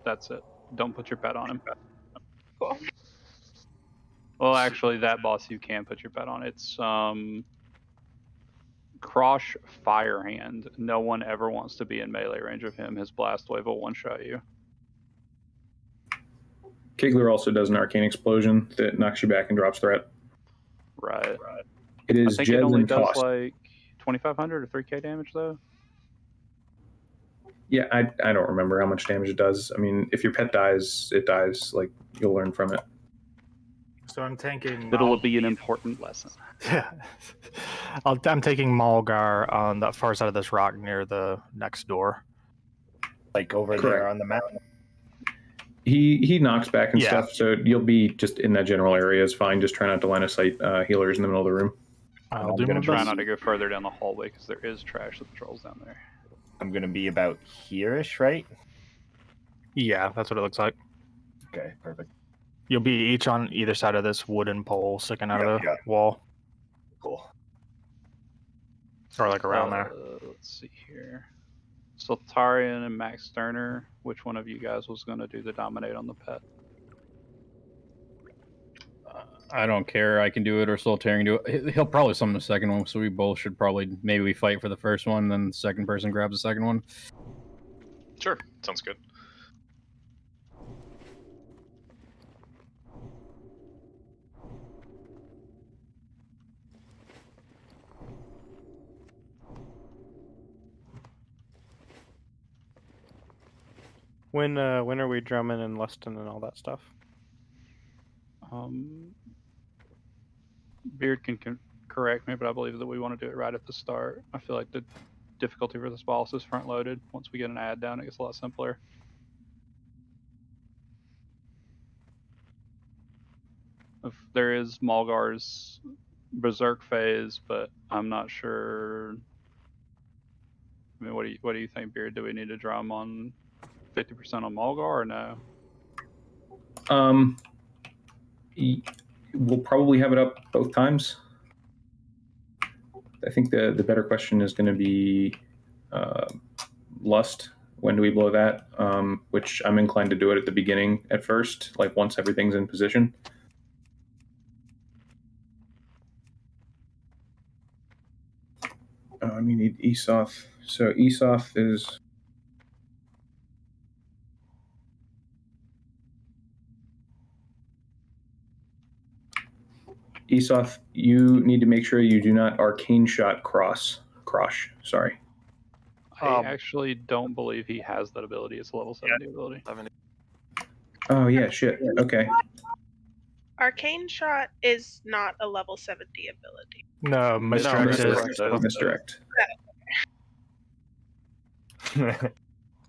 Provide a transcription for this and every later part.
That's it. Don't put your pet on him. Cool. Well, actually, that boss you can put your pet on. It's Krosh Firehand. No one ever wants to be in melee range of him. His blast wave will one-shot you. Kigler also does an arcane explosion that knocks you back and drops threat. Right. It is I think Jez it only and does Toss. like 2,500 or 3k damage though. Yeah, I don't remember how much damage it does. I mean, if your pet dies, it dies. Like, you'll learn from it. So I'm taking. It'll be an important lesson. Yeah. I'm taking Malgar on the far side of this rock near the next door. Like over there on the map. He knocks back and stuff, so you'll be just in that general area is fine. Just try not to line of sight healers in the middle of the room. I'm going to try not to go further down the hallway because there is trash that patrols down there. I'm going to be about here-ish, right? Yeah, that's what it looks like. Okay, perfect. You'll be each on either side of this wooden pole sticking out of the wall. Cool. Or like around there. Let's see here. Sultarian and Max Sterner, which one of you guys was going to do the dominate on the pet? I don't care. I can do it, or Sultarian do it. He'll probably summon the second one, so we both should probably, maybe we fight for the first one, then the second person grabs the second one. Sure, sounds good. When are we drumming in Luston and all that stuff? Beard can correct me, but I believe that we want to do it right at the start. I feel like the difficulty for this boss is front loaded. Once we get an ad down, it gets a lot simpler. If there is Malgar's Berserk phase, but I'm not sure. I mean, what do you think, Beard? Do we need to drum on 50% on Malgar or no? We'll probably have it up both times. I think the better question is going to be Lust. When do we blow that? Which I'm inclined to do it at the beginning at first, like once everything's in position. We need Esoth. So Esoth is... Esoth, you need to make sure you do not arcane shot Krosh. Sorry. I actually don't believe he has that ability. It's a level 70 ability. Oh, yeah, shit. Okay. Arcane Shot is not a level 70 ability. No, Misdirect is. Misdirect.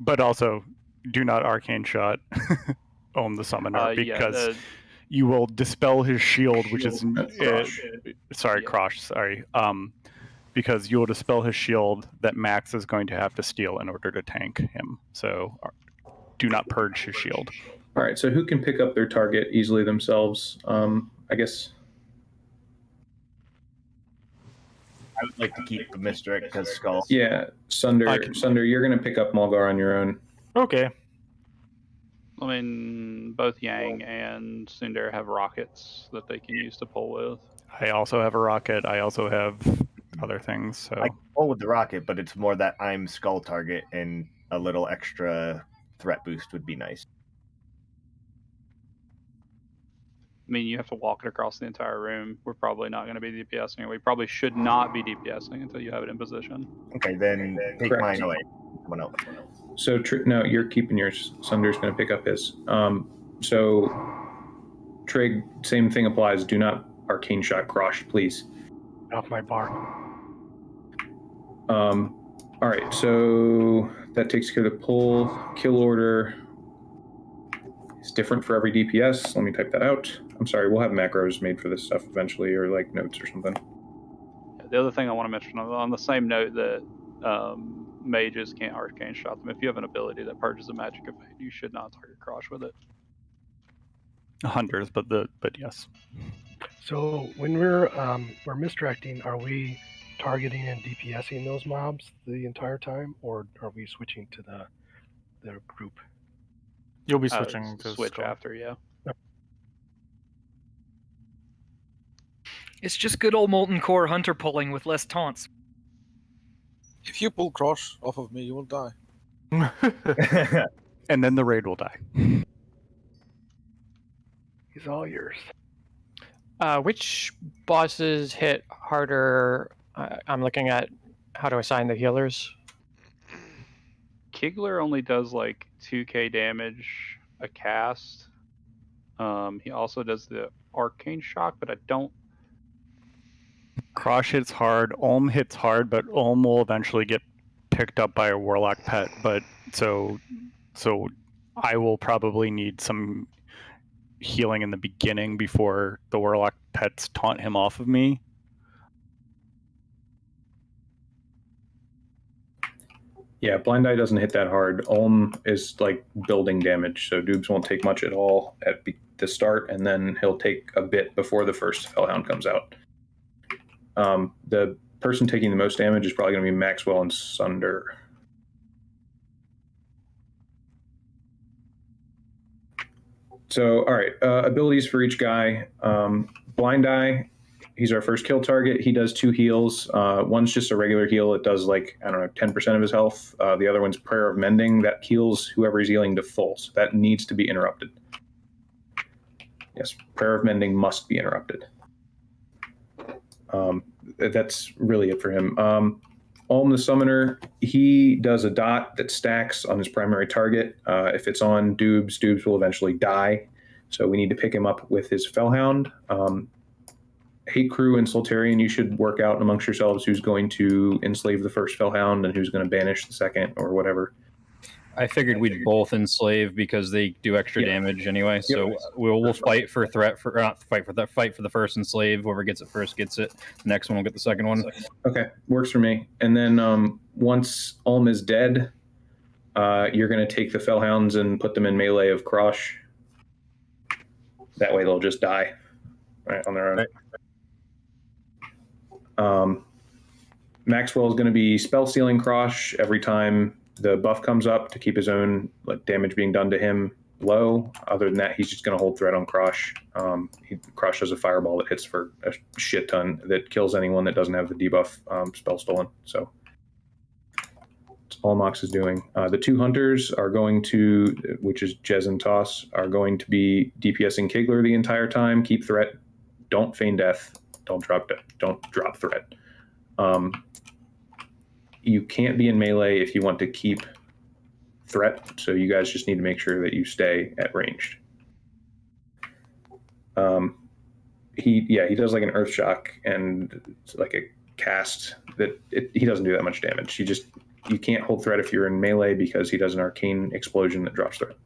But also, do not Arcane Shot Ohm the Summoner, because you will dispel his shield, which is... Krosh, sorry. Because you will dispel his shield that Max is going to have to steal in order to tank him. So do not purge his shield. All right, so who can pick up their target easily themselves? I guess... I would like to keep the Misdirect because Skull. Yeah, Sunder, you're going to pick up Malgar on your own. Okay. I mean, both Yang and Sundar have rockets that they can use to pull with. I also have a rocket. I also have other things. So I can pull with the rocket, but it's more that I'm Skull target, and a little extra threat boost would be nice. I mean, you have to walk it across the entire room. We're probably not going to be DPSing it. We probably should not be DPSing until you have it in position. Okay, then take mine away. Someone else. So, no, you're keeping yours. Sunder's going to pick up his. So, Trig, same thing applies. Do not arcane shot Krosh, please. Off my bar. All right, so that takes care of the pull. Kill order is different for every DPS. Let me type that out. I'm sorry, we'll have macros made for this stuff eventually, or like notes or something. The other thing I want to mention on the same note that mages can't arcane shot them. If you have an ability that purges a magic effect, you should not target Krosh with it. Hunters, but yes. So when we're misdirecting, are we targeting and DPSing those mobs the entire time, or are we switching to the group? You'll be switching to switch skull. after, yeah. It's just good old molten core hunter pulling with less taunts. If you pull cross off of me, you will die. And then the raid will die. He's all yours. Which bosses hit harder? I'm looking at how to assign the healers. Kigler only does like 2k damage a cast. He also does the arcane shock, but I don't. Krosh hits hard. Olm hits hard, but Olm will eventually get picked up by a warlock pet. But so I will probably need some healing in the beginning before the warlock pets taunt him off of me. Yeah, Blind Eye doesn't hit that hard. Olm is like building damage, so Doobs won't take much at all at the start, and then he'll take a bit before the first Fellhound comes out. The person taking the most damage is probably going to be Maxwell and Sunder. So, all right, abilities for each guy. Blind Eye, he's our first kill target. He does 2 heals. One's just a regular heal. It does like, I don't know, 10% of his health. The other one's Prayer of Mending. That heals whoever he's healing to full. So that needs to be interrupted. Yes, Prayer of Mending must be interrupted. That's really it for him. Olm the Summoner, he does a dot that stacks on his primary target. If it's on Doobs, Doobs will eventually die. So we need to pick him up with his Fellhound. Hate Crew and Soltarian, you should work out amongst yourselves who's going to enslave the first Fellhound and who's going to banish the second or whatever. I figured we'd both enslave because they do extra damage anyway. So we'll fight for fight for the first enslave. Whoever gets it first gets it. The next one will get the second one. Okay, works for me. And then once Olm is dead, you're going to take the Fellhounds and put them in melee of Krosh. That way they'll just die right on their own. Maxwell is going to be spell stealing Krosh every time the buff comes up to keep his own damage being done to him low. Other than that, he's just going to hold threat on Krosh. Krosh has a fireball that hits for a shit ton that kills anyone that doesn't have the debuff spell stolen. So that's all Mox is doing. The 2 hunters are going to, which is Jez and Toss, are going to be DPSing Kigler the entire time. Keep threat. Don't feign death. Don't drop threat. You can't be in melee if you want to keep threat, so you guys just need to make sure that you stay at ranged. He does like an earth shock and it's like a cast that he doesn't do that much damage. You can't hold threat if you're in melee because he does an arcane explosion that drops threat.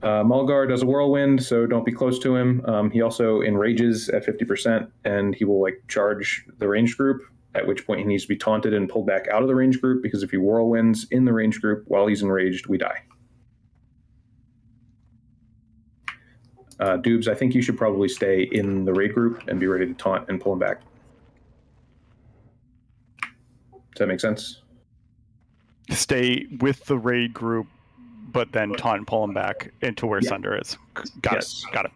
Mulgar does a whirlwind, so don't be close to him. He also enrages at 50%, and he will charge the ranged group, at which point he needs to be taunted and pulled back out of the ranged group, because if he whirlwinds in the ranged group while he's enraged, we die. Doobs, I think you should probably stay in the raid group and be ready to taunt and pull him back. Does that make sense? Stay with the raid group, but then taunt and pull him back into where Sunder is. Got it. And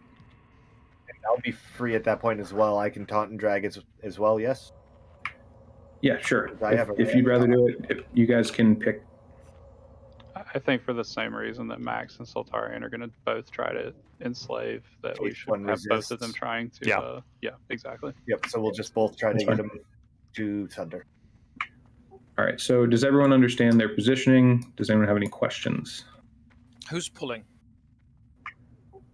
I'll be free at that point as well. I can taunt and drag as well, yes? Yeah, sure. If you'd rather do it, if you guys can pick. I think for the same reason that Max and Soltarian are going to both try to enslave, that we should have both of them trying to. Yeah, exactly. Yep, so we'll just both try to get him to Thunder. All right, so does everyone understand their positioning? Does anyone have any questions? Who's pulling?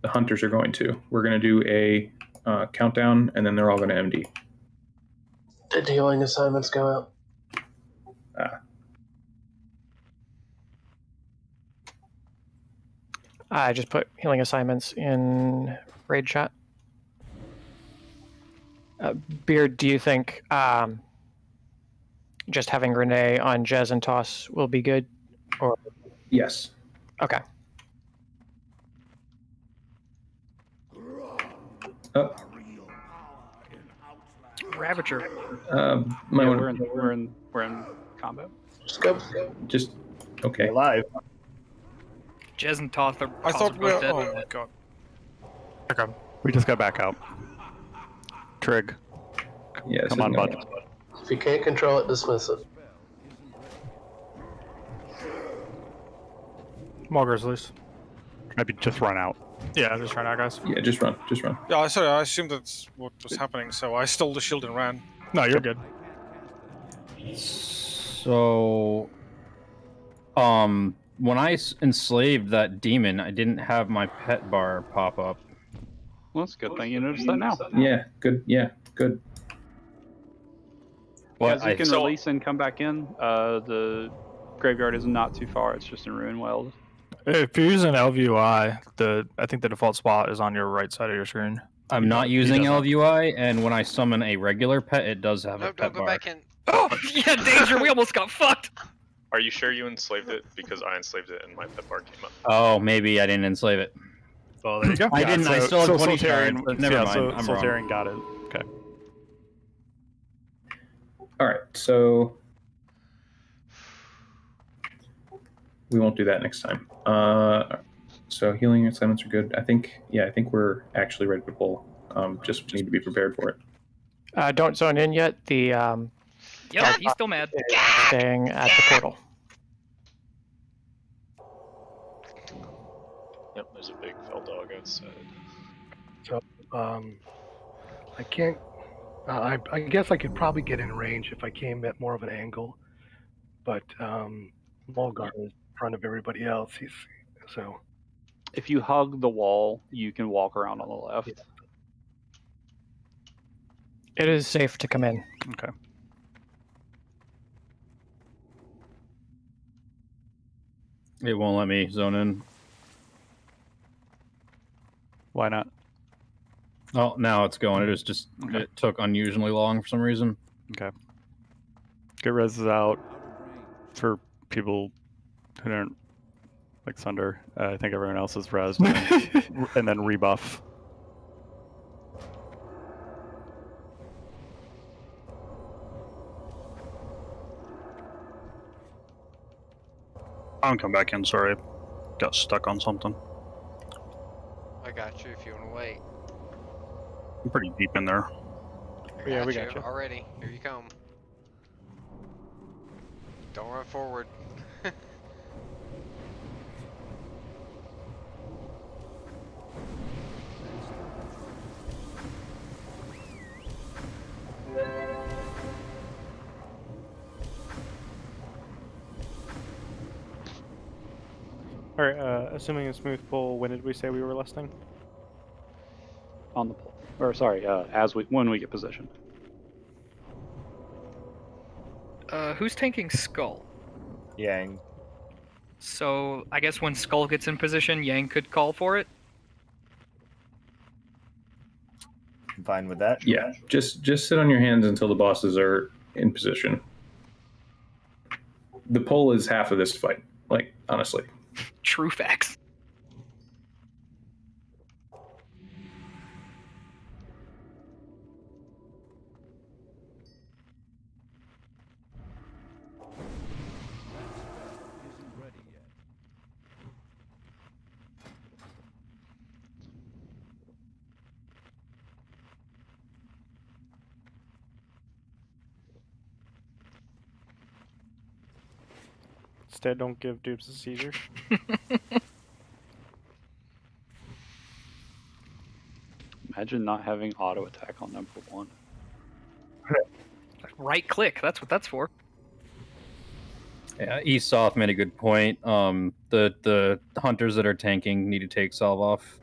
The hunters are going to. We're going to do a countdown, and then they're all going to MD. Did healing assignments go out? I just put healing assignments in raid chat. Beard, do you think just having Renee on Jez and Toss will be good? Or yes. Okay. Oh. Ravager. We're in combat. Just go. Just okay. We're live. Jez and Toth are. I thought we both were. dead. Oh my god. Okay. We just got back out. Trig. Yeah, Come on, bud. If you can't control it, dismiss it. Mulgar's loose. Maybe just run out. Yeah, just run out, guys. Yeah, just run. Just run. Yeah, sorry, I assumed that's what was happening, so I stole the shield and ran. No, you're good. So, when I enslaved that demon, I didn't have my pet bar pop up. Well, that's a good thing you noticed that now. Yeah, good. Yeah, good. Well, you can release and come back in. The graveyard is not too far. It's just in Ruinweld. If you're using LVUI, I think the default spot is on your right side of your screen. I'm not using LVUI, and when I summon a regular pet, it does have a pet don't go bar. back in. Oh, yeah, danger! We almost got fucked! Are you sure you enslaved it? Because I enslaved it and my pet bar came up. Oh, maybe I didn't enslave it. Well, there you go. I didn't. I still have 20 shards, but never mind. I'm wrong. Soltarian got it. Okay. All right, so we won't do that next time. So healing assignments are good. I think we're actually ready to pull. Just need to be prepared for it. Don't zone in yet. The Yep, he's still mad. staying at the portal. Yep, there's a big fell dog outside. So, I can't. I guess I could probably get in range if I came at more of an angle, but Mulgar is in front of everybody else. So. If you hug the wall, you can walk around on the left. Yeah. It is safe to come in. Okay. It won't let me zone in. Why not? Oh, now it's going. It took unusually long for some reason. Okay. Get reses out for people who don't like Sunder. I think everyone else is res, and then rebuff. I'll come back in. Sorry, got stuck on something. I got you if you want to wait. I'm pretty deep in there. I got you already. Here you come. Don't run forward. Alright, assuming a smooth pull, when did we say we were listing? On the pull. Or sorry, when we get positioned. Who's tanking Skull? Yang. So I guess when Skull gets in position, Yang could call for it. I'm fine with that. Yeah, just sit on your hands until the bosses are in position. The pull is half of this fight. Like, honestly. True facts. Instead, don't give dupes a seizure. Imagine not having auto attack on number 1. Right click, that's what that's for. Yeah, Esoth made a good point. The hunters that are tanking need to take salve off.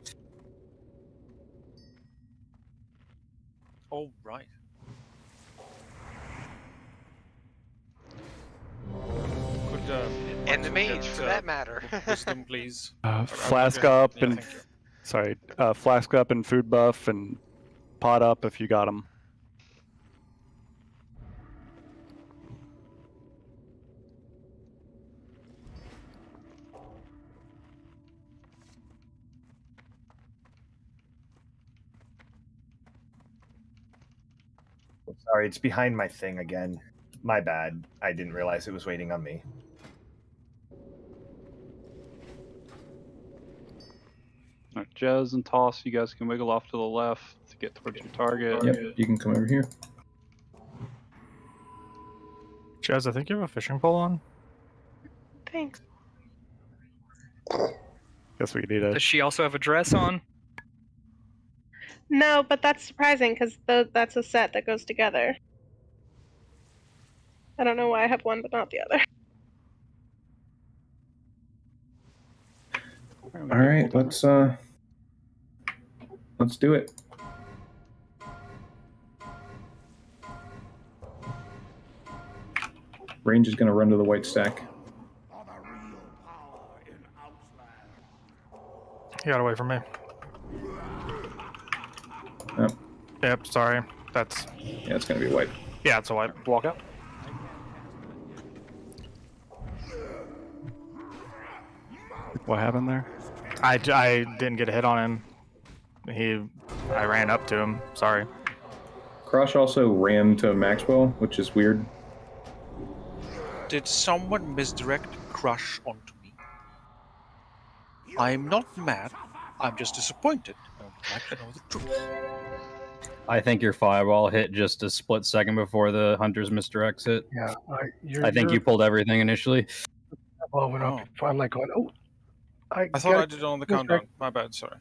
Oh, right. Could, and the mage, for that matter. Wisdom, please. Flask up and flask up and food buff and pot up if you got them. Sorry, it's behind my thing again. My bad. I didn't realize it was waiting on me. Jez and Toss, you guys can wiggle off to the left to get towards your target. Yep, you can come over here. Jez, I think you have a fishing pole on. Thanks. Guess we need a. Does she also have a dress on? No, but that's surprising because that's a set that goes together. I don't know why I have one but not the other. All right, let's do it. Range is going to run to the white stack. You got away from me. Yep. Yep, sorry. That's... Yeah, it's going to be white. Yeah, it's a white. Walk out. What happened there? I didn't get a hit on him. I ran up to him. Sorry. Crush also ran to Maxwell, which is weird. Did someone misdirect Crush onto me? I'm not mad. I'm just disappointed. I would like to know the truth. I think your fireball hit just a split second before the hunter's misdirects hit. Yeah, I think you pulled everything initially. Well, when I'm like going, oh. I thought I did it on the countdown. My bad, sorry.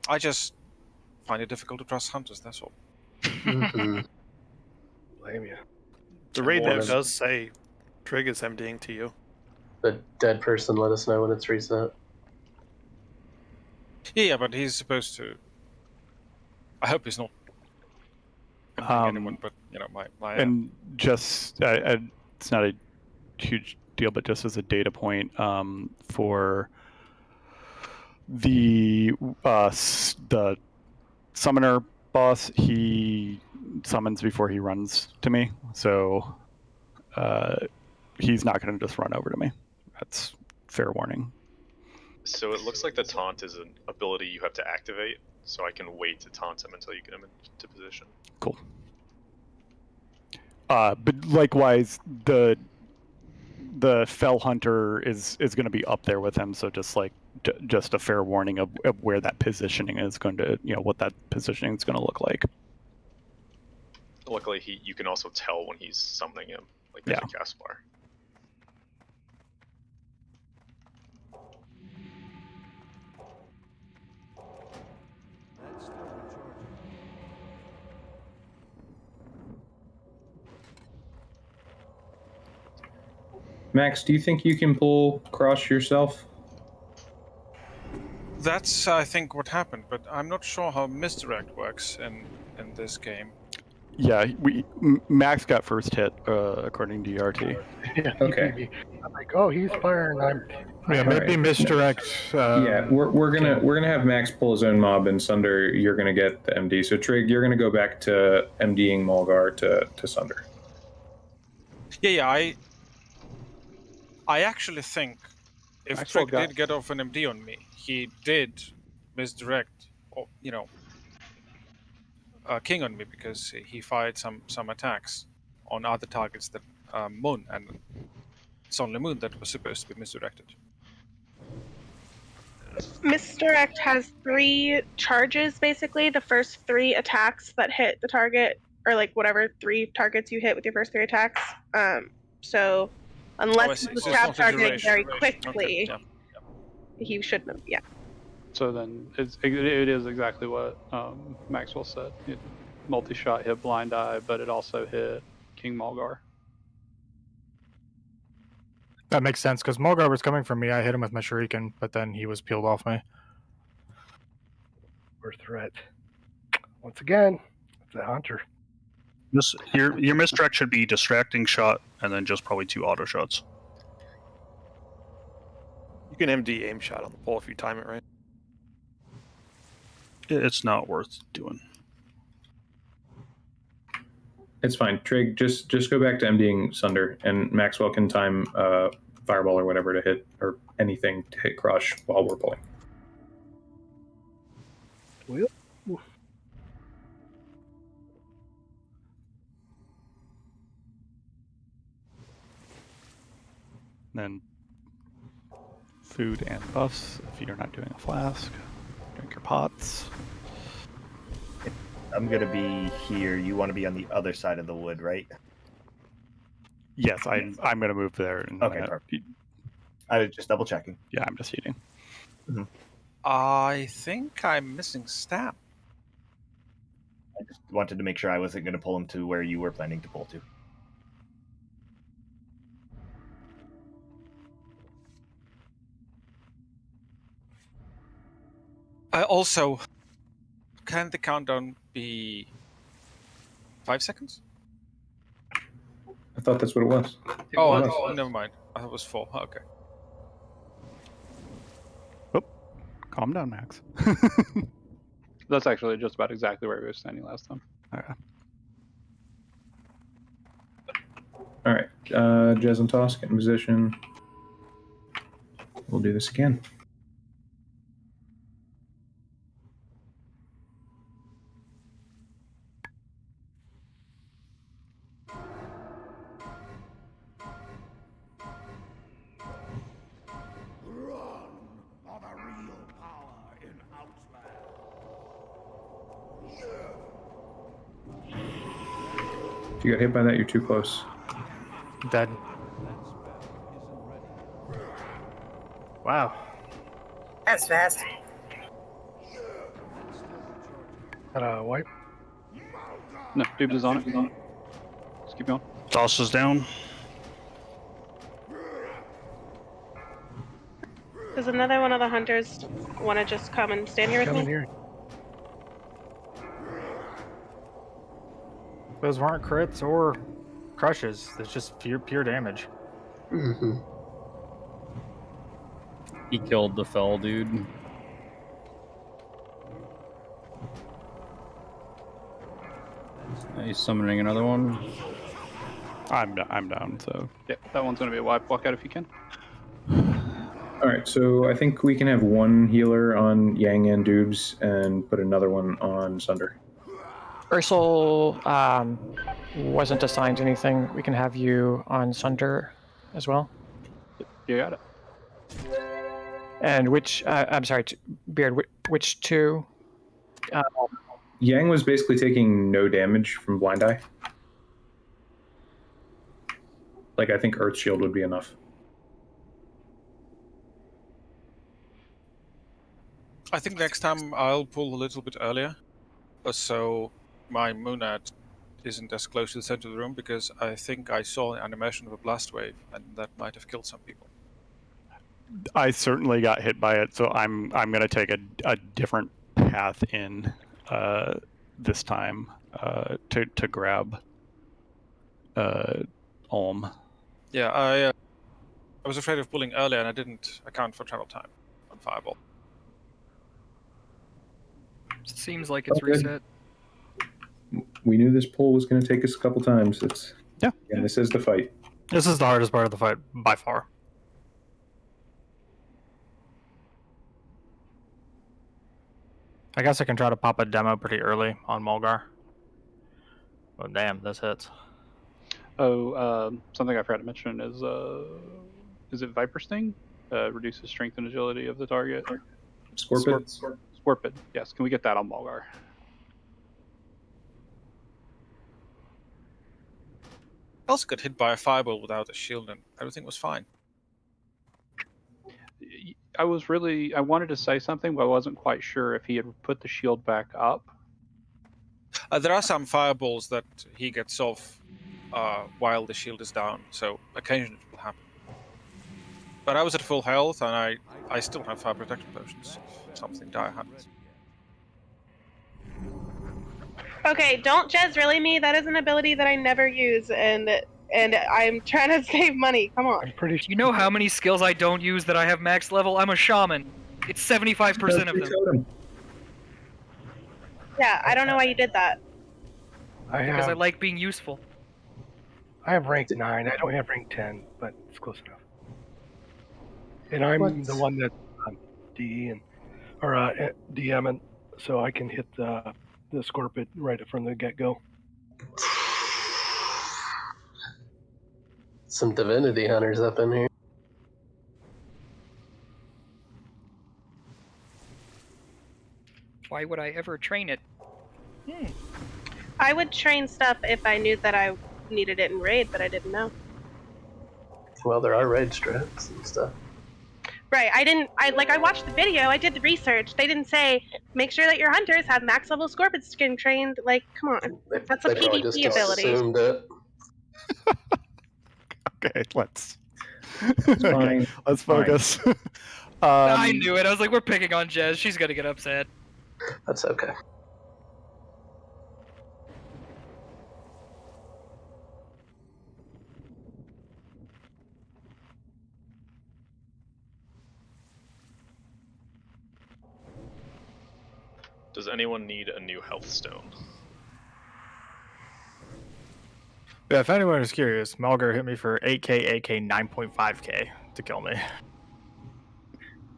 I just find it difficult to trust hunters, that's all. Blame you. The raid note does say Trig is emptying to you. The dead person let us know when it's reset. Yeah, but he's supposed to. I hope he's not. Anyone, but you know, my and just it's not a huge deal, but just as a data point, for the summoner boss, he summons before he runs to me, so he's not going to just run over to me. That's fair warning. So it looks like the taunt is an ability you have to activate, so I can wait to taunt him until you get him into position. Cool. But likewise, the Fell Hunter is going to be up there with him, so just like just a fair warning of where that positioning is going to, what that positioning is going to look like. Luckily, you can also tell when he's summoning him, like there's a cast bar. Max, do you think you can pull Cross yourself? That's, I think, what happened, but I'm not sure how misdirect works in this game. Yeah, Max got first hit according to RT. Yeah, okay. I'm like, oh, he's firing. Yeah, maybe misdirect. Yeah, we're gonna have Max pull his own mob, and Sunder, you're gonna get the MD. So Trig, you're gonna go back to MDing Mulgar to Sunder. Yeah, I actually think if Trig did get off an MD on me, he did misdirect, King on me because he fired some attacks on other targets that Moon, and it's only Moon that was supposed to be misdirected. Misdirect has 3 charges, basically. The first 3 attacks that hit the target, or like whatever 3 targets you hit with your first 3 attacks. So unless you stab targeting very quickly, he shouldn't have. Yeah. So then it is exactly what Maxwell said. Multi-shot hit Blind Eye, but it also hit King Mulgar. That makes sense, because Mulgar was coming from me. I hit him with my shuriken, but then he was peeled off me. Or threat. Once again, it's a hunter. Your misdirect should be distracting shot, and then just probably 2 auto shots. You can MD aim shot on the pole if you time it right. It's not worth doing. It's fine. Trig, just go back to MDing Sunder, and Maxwell can time Fireball or whatever to hit, or anything to hit Crush while we're pulling. And food and buffs if you're not doing a flask. Drink your pots. I'm going to be here. You want to be on the other side of the wood, right? Yes, I'm going to move there. Okay, perfect. I was just double checking. Yeah, I'm just eating. Mm-hmm. I think I'm missing Stam. I just wanted to make sure I wasn't going to pull him to where you were planning to pull to. Also, can the countdown be 5 seconds? I thought that's what it was. Never mind. I thought it was 4. Okay. Oh, calm down, Max. That's actually just about exactly where we were standing last time. Okay. All right, Jez and Toss, get in position. We'll do this again. If you got hit by that, you're too close. Dead. Wow. That's fast. Wipe? No, Dubes is on it. Just keep going. Toss is down. Does another one of the hunters want to just come and stand here with me? Here. Those weren't crits or crushes. It's just pure damage. Mm-hmm. He killed the fell dude. He's summoning another one. I'm down, so... Yeah, that one's going to be a wipe. Walk out if you can. All right, so I think we can have one healer on Yang and Dubes and put another one on Sunder. Ursel wasn't assigned anything. We can have you on Sunder as well. You got it. And which, I'm sorry, Beard, which two? Yang was basically taking no damage from Blind Eye. Like, I think Earth Shield would be enough. I think next time I'll pull a little bit earlier, so my monad isn't as close to the center of the room, because I think I saw an animation of a blast wave, and that might have killed some people. I certainly got hit by it, so I'm going to take a different path in this time to grab Ulm. Yeah, I was afraid of pulling earlier, and I didn't account for travel time on Fireball. Seems like it's reset. We knew this pull was going to take us a couple times. Yeah. And this is the fight. This is the hardest part of the fight by far. I guess I can try to pop a demo pretty early on Mulgar. Oh damn, this hits. Oh, something I forgot to mention is it Viper Sting? Reduces strength and agility of the target. Scorpid. Scorpid. Yes. Can we get that on Mulgar? I also got hit by a fireball without a shield, and everything was fine. I wanted to say something, but I wasn't quite sure if he had put the shield back up. There are some fireballs that he gets off while the shield is down, so occasionally it will happen. But I was at full health, and I still have fire protection potions if something dire happens. Okay, don't Jez really me. That is an ability that I never use, and I'm trying to save money. Come on. I'm pretty sure. You know how many skills I don't use that I have max level? I'm a shaman. It's 75% of them. Yeah, I don't know why you did that. Because I like being useful. I have rank 9. I don't have rank 10, but it's close enough. And I'm the one that DE or DM, and so I can hit the Scorpid right from the get-go. Some divinity hunters up in here. Why would I ever train it? I would train stuff if I knew that I needed it in raid, but I didn't know. Well, there are raid strats and stuff. Right. I watched the video, I did the research. They didn't say, make sure that your hunters have max level scorpion skin trained. Like, come on. That's a They just PvP ability. assumed it. Okay, let's fine. let's focus. I knew it. I was like, we're picking on Jez. She's gonna get upset. That's okay. Does anyone need a new health stone? Yeah, if anyone is curious, Malgar hit me for 8k, AK, 9.5k to kill me.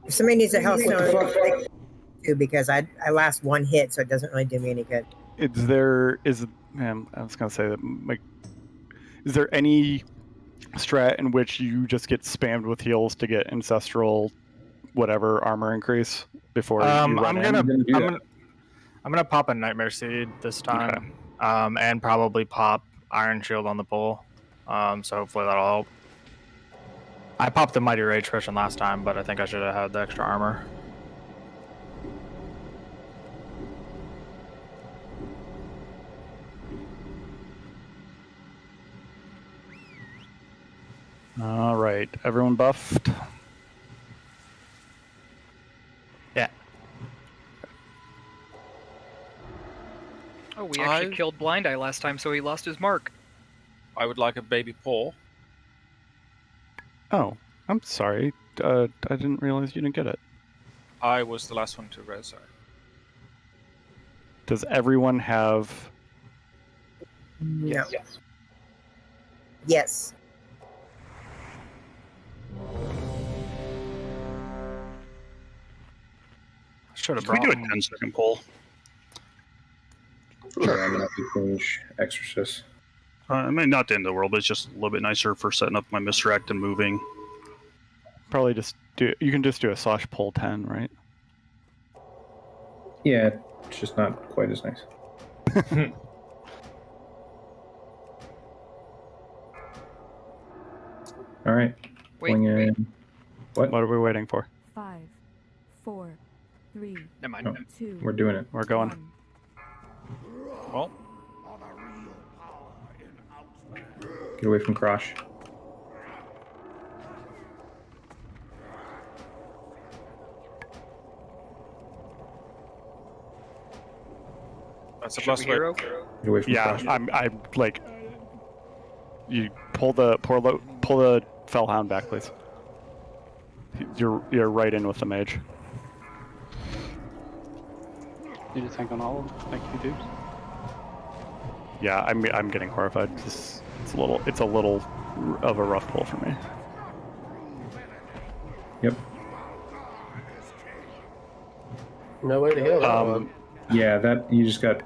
If somebody needs a health stone, because I last one hit, so it doesn't really do me any good. I was gonna say that, like, is there any strat in which you just get spammed with heals to get ancestral, whatever armor increase before you run I'm gonna pop a Nightmare Seed this time, and probably pop Iron Shield on the pole. So hopefully that'll help. I popped the Mighty Rage Potion last time, but I think I should have had the extra armor. All right, everyone buffed. Yeah. Oh, we actually killed Blind Eye last time, so he lost his mark. I would like a baby paw. Oh, I'm sorry. I didn't realize you didn't get it. I was the last one to res. Does everyone have? No. Yes. Should have. Can we do a 10-second poll? Sure, I'm gonna have to finish Exorcist. I mean, not the end of the world, but it's just a little bit nicer for setting up my misdirect and moving. Probably just do. You can just do a slash pull 10, right? Yeah, it's just not quite as nice. All right. Pulling in. What are we waiting for? 5, 4, 3, Never mind. Oh, 2. we're doing it. We're going. Well, get away from Krosh. that's a plus hero. Get away from Krosh. I'm like. You pull the Fellhound back, please. You're right in with the mage. Need to tank on all of them. Thank you, dudes. Yeah, I'm getting horrified. It's a little of a rough pull for me. Yep. No way to heal that one. Yeah, that you just got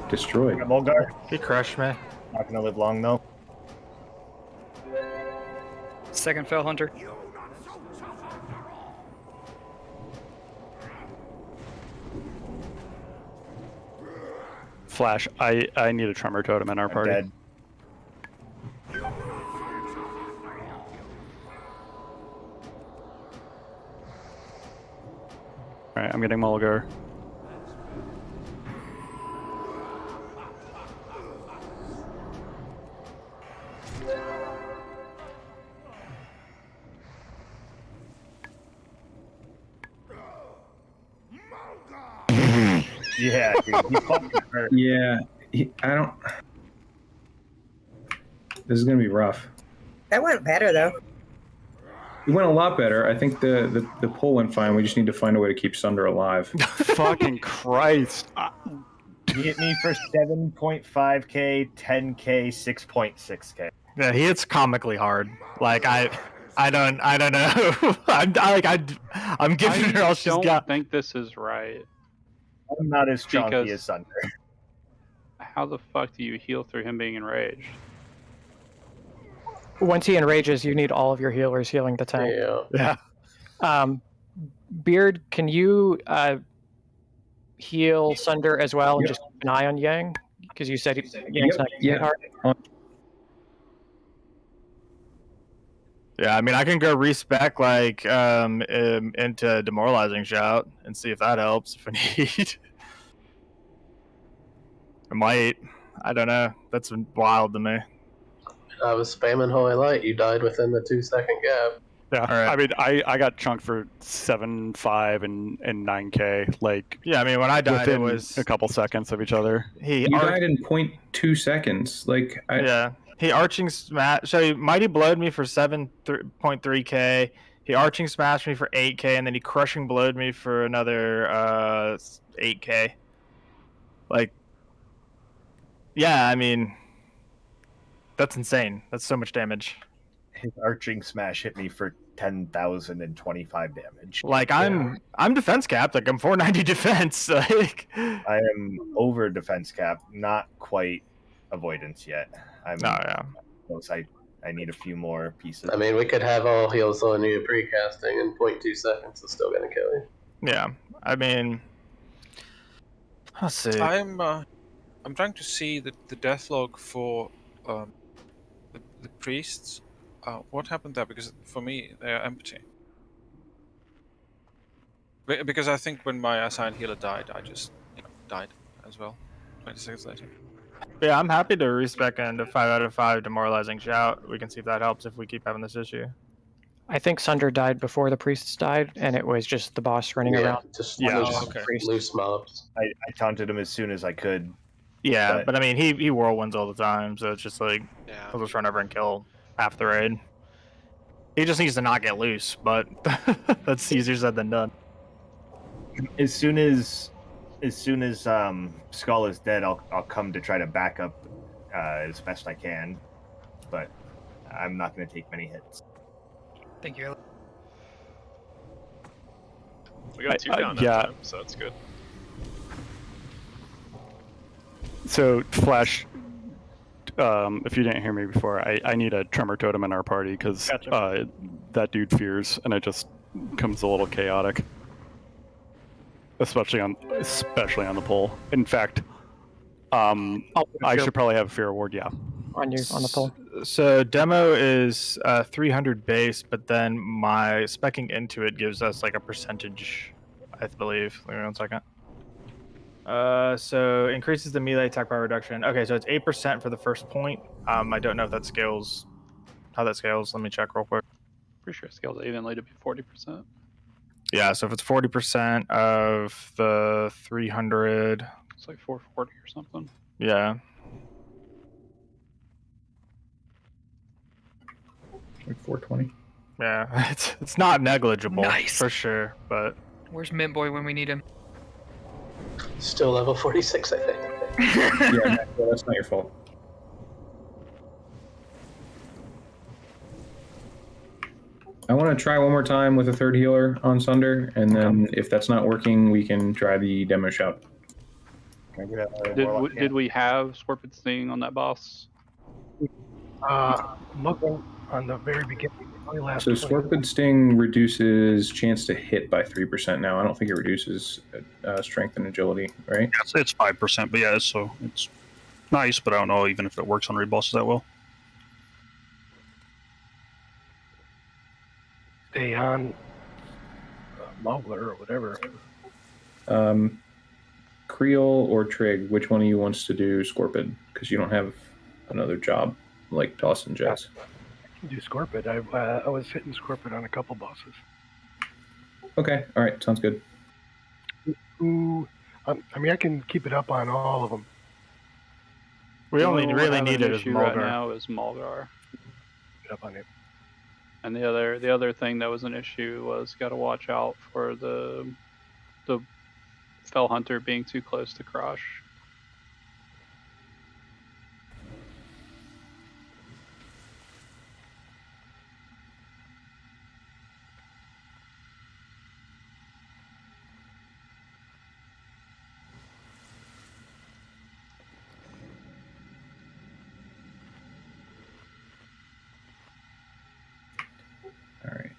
destroyed. Mulgar. He crushed me. Not gonna live long though. Second Fell Hunter. Flash, I need a tremor totem in our party. Dead. Alright, I'm getting Mulgar. Yeah, dude. He fucking hurt. Yeah, I don't. This is gonna be rough. That went better though. It went a lot better. I think the pull went fine. We just need to find a way to keep Sunder alive. Fucking Christ! He hit me for 7.5k, 10k, 6.6k. Yeah, he hits comically hard. Like I don't know. I'm giving her all she's got. I don't think this is right. I'm not as chunky Because as Sunder. how the fuck do you heal through him being enraged? Once he enrages, you need all of your healers healing the tank. Yeah. Yeah. Beard, can you heal Sunder as well and just keep an eye on Yang? Because you said Yang's not getting hit hard. Yeah, I mean, I can go respec like into demoralizing shout and see if that helps if I need. I might. I don't know. That's wild to me. I was spamming Holy Light. You died within the 2-second gap. Yeah, right. I mean, I got chunked for 7.5 and 9K. Like, yeah, I mean, when I died, within it was a couple seconds of each other. You died in 0.2 seconds. Like, yeah, he arching smash. So he mighty blowed me for 7.3K. He arching smashed me for 8K, and then he crushing blowed me for another 8K. Like, yeah, I mean, that's insane. That's so much damage. His arching smash hit me for 10,025 damage. Like I'm defense capped. Like I'm 490 defense. Like I am over defense cap, not quite avoidance yet. Close. I need a few more pieces. I mean, we could have all heals on you pre-casting in 0.2 seconds. It's still gonna kill you. Yeah, I mean, let's see. I'm trying to see the death log for the priests. What happened there? Because for me, they are empty. Because I think when my assigned healer died, I just died as well. 20 seconds later. Yeah, I'm happy to respec into 5 out of 5 demoralizing shout. We can see if that helps if we keep having this issue. I think Sunder died before the priests died, and it was just the boss running around. Just loose mobs. I taunted him as soon as I could. Yeah, but I mean, he whirlwinds all the time, so it's just like he'll just run over and kill half the raid. He just needs to not get loose, but that's easier said than done. As soon as Skull is dead, I'll come to try to back up as best I can, but I'm not going to take many hits. Thank you. We got 2 down that time, so that's good. So, Flash, if you didn't hear me before, I need a tremor totem in our party because that dude fears, and it just becomes a little chaotic, especially on the pole. In fact, I should probably have a fear ward. Yeah, on the pole. So demo is 300 base, but then my specking into it gives us like a percentage, I believe. Wait 1 second. So increases the melee attack power reduction. Okay, so it's 8% for the first point. I don't know if that scales. How that scales? Let me check real quick. Pretty sure it scales evenly to be 40%. Yeah, so if it's 40% of the 300, it's like 440 or something. Yeah. Like 420. Yeah, it's not negligible for sure, but where's Mint Boy when we need him? Still level 46, I think. Yeah, that's not your fault. I want to try one more time with a third healer on Sunder, and then if that's not working, we can try the demo shout. Did we have Scorpion Sting on that boss? Looking on the very beginning. So Scorpion Sting reduces chance to hit by 3% now. I don't think it reduces strength and agility, right? Yeah, it's 5%, but yeah, so it's nice, but I don't know even if it works on raid bosses that well. Stay on Mogler or whatever. Creel or Trig, which one of you wants to do Scorpion? Because you don't have another job like Dawson Jets. I can do Scorpion. I was hitting Scorpion on a couple bosses. Okay, all right, sounds good. Ooh, I mean, I can keep it up on all of them. We only really need it as Mulgar. Right now is Mulgar. Get up on it. And the other thing that was an issue was got to watch out for the Fell Hunter being too close to Crush. All right.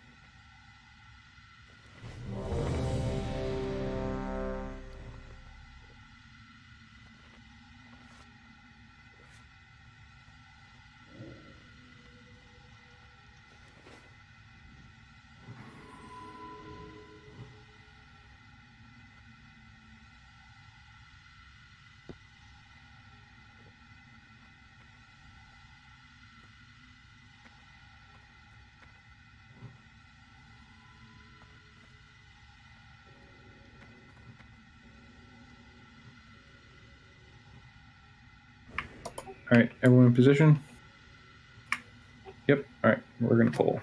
All right, everyone in position? Yep, all right, we're going to pull.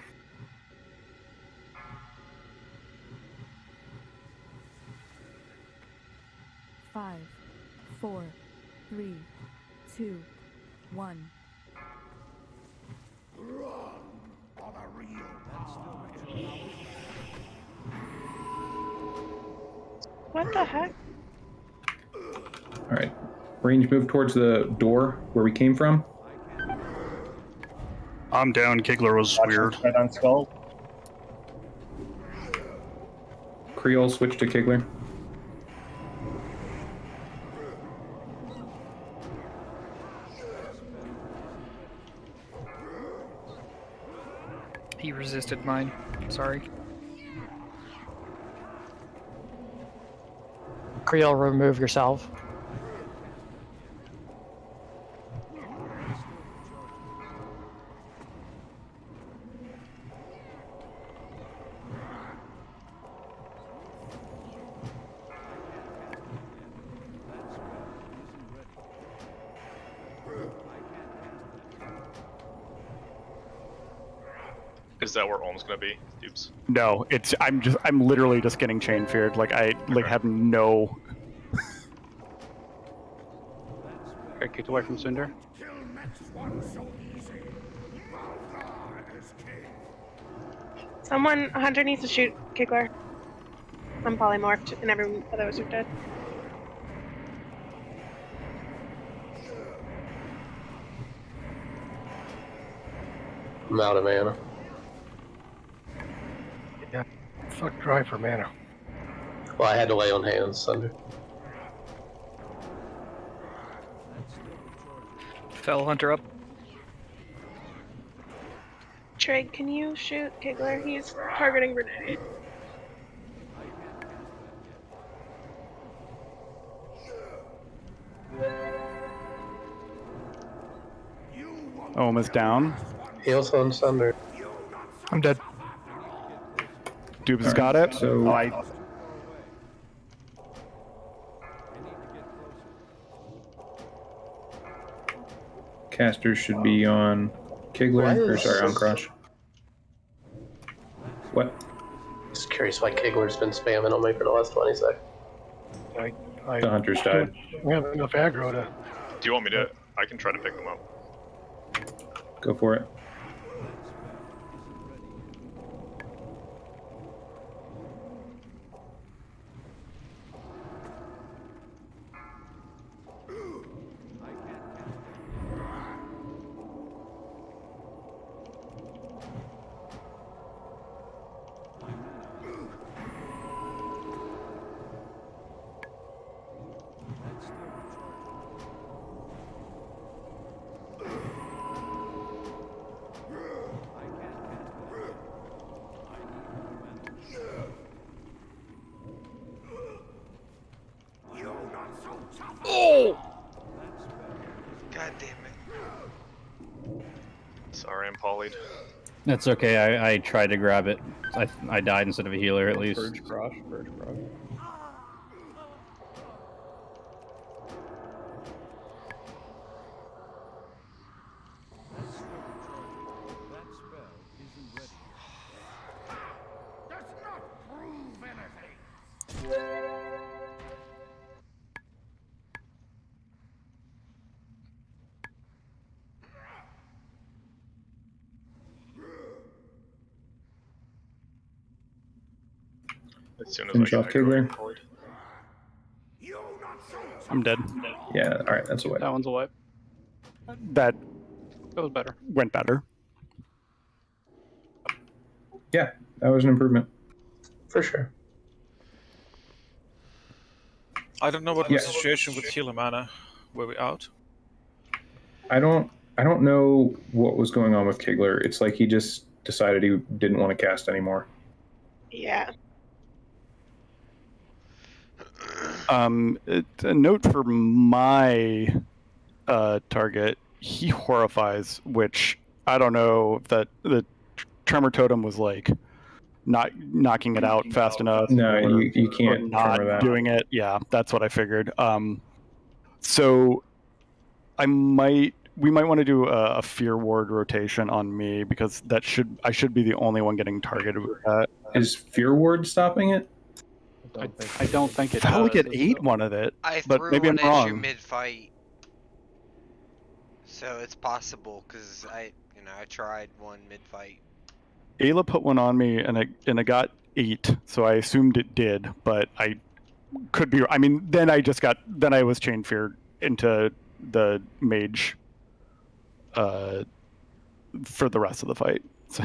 Five, 4, 3, 2, 1. What the heck? All right, range move towards the door where we came from. I'm down. Kigler was weird. Head on skull. Creole, switch to Kigler. He resisted mine. Sorry. Creole, remove yourself. Is that where Olm's gonna be, Dupes? No, I'm literally just getting chain feared. Like I have no. Okay, kicked away from Cinder. Someone, Hunter needs to shoot Kigler. I'm polymorphed and every other wizard dead. I'm out of mana. Yeah, fuck dry for mana. Well, I had to lay on hands, Thunder. Fell Hunter up. Trig, can you shoot Kigler? He's targeting Renee. Almost down. Heals on Thunder. I'm dead. Dubes All right, got it. So casters should be on Kigler, or sorry, on Crush. What? Just curious why Kigler's been spamming on me for the last 20 seconds. The Hunters died. We have enough aggro to. Do you want me to? I can try to pick them up. Go for it. Oh! God damn it. Sorry, I'm polyed. That's okay. I tried to grab it. I died instead of a healer at least. Purge Crush. As soon as Finish I off Kigler. I'm dead. Yeah, all right, that's a wipe. That one's a wipe. That was better. Went better. Yeah, that was an improvement. For sure. I don't know what was the situation with healer mana. Were we out? I don't know what was going on with Kigler. It's like he just decided he didn't want to cast anymore. Yeah. A note for my target, he horrifies, which I don't know if that the tremor totem was like not knocking it out fast enough. No, you can't not that. doing it. Yeah, that's what I figured. So I might we might want to do a fear ward rotation on me because I should be the only one getting targeted with that. Is fear ward stopping it? I don't think it felt does. like it ate one of it, I but threw maybe I'm one at you wrong. mid-fight, so it's possible because I tried one mid-fight. Ayla put one on me, and it got 8, so I assumed it did, but I could be. I mean, then I was chain feared into the mage for the rest of the fight. So.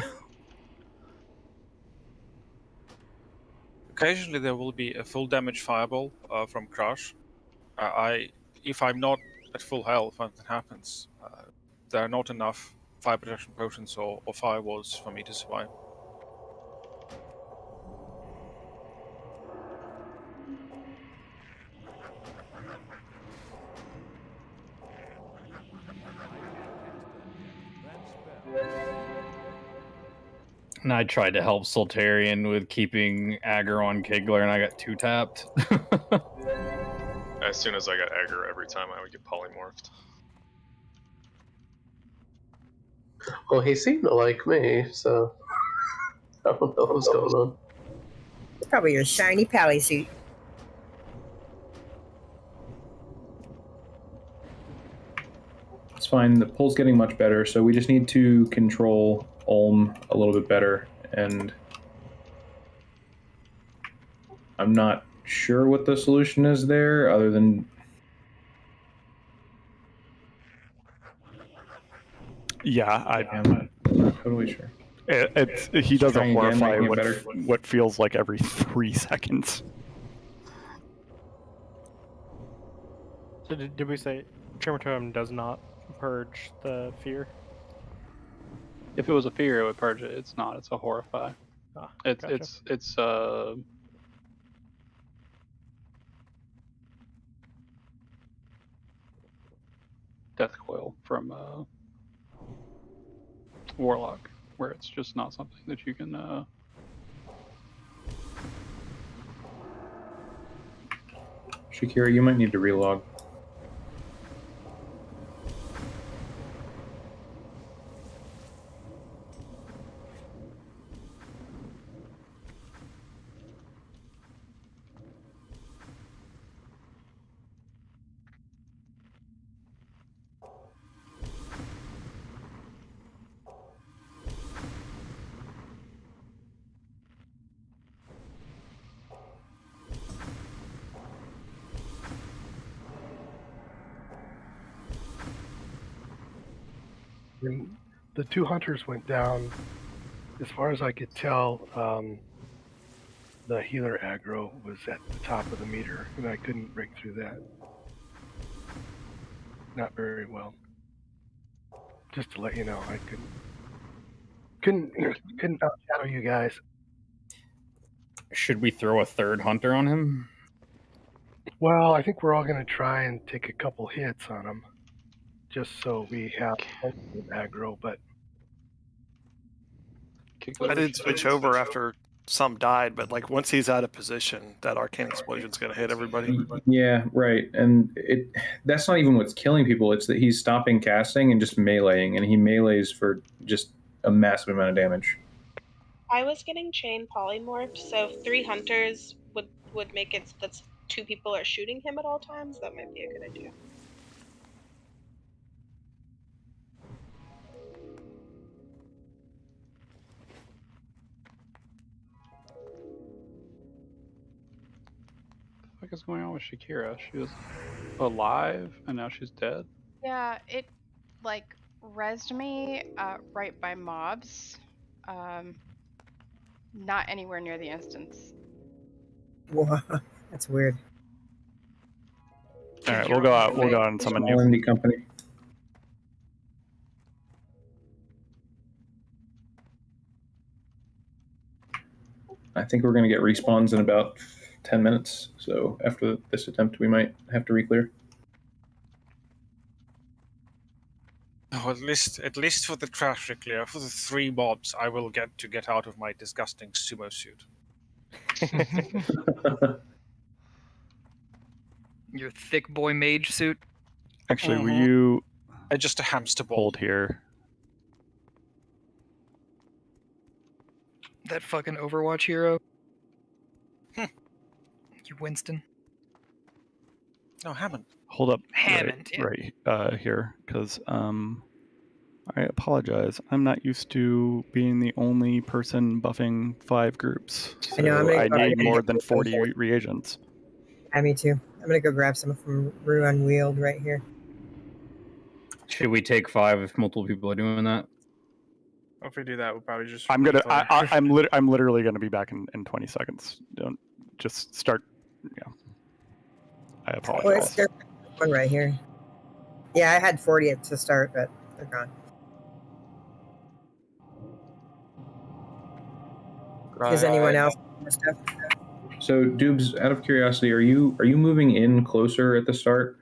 Occasionally there will be a full damage fireball from Crush. If I'm not at full health when that happens, there are not enough fire protection potions or firewalls for me to survive. And I tried to help Soltarian with keeping aggro on Kigler, and I got 2-tapped. As soon as I got aggro, every time I would get polymorphed. Well, he seemed to like me, so I don't know what's going on. It's probably your shiny pally suit. It's fine. The pull's getting much better, so we just need to control Ulm a little bit better, and I'm not sure what the solution is there, other than I'm not totally sure. He does a Trying again, horrify making it better. what feels like every 3 seconds. So did we say Trematorium does not purge the fear? If it was a fear, it would purge it. It's not. It's a horrify. It's Death Coil from Warlock, where it's just not something that you can. Shakira, you might need to relog. When the 2 hunters went down, as far as I could tell, the healer aggro was at the top of the meter, and I couldn't break through that. Not very well. Just to let you know, I couldn't out-shadow you guys. Should we throw a 3rd hunter on him? Well, I think we're all going to try and take a couple hits on him, just so we have aggro, but I did switch over after some died, but like once he's out of position, that arcane explosion's going to hit everybody. Yeah, right. And that's not even what's killing people. It's that he's stopping casting and just meleeing, and he melees for just a massive amount of damage. I was getting chain polymorphed, so 3 hunters would make it so that 2 people are shooting him at all times. That might be a good idea. What the fuck is going on with Shakira? She was alive and now she's dead? Yeah, it like rezzed me right by mobs. Not anywhere near the instance. Whoa, that's weird. All right, we'll go out. We'll go out and summon you. Indie company. I think we're going to get respawns in about 10 minutes. So after this attempt, we might have to re-clear. Oh, at least for the trash clear, for the 3 mobs, I will get out of my disgusting sumo suit. Your thick boy mage suit. Actually, will you Just a hamster ball. Hold here. That fucking Overwatch hero. You Winston. No, Hammond. Hold up. Hammond. Right here, because I apologize. I'm not used to being the only person buffing 5 groups. So I know, I need more than 40 reagents. Yeah, me too. I'm gonna go grab some from Rue Unwheeled right here. Should we take 5 if multiple people are doing that? If we do that, we'll probably just. I'm literally gonna be back in 20 seconds. Don't just start. Yeah. I apologize. There's one right here. Yeah, I had 40 to start, but they're gone. Is anyone else stuff? So, Dubes, out of curiosity, are you moving in closer at the start?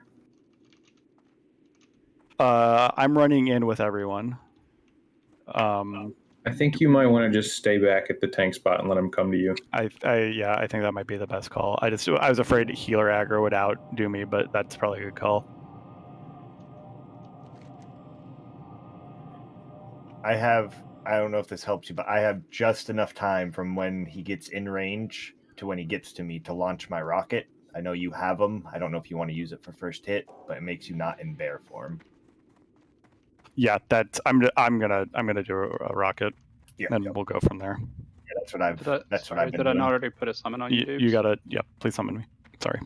I'm running in with everyone. I think you might want to just stay back at the tank spot and let them come to you. I think that might be the best call. I was afraid healer aggro would outdo me, but that's probably a good call. I don't know if this helps you, but I have just enough time from when he gets in range to when he gets to me to launch my rocket. I know you have them. I don't know if you want to use it for first hit, but it makes you not in bear form. Yeah, I'm gonna do a rocket, and we'll go from there. Yeah, that's what I've. Did I not already put a summon on you? You gotta. Yeah, please summon me. Sorry.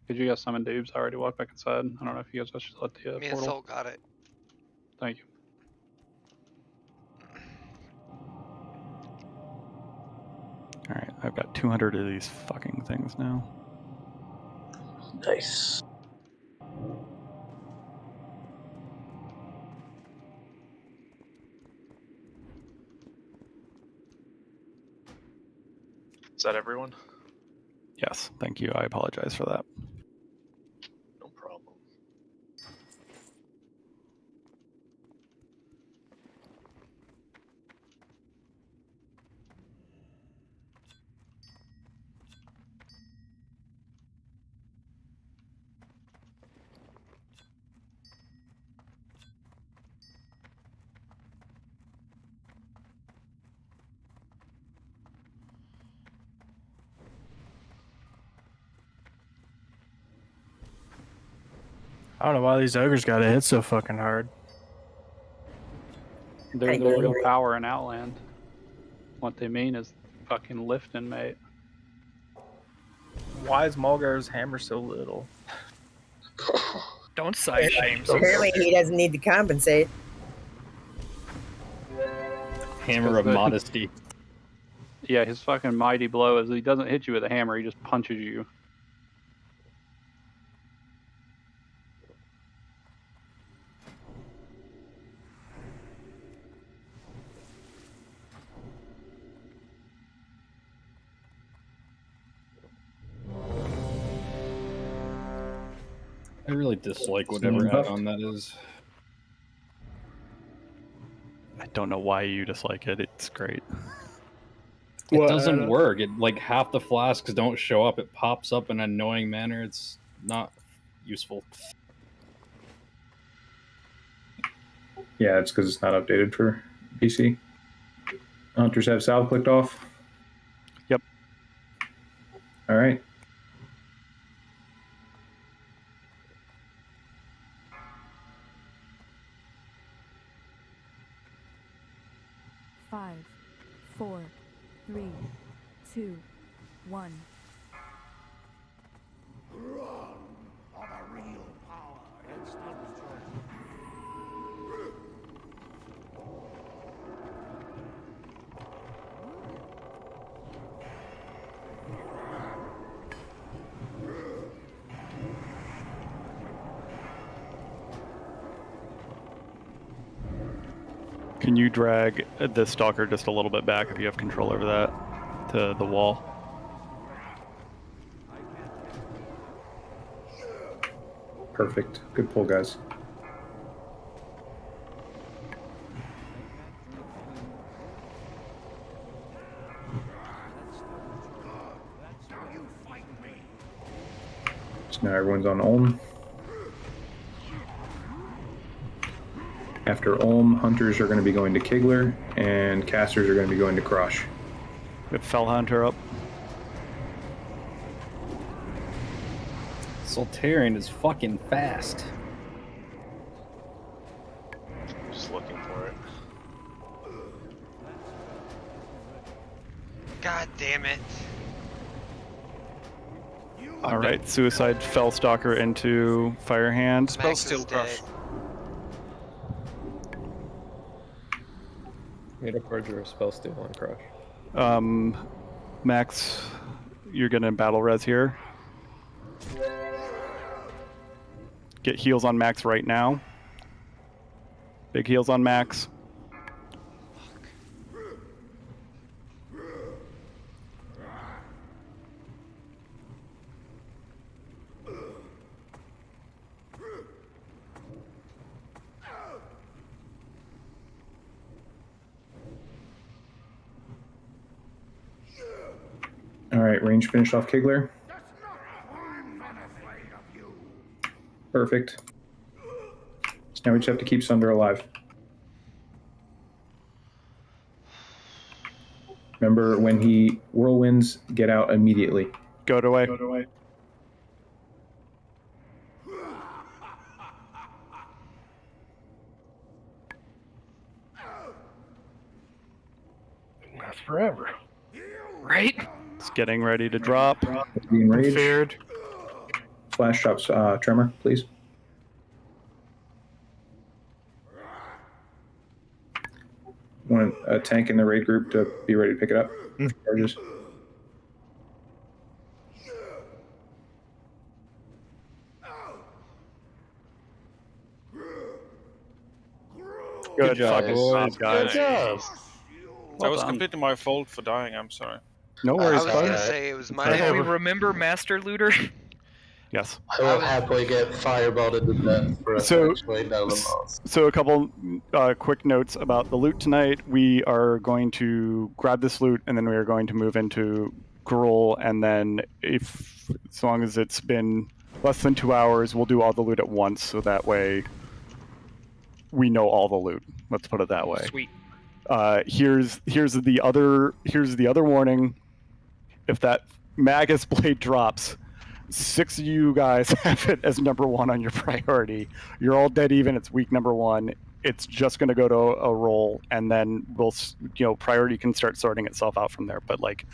Did you guys summon Dubes? I already walked back inside. I don't know if you guys just let the Me and portal. Soul got it. Thank you. All right, I've got 200 of these fucking things now. Nice. Is that everyone? Yes, thank you. I apologize for that. No problem. I don't know why these ogres got to hit so fucking hard. They're the real power in Outland. What they mean is fucking lifting, mate. Why is Mulgar's hammer so little? Don't side shame. Apparently, he doesn't need to compensate. Hammer of modesty. Yeah, his fucking mighty blow is he doesn't hit you with a hammer, he just punches you. I really dislike whatever add-on that is. I don't know why you dislike it. It's great. It doesn't work. It like half the flasks don't show up. It pops up in an annoying manner. It's not useful. Yeah, it's because it's not updated for PC. Hunters have salve clicked off. Yep. All right. Five, 4, 3, 2, 1. Can you drag the stalker just a little bit back if you have control over that to the wall? Perfect. Good pull, guys. So now everyone's on Ulm. After Ulm, hunters are going to be going to Kigler, and casters are going to be going to Krosh. With Fell Hunter up. Soltarian is fucking fast. Just looking for it. God damn it. All right, Suicide Fellstalker into Firehand. Spell still crush. Made a Forger of Spell Steal on Crush. Max, you're gonna battle res here. Get heals on Max right now. Big heals on Max. All right, range finished off Kigler. Perfect. So now we just have to keep Sunder alive. Remember, when he whirlwinds, get out immediately. Go away. Go away. That's forever. Right? It's getting ready to drop. Being raged. Feared. Flash drops Tremor, please. Want a tank in the raid group to be ready to pick it up? Charges. Good job, fucking guys. Good job. That was done. completely my fault for dying. I'm sorry. No I worries, was bud. gonna say it was my Did we fault. remember Master Looter? Yes. I will happily get fireballed to death for us actually down the boss. So a couple quick notes about the loot tonight. We are going to grab this loot, and then we are going to move into Gruul, and then as long as it's been less than 2 hours, we'll do all the loot at once, so that way we know all the loot. Let's put it that way. Sweet. Here's the other warning. If that Magus blade drops, 6 of you guys have it as number 1 on your priority. You're all dead even. It's week number 1. It's just going to go to a roll, and then we'll, priority can start sorting itself out from there. But like,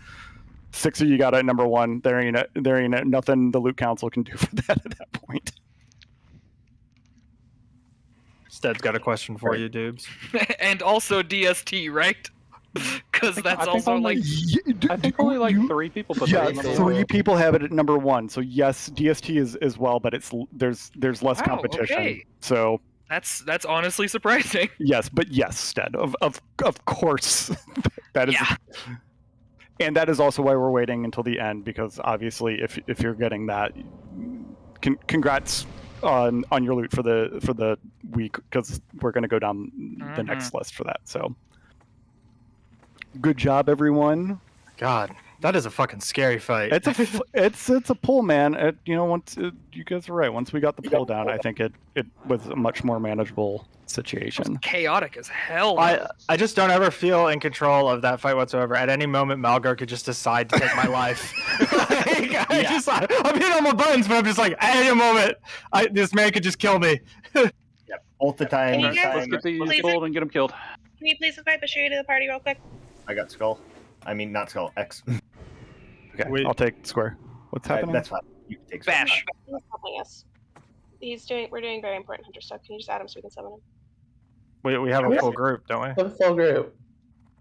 6 of you got it at number 1. There ain't nothing the loot council can do for that at that point. Stead's got a question for you, Dubes. And also DST, right? Because that's also like. I think only like 3 people put Yeah, that in. 3 people have it at number 1. So yes, DST is as well, but there's less Wow, competition. okay. So That's honestly surprising. yes, but yes, Stead, of course, that is. Yeah. And that is also why we're waiting until the end, because obviously, if you're getting that, congrats on your loot for the week, because we're going to go down the next list for that. So, good job, everyone. God, that is a fucking scary fight. It's a pull, man. Once you guys are right. Once we got the pull down, I think it was a much more manageable situation. Chaotic as hell. I just don't ever feel in control of that fight whatsoever. At any moment, Malgar could just decide to take my life. I'm hitting all my buttons, but I'm just like, at any moment, this man could just kill me. Both the time. Can you guys Let's get these please- gold and get them killed. Can you please invite Bashir to the party real quick? I got Skull. I mean, not Skull, X. Okay, I'll take square. What's happening? That's fine. You can take Skull. Bash. He's helping us. We're doing very important hunter stuff. Can you just add him so we can summon him? We have a full group, don't we? Have a full group.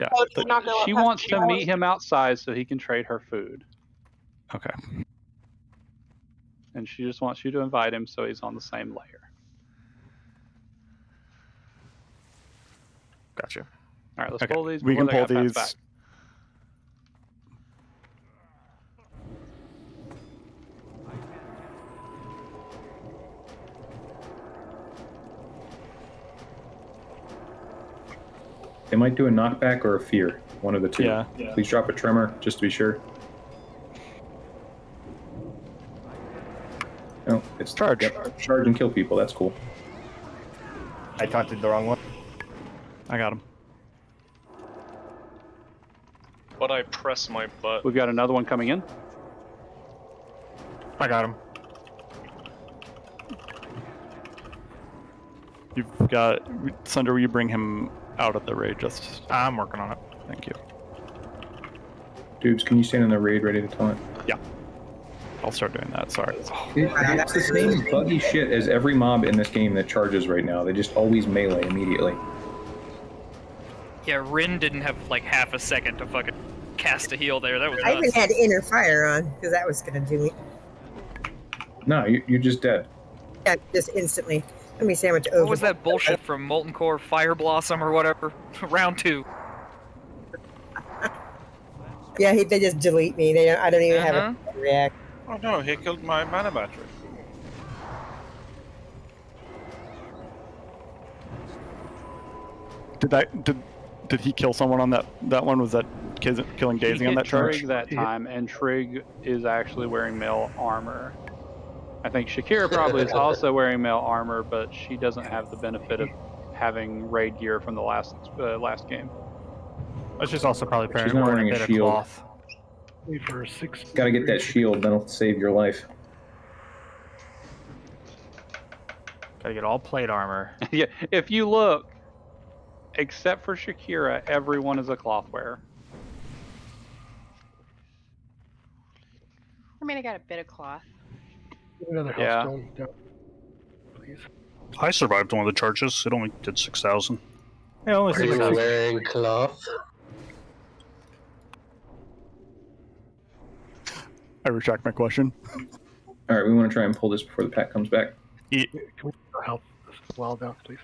Yeah. Oh, it did not go up She past wants 2 to meet hours. him outside so he can trade her food. Okay. And she just wants you to invite him so he's on the same layer. Gotcha. All right, let's Okay, pull these. we before can they pull got passed these. back. They might do a knockback or a fear. One of the two. Yeah. Please drop a tremor, just to be sure. No, it's charge. Yep, charge and kill people. That's cool. I taunted the wrong one. I got him. But I press my butt. We've got another one coming in. I got him. You've got Sunder. Will you bring him out of the raid? Just I'm working on it. Thank you. Dubes, can you stand in the raid ready to taunt? Yeah. I'll start doing that. Sorry. It's the same buggy shit as every mob in this game that charges right now. They just always melee immediately. Yeah, Rin didn't have like half a second to fucking cast a heal there. That was I even nuts. had inner fire on because that was gonna do it. No, you're just dead. Yeah, just instantly. Let me see how much over. What was that bullshit from Molten Core Fire Blossom or whatever? Round 2. Yeah, they just delete me. I don't even have a react. Oh no, he killed my mana battery. Did he kill someone on that one? Was that killing Daisy on that charge? Trig that time, and Trig is actually wearing male armor. I think Shakira probably is also wearing male armor, but she doesn't have the benefit of having raid gear from the last game. But she's also probably She's not wearing a a bit shield. of cloth. For 6. Gotta get that shield, that'll save your life. Gotta get all plate armor. Yeah, if you look, except for Shakira, everyone is a cloth wearer. I mean, I got a bit of cloth. Another Yeah. hellstone. Yeah. Please. I survived one of the charges. It only did 6,000. Yeah, only Are you 6,000. wearing cloth? I retract my question. All right, we want to try and pull this before the pack comes back. Can we help as well down, please?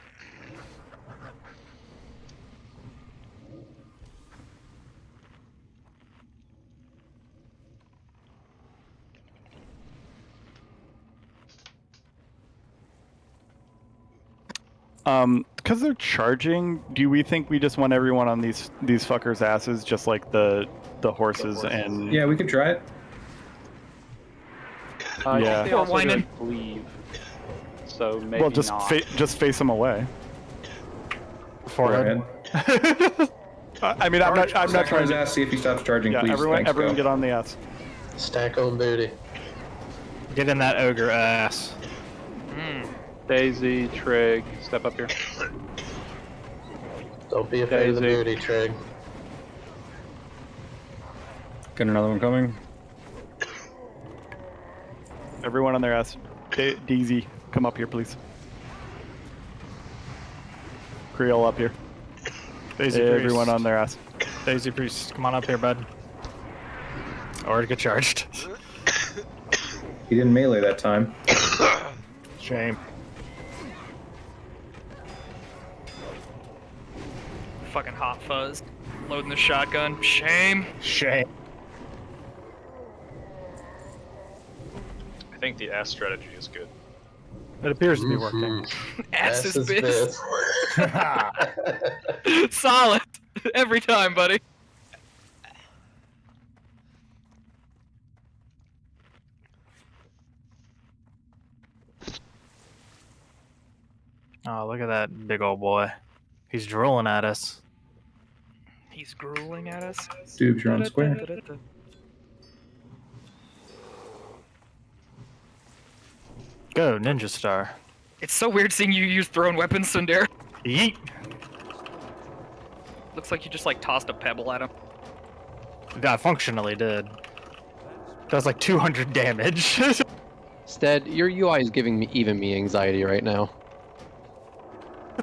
Because they're charging, do we think we just want everyone on these fuckers' asses, just like the horses and? Yeah, we could try it. Yeah. They also whining. leave, so maybe Well, just not. just face them away. Forehead. I mean, I'm not trying his to. ass, see if he stops charging, Yeah, please. everyone Thanks, go. get on the ass. Stack on booty. Get in that ogre ass. Daisy, Trig, step up here. Don't be afraid of the Daisy. booty, Trig. Got another one coming. Everyone on their ass. Daisy, come up here, please. Creole up here. Daisy Everyone Priest. on their ass. Daisy Priest, come on up here, bud. Or get charged. He didn't melee that time. Shame. Fucking hot fuzz. Loading the shotgun. Shame. Shame. I think the ass strategy is good. It appears to be working. Ass is biz. biz. Solid. Every time, buddy. Oh, look at that big old boy. He's drooling at us. He's grueling at us. Dubes, you're on square. Go, Ninja Star. It's so weird seeing you use thrown weapons, Sundar. Yeet. Looks like you just like tossed a pebble at him. That functionally did. Does like 200 damage. Stead, your UI is giving me anxiety right now.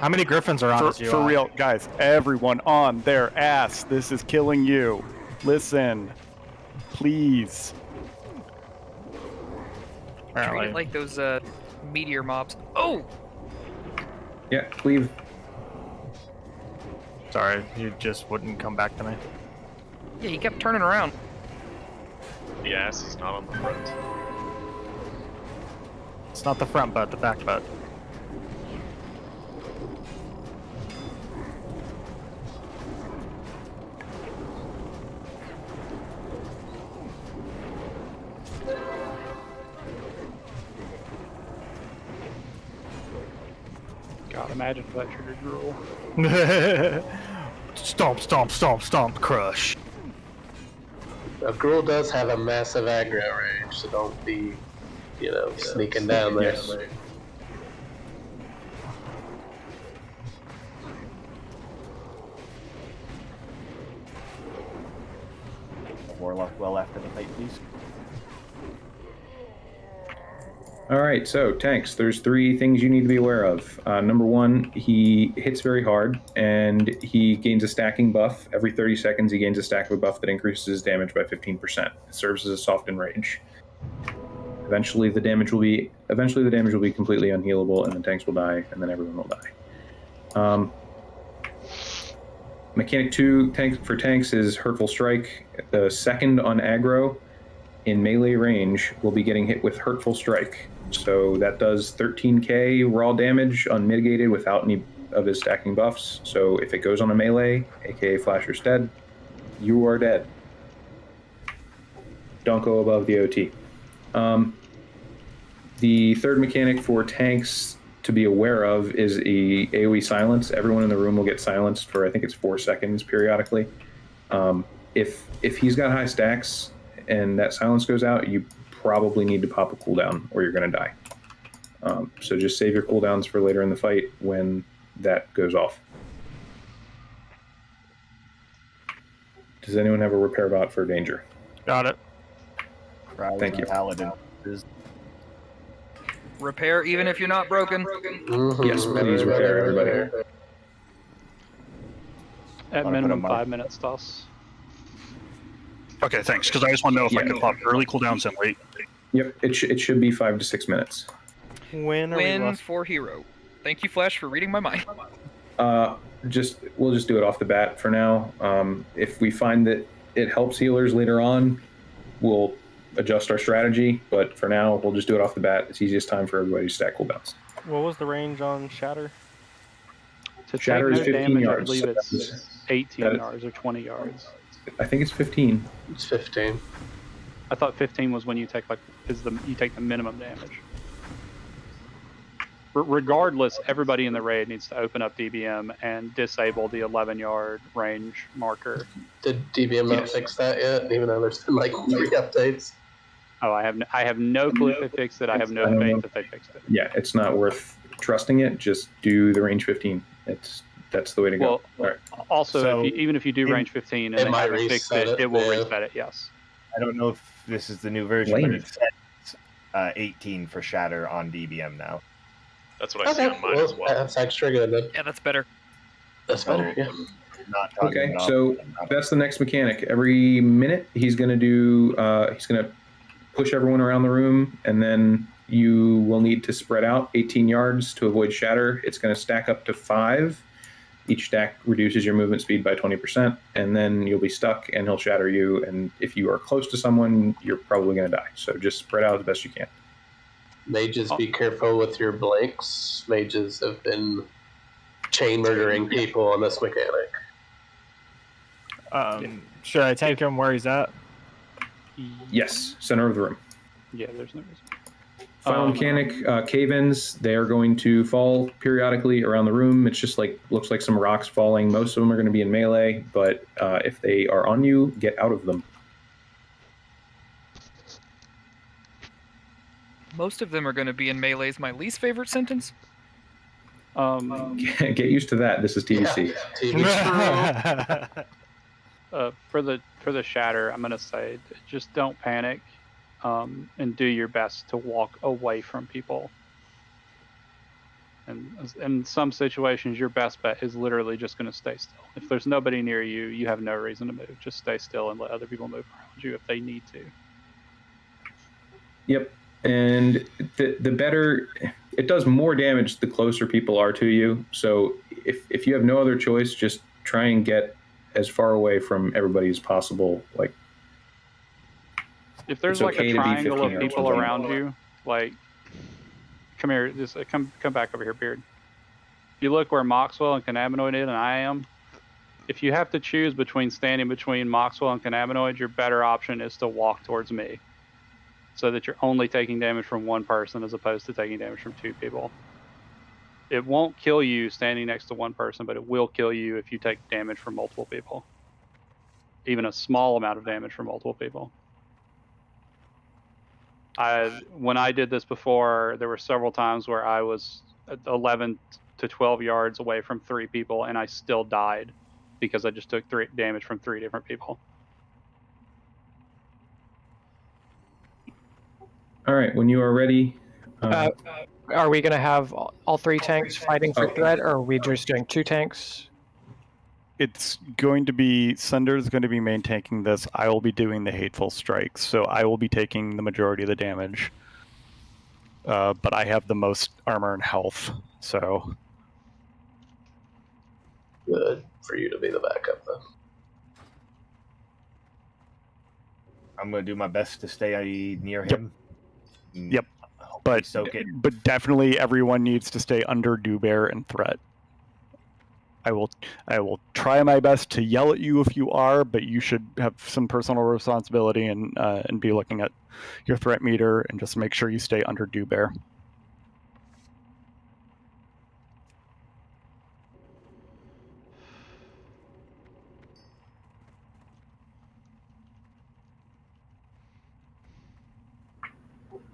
How many griffins are on his UI? For real, guys, everyone on their ass. This is killing you. Listen, please. Treat Apparently. it like those meteor mobs. Oh! Yeah, leave. Sorry, you just wouldn't come back to me. Yeah, he kept turning around. The ass is not on the front. It's not the front butt, the back butt. God, imagine if that triggered Gruul. Stomp, stomp, stomp, stomp, crush. Now, Gruul does have a massive aggro range, so don't be, sneaking down there. Yes. Warlock well after the fight, please. All right, so tanks. There's 3 things you need to be aware of. Number 1, he hits very hard, and he gains a stacking buff. Every 30 seconds, he gains a stack of a buff that increases his damage by 15%. It serves as a soften range. Eventually, the damage will be completely unhealable, and the tanks will die, and then everyone will die. Mechanic 2 for tanks is Hurtful Strike. The second on aggro in melee range will be getting hit with Hurtful Strike. So that does 13k raw damage unmitigated without any of his stacking buffs. So if it goes on a melee, aka Flasher's dead, you are dead. Don't go above the OT. The third mechanic for tanks to be aware of is a AoE silence. Everyone in the room will get silenced for, I think it's 4 seconds periodically. If he's got high stacks and that silence goes out, you probably need to pop a cooldown or you're going to die. So just save your cooldowns for later in the fight when that goes off. Does anyone have a repair bot for danger? Got it. Thank you. Paladin. Repair even if you're not broken. Yes, please repair everybody. At minimum 5 minutes, Toss. Okay, thanks. Because I just want to know if I can pop early cooldowns and late. Yep, it should be 5 to 6 minutes. Win for hero. Thank you, Flash, for reading my mind. We'll just do it off the bat for now. If we find that it helps healers later on, we'll adjust our strategy. But for now, we'll just do it off the bat. It's easiest time for everybody to stack cooldowns. What was the range on Shatter? To Shatter is 15 damage, yards. I believe it's 18 yards or 20 yards. I think it's 15. It's 15. I thought 15 was when you take you take the minimum damage. Regardless, everybody in the raid needs to open up DBM and disable the 11-yard range marker. Did DBM not fix that yet? Even though there's been like 3 updates. Oh, I have no clue if they fixed it. I have no faith that they fixed it. Yeah, it's not worth trusting it. Just do the range 15. That's the way to go. Well, all right. Also, So, even if you do range 15 and they haven't fixed it, it will reset it. Yes. I don't know if this is the new version, but it says 18 for Shatter on DBM now. That's what I see on mine as well. That's extra good then. Yeah, that's better. That's better, yeah. Okay, so that's the next mechanic. Every minute, he's going to push everyone around the room, and then you will need to spread out 18 yards to avoid shatter. It's going to stack up to 5. Each stack reduces your movement speed by 20%, and then you'll be stuck, and he'll shatter you. And if you are close to someone, you're probably going to die. So just spread out as best you can. Mages, be careful with your blanks. Mages have been chain murdering people on this mechanic. Should I take him where he's at? Yes, center of the room. Yeah, there's no reason. Final mechanic, cave-ins. They are going to fall periodically around the room. It's just looks like some rocks falling. Most of them are going to be in melee, but if they are on you, get out of them. Most of them are going to be in melee is my least favorite sentence. Get used to that. This is TBC. Yeah, For the shatter, I'm going to say just don't panic. And do your best to walk away from people. And in some situations, your best bet is literally just going to stay still. If there's nobody near you, you have no reason to move. Just stay still and let other people move around you if they need to. Yep. And the better, it does more damage the closer people are to you. So if you have no other choice, just try and get as far away from everybody as possible. If there's a triangle of people around you, come here, just come back over here, Beard. If you look where Moxwell and Cannabinoid is, and I am, if you have to choose between standing between Moxwell and Cannabinoid, your better option is to walk towards me, so that you're only taking damage from one person as opposed to taking damage from 2 people. It won't kill you standing next to one person, but it will kill you if you take damage from multiple people. Even a small amount of damage from multiple people. When I did this before, there were several times where I was 11 to 12 yards away from 3 people, and I still died because I just took 3 damage from 3 different people. All right, when you are ready. Are we going to have all 3 tanks fighting for threat, or are we just doing 2 tanks? It's going to be Sunder's going to be main tanking this. I will be doing the hateful strikes, so I will be taking the majority of the damage. But I have the most armor and health, so good for you to be the backup then. I'm going to do my best to stay near him. Yep. But definitely everyone needs to stay under Dewbear and threat. I will try my best to yell at you if you are, but you should have some personal responsibility and be looking at your threat meter and just make sure you stay under Dewbear.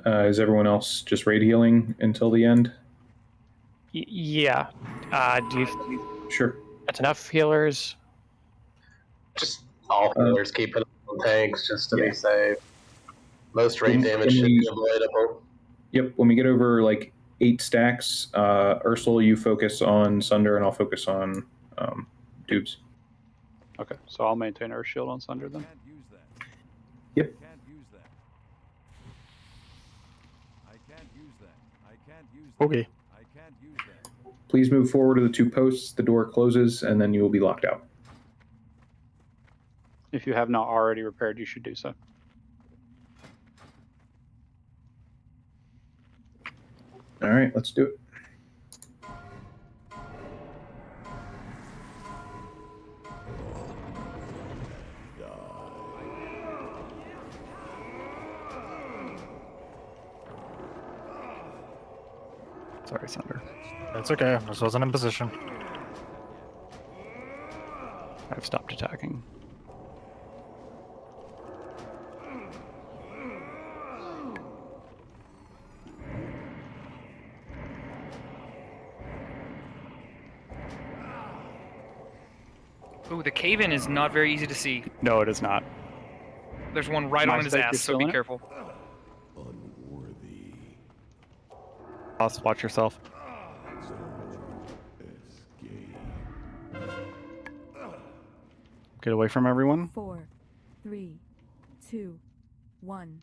Is everyone else just raid healing until the end? Yeah. Do you? Sure. That's enough healers. Just all healers keep it on tanks just to be safe. Most raid damage should be avoidable. Yep. When we get over like 8 stacks, Ursula, you focus on Sunder, and I'll focus on Dubes. Okay, so I'll maintain Earth Shield on Sunder then. Yep. Okay. Please move forward to the 2 posts. The door closes, and then you will be locked out. If you have not already repaired, you should do so. All right, let's do it. Sorry, Sunder. That's okay. I just wasn't in position. I've stopped attacking. Ooh, the cave-in is not very easy to see. No, it is not. There's one right on his ass, so be careful. Boss, watch yourself. Get away from everyone. 4, 3, 2, 1.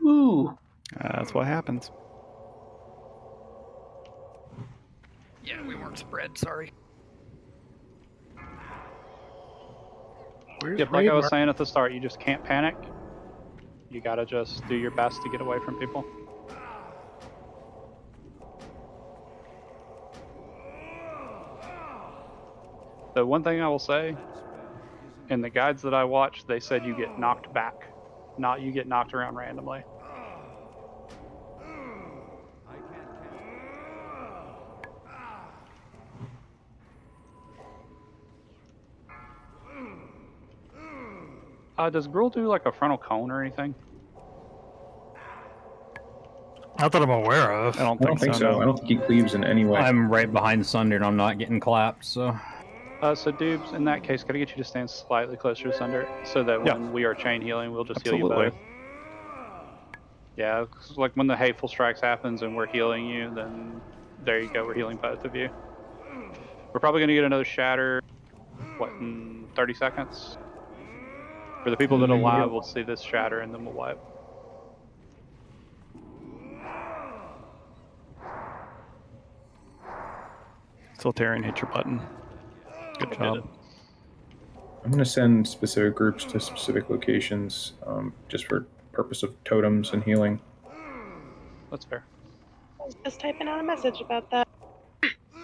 Ooh. That's what happens. Yeah, we weren't spread, sorry. Yep, like I was saying at the start, you just can't panic. You gotta just do your best to get away from people. The one thing I will say, in the guides that I watched, they said you get knocked back, not you get knocked around randomly. Does Gruul do like a frontal cone or anything? Not that I'm aware of. I don't think so. I don't think he cleaves in any way. I'm right behind Sunder and I'm not getting clapped, so. So Dubes, in that case, could I get you to stand slightly closer to Sunder so that when we are chain healing, we'll just heal you both? Yeah, 'cause like when the hateful strikes happens and we're healing you, then there you go, we're healing both of you. We're probably going to get another shatter, what, in 30 seconds? For the people that are live, we'll see this shatter and then we'll wipe. Soltarian, hit your button. Good job. I'm going to send specific groups to specific locations, just for purpose of totems and healing. That's fair. Just typing out a message about that.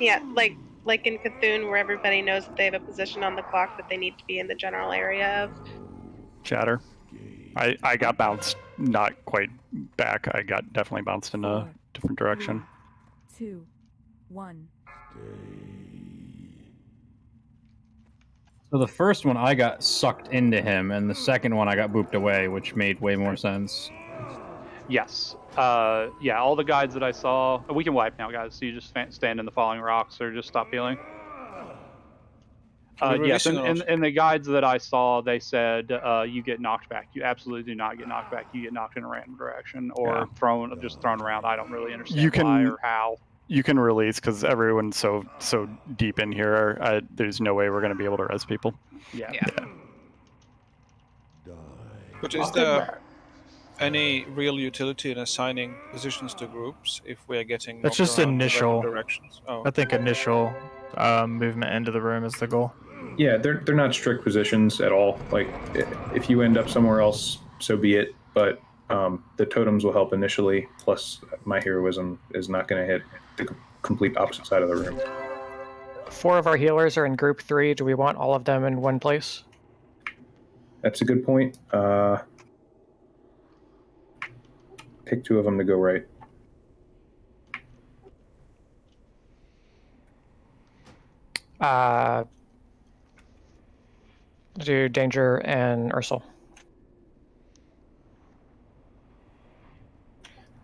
Yeah, like in Cthulhu, where everybody knows that they have a position on the clock that they need to be in the general area of. Chatter. I got bounced, not quite back. I got definitely bounced in a different direction. 2, 1. So the first one I got sucked into him, and the second one I got booped away, which made way more sense. Yes. Yeah, all the guides that I saw... We can wipe now, guys, so you just stand in the falling rocks or just stop healing. Yes, in the guides that I saw, they said you get knocked back. You absolutely do not get knocked back. You get knocked in a random direction or thrown around. I don't really understand why or how. You can release because everyone's so deep in here. There's no way we're going to be able to res people. Yeah. But is there any real utility in assigning positions to groups if we're getting That's knocked just around in initial random directions? Oh. I think initial movement into the room is the goal. Yeah, they're not strict positions at all. Like, if you end up somewhere else, so be it. But the totems will help initially. Plus, my heroism is not going to hit the complete opposite side of the room. 4 of our healers are in group 3. Do we want all of them in one place? That's a good point. Pick 2 of them to go right. Do Danger and Ursel.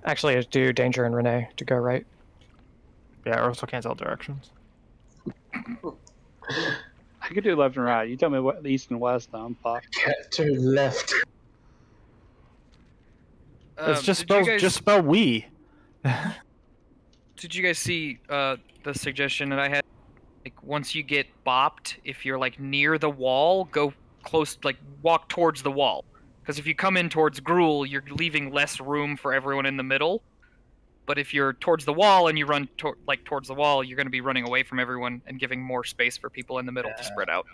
Actually, do Danger and Renee to go right. Yeah, Ursel can't tell directions. I could do left and right. You tell me what the east and west. I'm fucked. Turn left. It's just spell we. Did you guys see the suggestion that I had? Like, once you get bopped, if you're like near the wall, go close, like walk towards the wall. Because if you come in towards Gruul, you're leaving less room for everyone in the middle. But if you're towards the wall and you run towards the wall, you're going to be running away from everyone and giving more space for people in the middle to spread out.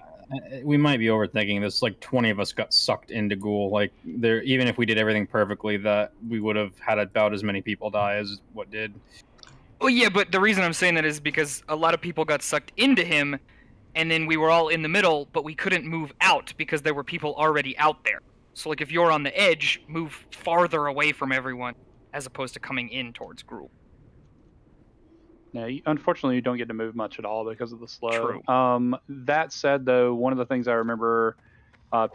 We might be overthinking this. Like 20 of us got sucked into Gruul. Like there, even if we did everything perfectly, that we would have had about as many people die as what did. Well, yeah, but the reason I'm saying that is because a lot of people got sucked into him, and then we were all in the middle, but we couldn't move out because there were people already out there. So, like, if you're on the edge, move farther away from everyone, as opposed to coming in towards Gruul. Yeah, unfortunately, you don't get to move much at all because of the slow. True. That said, though, one of the things I remember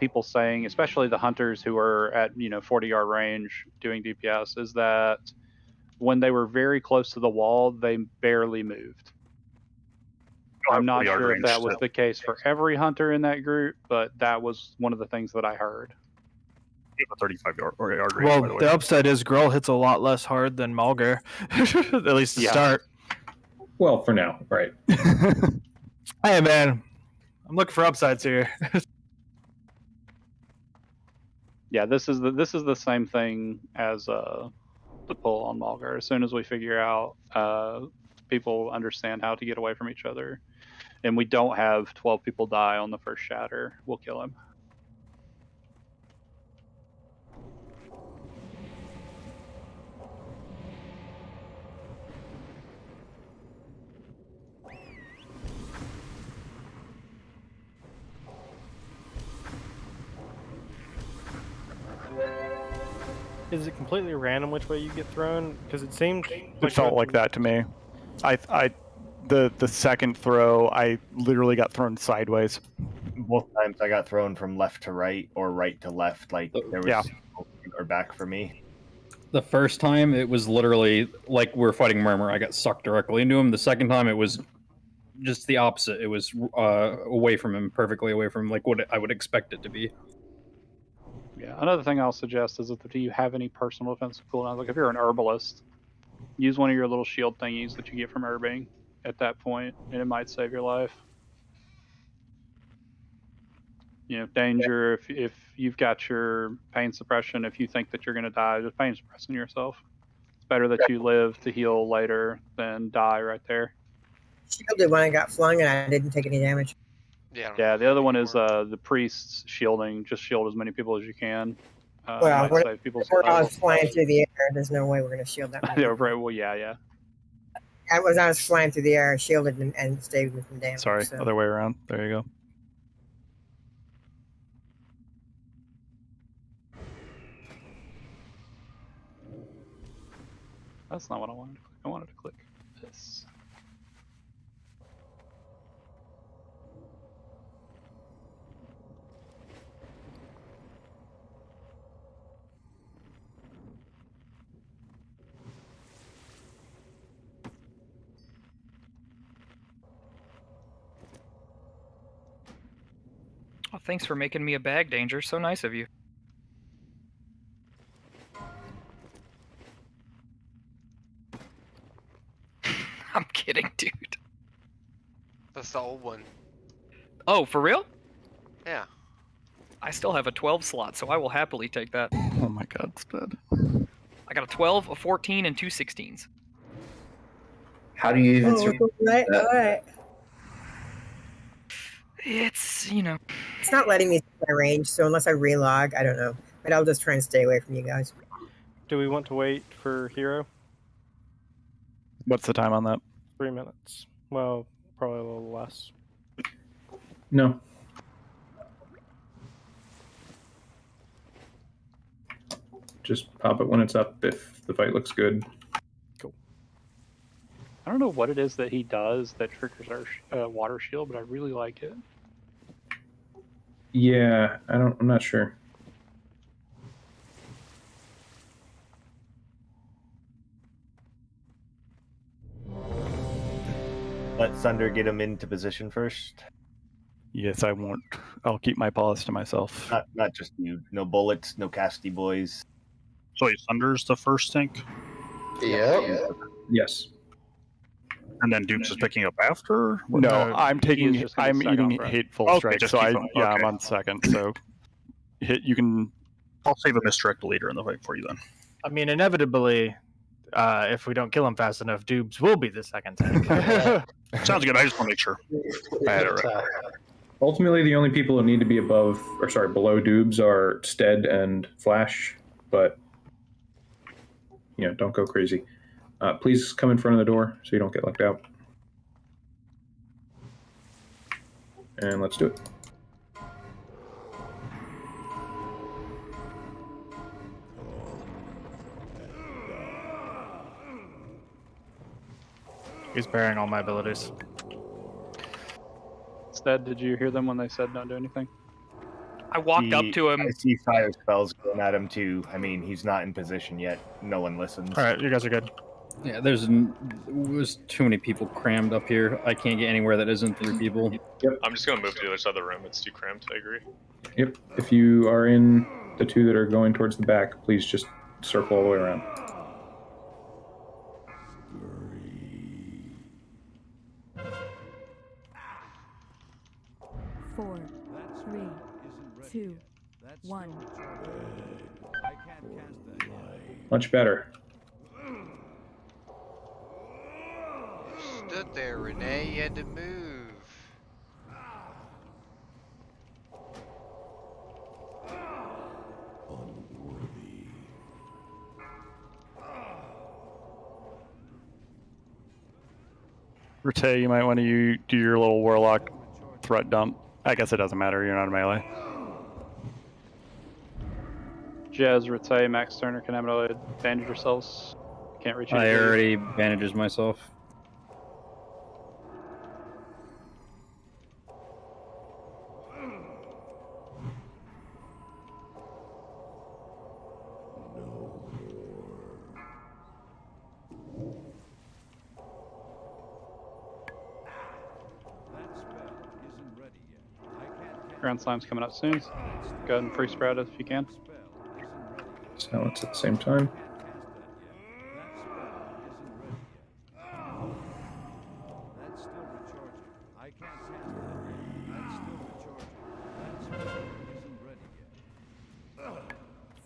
people saying, especially the hunters who are at 40-yard range doing DPS, is that when they were very close to the wall, they barely moved. I'm not sure if that was the case for every hunter in that group, but that was one of the things that I heard. You have a 35-yard range, Well, by the way. the upside is Gruul hits a lot less hard than Malgar, at least to start. Well, for now, right? Hey, man, I'm looking for upsides here. Yeah, this is the same thing as the pull on Malgar. As soon as we figure out people understand how to get away from each other, and we don't have 12 people die on the first shatter, we'll kill him. Is it completely random which way you get thrown? Because it seemed It felt like that to me. The second throw, I literally got thrown sideways. Both times I got thrown from left to right or right to left. Like there was or back for me. The first time it was literally like we were fighting Murmur. I got sucked directly into him. The second time it was just the opposite. It was away from him, perfectly away from him, like what I would expect it to be. Yeah, another thing I'll suggest is that if you have any personal defensive cooldowns, like if you're an herbalist, use one of your little shield thingies that you get from herbing at that point, and it might save your life. Danger, if you've got your pain suppression, if you think that you're going to die, just pain suppressing yourself. It's better that you live to heal later than die right there. Shielded when I got flung and I didn't take any damage. Yeah, the other one is the priest's shielding. Just shield as many people as you can. Well, might save people's when I lives. was flying through the air, there's no way we're going to shield that many. Yeah, right, well, yeah. I was flying through the air, shielded and stayed with the damage. Sorry, so. other way around. There you go. That's not what I wanted to click. I wanted to click this. Oh, thanks for making me a bag, Danger. So nice of you. I'm kidding, dude. That's the old one. Oh, for real? Yeah. I still have a 12 slot, so I will happily take that. Oh my god, it's dead. I got a 12, a 14, and two 16s. How do you even Oh, right, all right. It's, you know. It's not letting me see my range, so unless I relog, I don't know. But I'll just try and stay away from you guys. Do we want to wait for Hero? What's the time on that? 3 minutes. Well, probably a little less. No. Just pop it when it's up if the fight looks good. I don't know what it is that he does that triggers our water shield, but I really like it. Yeah, I'm not sure. Let Sunder get him into position first. Yes, I won't. I'll keep my pause to myself. Not just you. No bullets, no casty boys. So wait, Thunder's the first tank? Yeah. Yes. And then Duke's is picking up after? No, I'm eating right? hateful Okay, strike, just so keep them. I'm Okay. on second. So you can. I'll save a misdirect later in the fight for you then. I mean, inevitably, if we don't kill him fast enough, Dubes will be the second tank. Sounds good. I just want to make sure I had it right. Ultimately, the only people who need to be below Dubes are Stead and Flash, but don't go crazy. Please come in front of the door so you don't get locked out. And let's do it. He's bearing all my abilities. Stead, did you hear them when they said don't do anything? I walked up to him. I see fire spells going at him too. I mean, he's not in position yet. No one listens. All right, you guys are good. Yeah, there's too many people crammed up here. I can't get anywhere that isn't 3 people. Yep. I'm just gonna move to the other side of the room. It's too cramped. I agree. Yep. If you are in the 2 that are going towards the back, please just circle all the way around. Four, 3, 2, 1. Much better. Stood there, Renee. You had to move. Rete, you might want to do your little Warlock threat dump. I guess it doesn't matter. You're not a melee. Jazz, Rete, Max Turner, Cannabinoid, bandage yourselves. Can't reach I anybody. already bandages myself. Ground Slime's coming up soon. Go ahead and free sprout it if you can. Silence at the same time.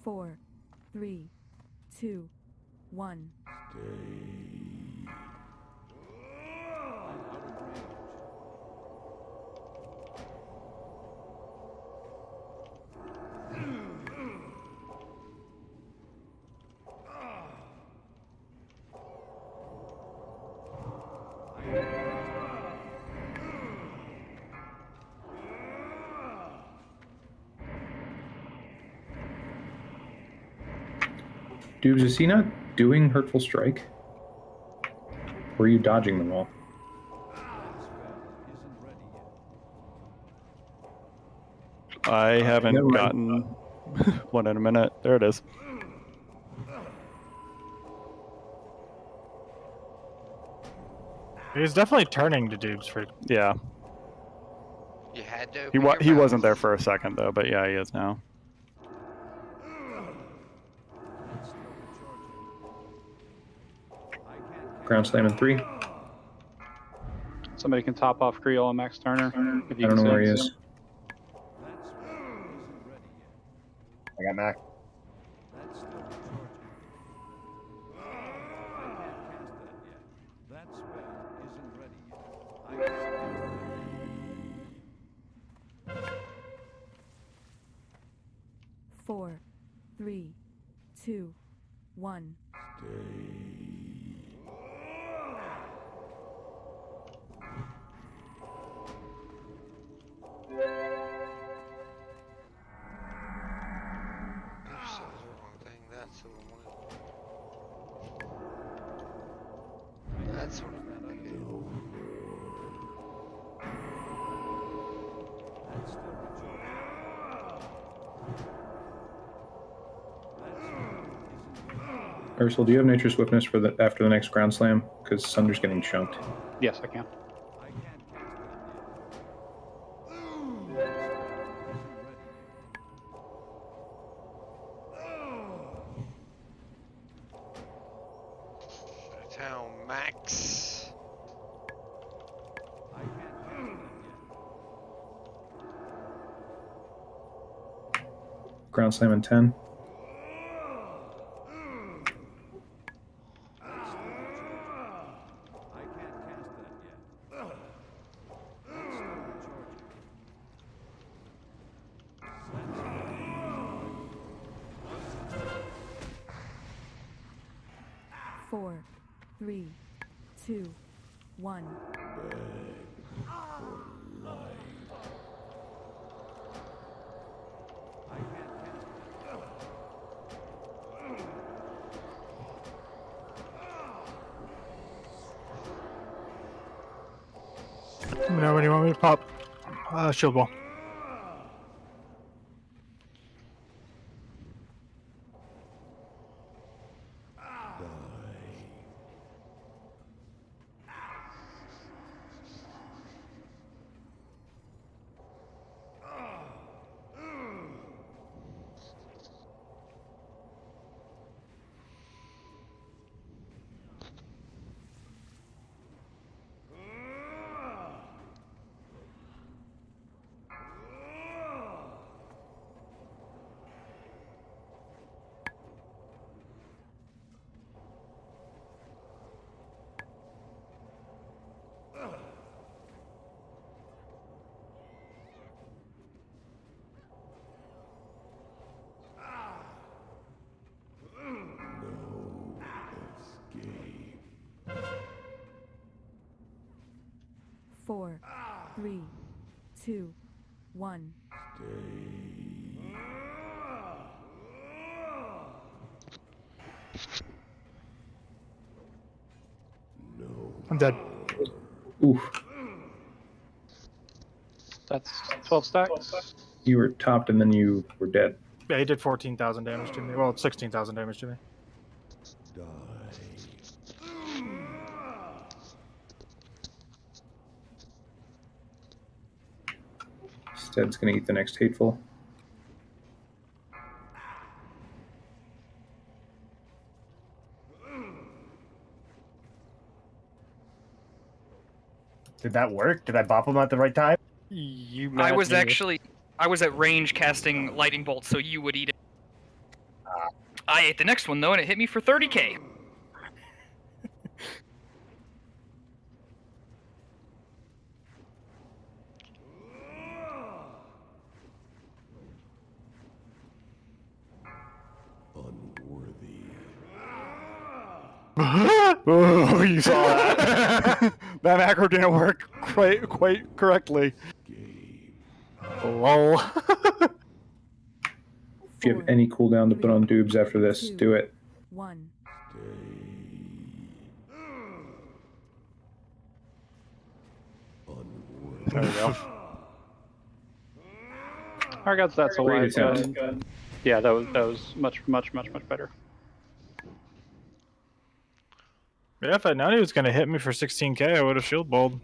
Four, 3, 2, 1. Dubes, is he not doing Hurtful Strike? Were you dodging the wall? I haven't gotten one in a minute. There it is. He's definitely turning to dupes for. Yeah. You had to. He wasn't there for a second though, but yeah, he is now. Ground slam in 3. Somebody can top off Creel and Max Turner. If you I don't know can where he see is. I got Mac. Four, three, two, one. Oops, that was the wrong thing. That's the one. That's what I'm thinking. Ursula, do you have Nature Swiftness for the after the next ground slam? Because Sunder's getting chunked. Yes, I can. Town Max. Ground slam in 10. Four, three, two, one. Now, when do you want me to pop? Shield wall. Four, three, two, one. I'm dead. Oof. That's 12 stacks. You were topped and then you were dead. Yeah, he did 14,000 damage to me. Well, 16,000 damage to me. Stead's gonna eat the next hateful. Did that work? Did I bop him at the right time? I was at range casting lightning bolt, so you would eat it. I ate the next one though, and it hit me for 30k. Oh, you saw that. That macro didn't work quite correctly. Lol. If you have any cooldown to put on dubes after this, do it. One. There we go. Alright guys, that's all Great I've attempt. got. Yeah, that was much better. Yeah, if I'd known he was going to hit me for 16k, I would have shield balled.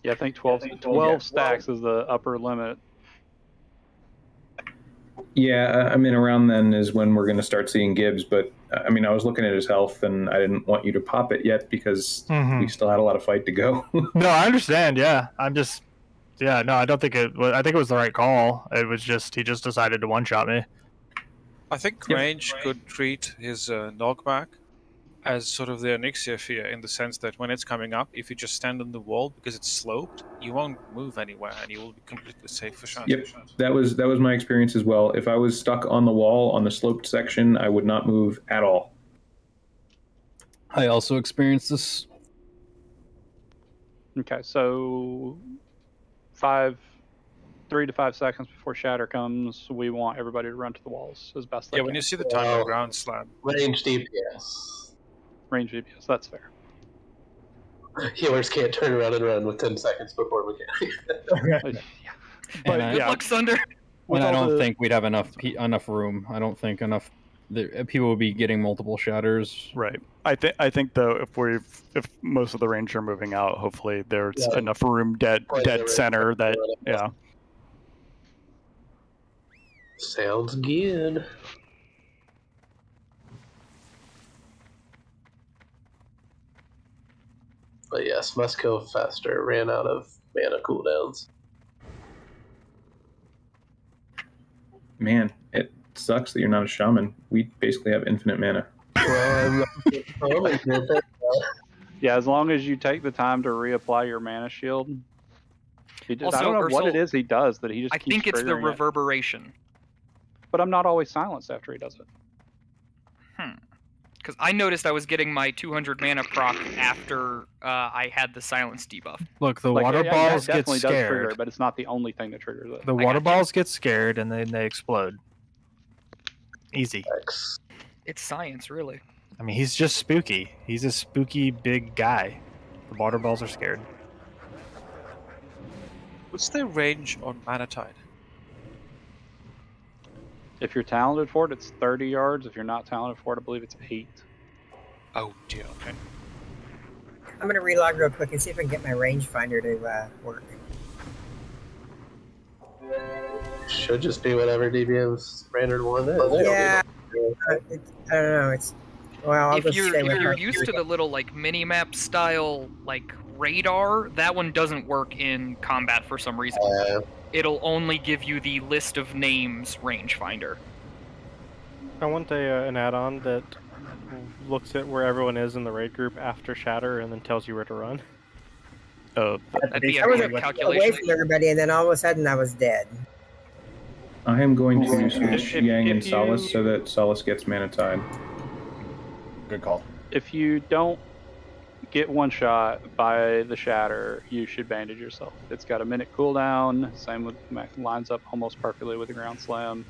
Yeah, I think 12 stacks is the upper limit. Yeah, I mean, around then is when we're going to start seeing Gibbs. But I mean, I was looking at his health, and I didn't want you to pop it yet because we still had a lot of fight to go. No, I understand. Yeah, I'm just. Yeah, no, I don't think it was. I think it was the right call. It was just he just decided to one-shot me. I think range could treat his knockback as sort of the Onyxia fear, in the sense that when it's coming up, if you just stand on the wall because it's sloped, you won't move anywhere and you will be completely safe for shots. Yep, that was my experience as well. If I was stuck on the wall on the sloped section, I would not move at all. I also experienced this. Okay, so 3 to 5 seconds before shatter comes, we want everybody to run to the walls as best they Yeah, can. when you see the time on the ground slam. Range DPS. Range DPS, that's fair. Healers can't turn around and run with 10 seconds before we can. But And Good luck, Sunder. I don't think we'd have enough room. I don't think people would be getting multiple shatters. Right. I think though, if most of the range are moving out, hopefully there's enough room dead center that yeah. Sounds good. But yes, must kill faster. Ran out of mana cooldowns. Man, it sucks that you're not a shaman. We basically have infinite mana. Yeah, as long as you take the time to reapply your mana shield. I don't know what it is he does that he just keeps think it's the triggering it. reverberation. But I'm not always silenced after he does it. Because I noticed I was getting my 200 mana proc after I had the silence debuff. Look, the water balls get definitely does trigger scared. it, but it's not the only thing that triggers it. The water balls get scared and then they explode. Easy. It's science, really. I mean, he's just spooky. He's a spooky big guy. The water balls are scared. What's the range on Mana Tide? If you're talented for it, it's 30 yards. If you're not talented for it, I believe it's 8. Oh dear, okay. I'm going to relog real quick and see if I can get my rangefinder to work. Should just be whatever DBM's standard one is. Yeah. I don't know. It's well. I'll If just stay you're with her. used to the little like mini map style like radar, that one doesn't work in combat for some reason. It'll only give you the list of names rangefinder. I want an add-on that looks at where everyone is in the raid group after shatter and then tells you where to run. Oh, that'd be I was a away calculation. from everybody, and then all of a sudden I was dead. I am going to switch Yang and Solace so that Solace gets Mana Tide. Good call. If you don't get one shot by the shatter, you should bandage yourself. It's got a minute cooldown. Same with lines up almost perfectly with the ground slam.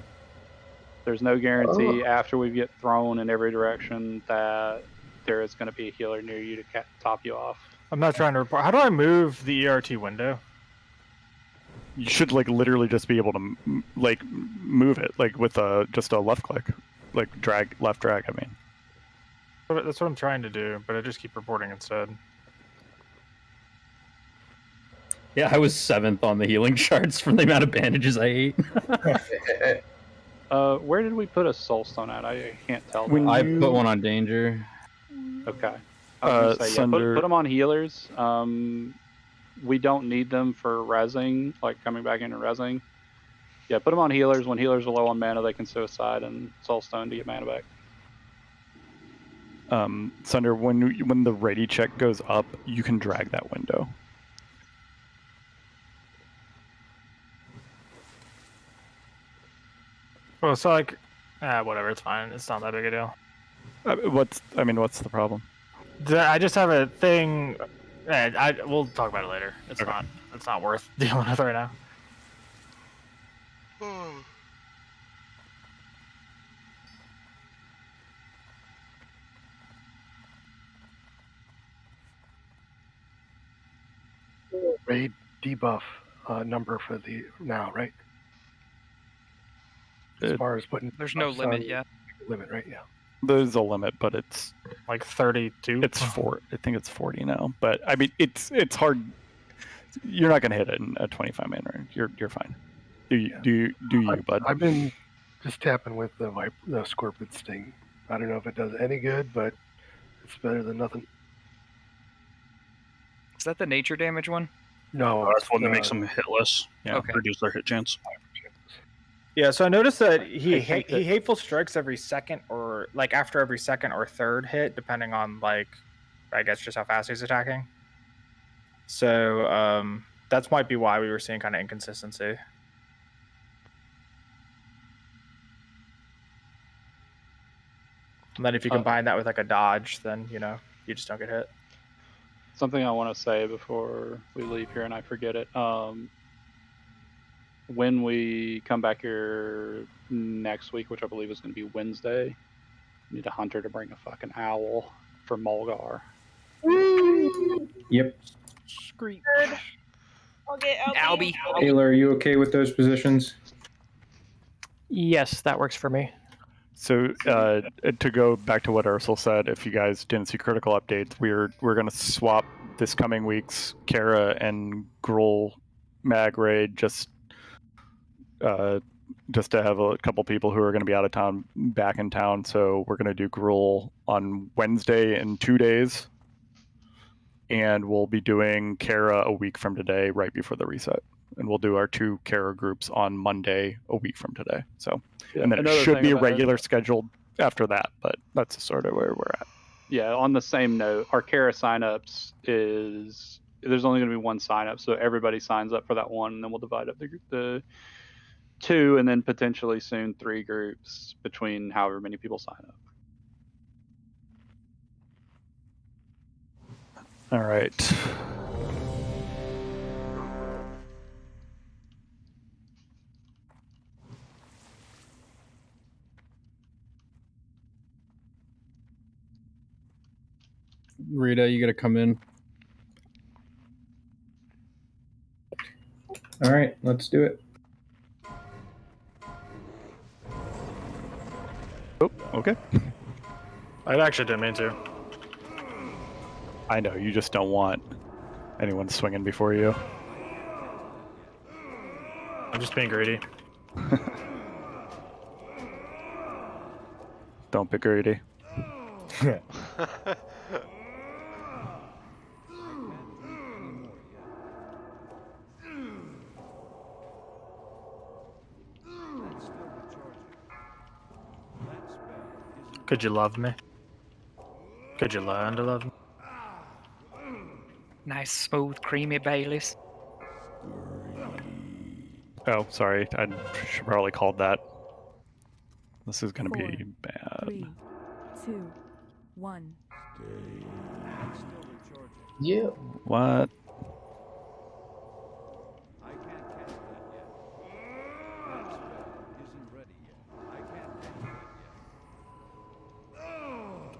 There's no guarantee after we get thrown in every direction that there is going to be a healer near you to top you off. I'm not trying to report. How do I move the ERT window? You should like literally just be able to like move it like with just a left click, like left drag. I mean, that's what I'm trying to do, but I just keep reporting instead. Yeah, I was 7th on the healing charts from the amount of bandages I ate. Where did we put a soulstone at? I can't tell. I put one on danger. Okay. I was gonna say, Sunder... put them on healers. We don't need them for rezzing, like coming back into rezzing. Yeah, put them on healers. When healers are low on mana, they can suicide and soulstone to get mana back. Sunder, when the ready check goes up, you can drag that window. Well, so like, whatever, it's fine. It's not that big a deal. What's the problem? I just have a thing. We'll talk about it later. It's not worth dealing with right now. raid debuff number for the now, right? As far as putting There's no limit yet. Limit, right? Yeah. There's a limit, but it's like 32. It's 4. I think it's 40 now. But I mean, it's hard. You're not gonna hit it in a 25 man range. You're fine. Do you, bud? I've been just tapping with the Scorpion Sting. I don't know if it does any good, but it's better than nothing. Is that the nature damage one? No, that's one that makes them hitless. Yeah, Okay. reduce their hit chance. Yeah, so I noticed that he hateful strikes every second, or like after every second or third hit, depending on like, I guess just how fast he's attacking. So that might be why we were seeing kind of inconsistency. And then if you combine that with like a dodge, then you just don't get hit. Something I want to say before we leave here, and I forget it. When we come back here next week, which I believe is going to be Wednesday, we need a hunter to bring a fucking owl for Mulgar. Yep. Screech. I'll get Albie. Taylor, are you okay with those positions? Yes, that works for me. So to go back to what Ursel said, if you guys didn't see critical updates, we're going to swap this coming week's Kara and Gruul mag raid just to have a couple people who are going to be out of town back in town. So we're going to do Gruul on Wednesday in 2 days, and we'll be doing Kara a week from today, right before the reset. And we'll do our 2 Kara groups on Monday a week from today. So, and then it should be a regular scheduled after that, but that's sort of where we're at. Yeah, on the same note, our Kara signups there's only going to be 1 signup, so everybody signs up for that one, and then we'll divide up the 2, and then potentially soon 3 groups between however many people sign up. All right. Rita, you got to come in. All right, let's do it. Oh, okay. I actually didn't mean to. I know, you just don't want anyone swinging before you. I'm just being greedy. Don't be greedy. Could you love me? Could you learn to love me? Nice, smooth, creamy Baileys. Oh, sorry. I should probably called that. This is going to be bad. 3, 2, 1. Yeah. What?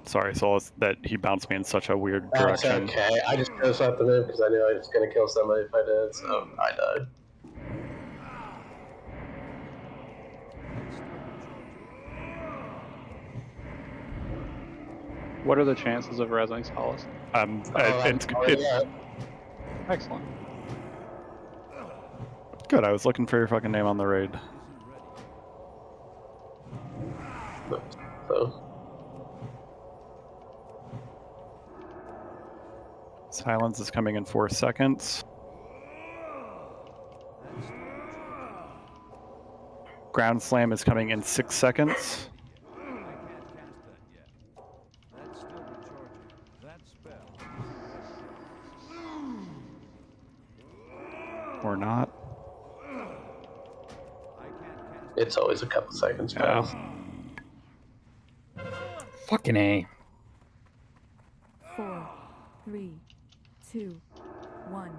Sorry, Soul, that he bounced me in such a weird direction. That's okay. I just chose not to move because I knew I was going to kill somebody if I did, so I died. What are the chances of resing Solace? Excellent. Good, I was looking for your fucking name on the raid. So. Silence is coming in 4 seconds. Ground Slam is coming in 6 seconds. Or not. It's always a couple seconds past. Fucking A. 4, 3, 2, 1.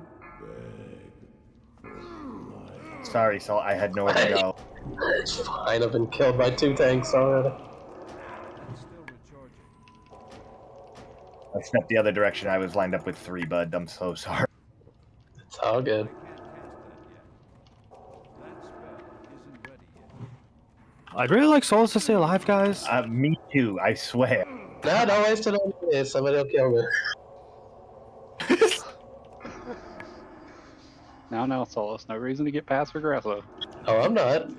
Sorry, Saul, I had nowhere to go. It's fine, I've been killed by 2 tanks already. I stepped the other direction. I was lined up with 3, bud. I'm so sorry. It's All good. I'd really like Solus to stay alive, guys. Me too, I swear. No, don't waste it on me. Somebody will kill me. No, Solus. No reason to get passive aggressive. Oh, I'm not.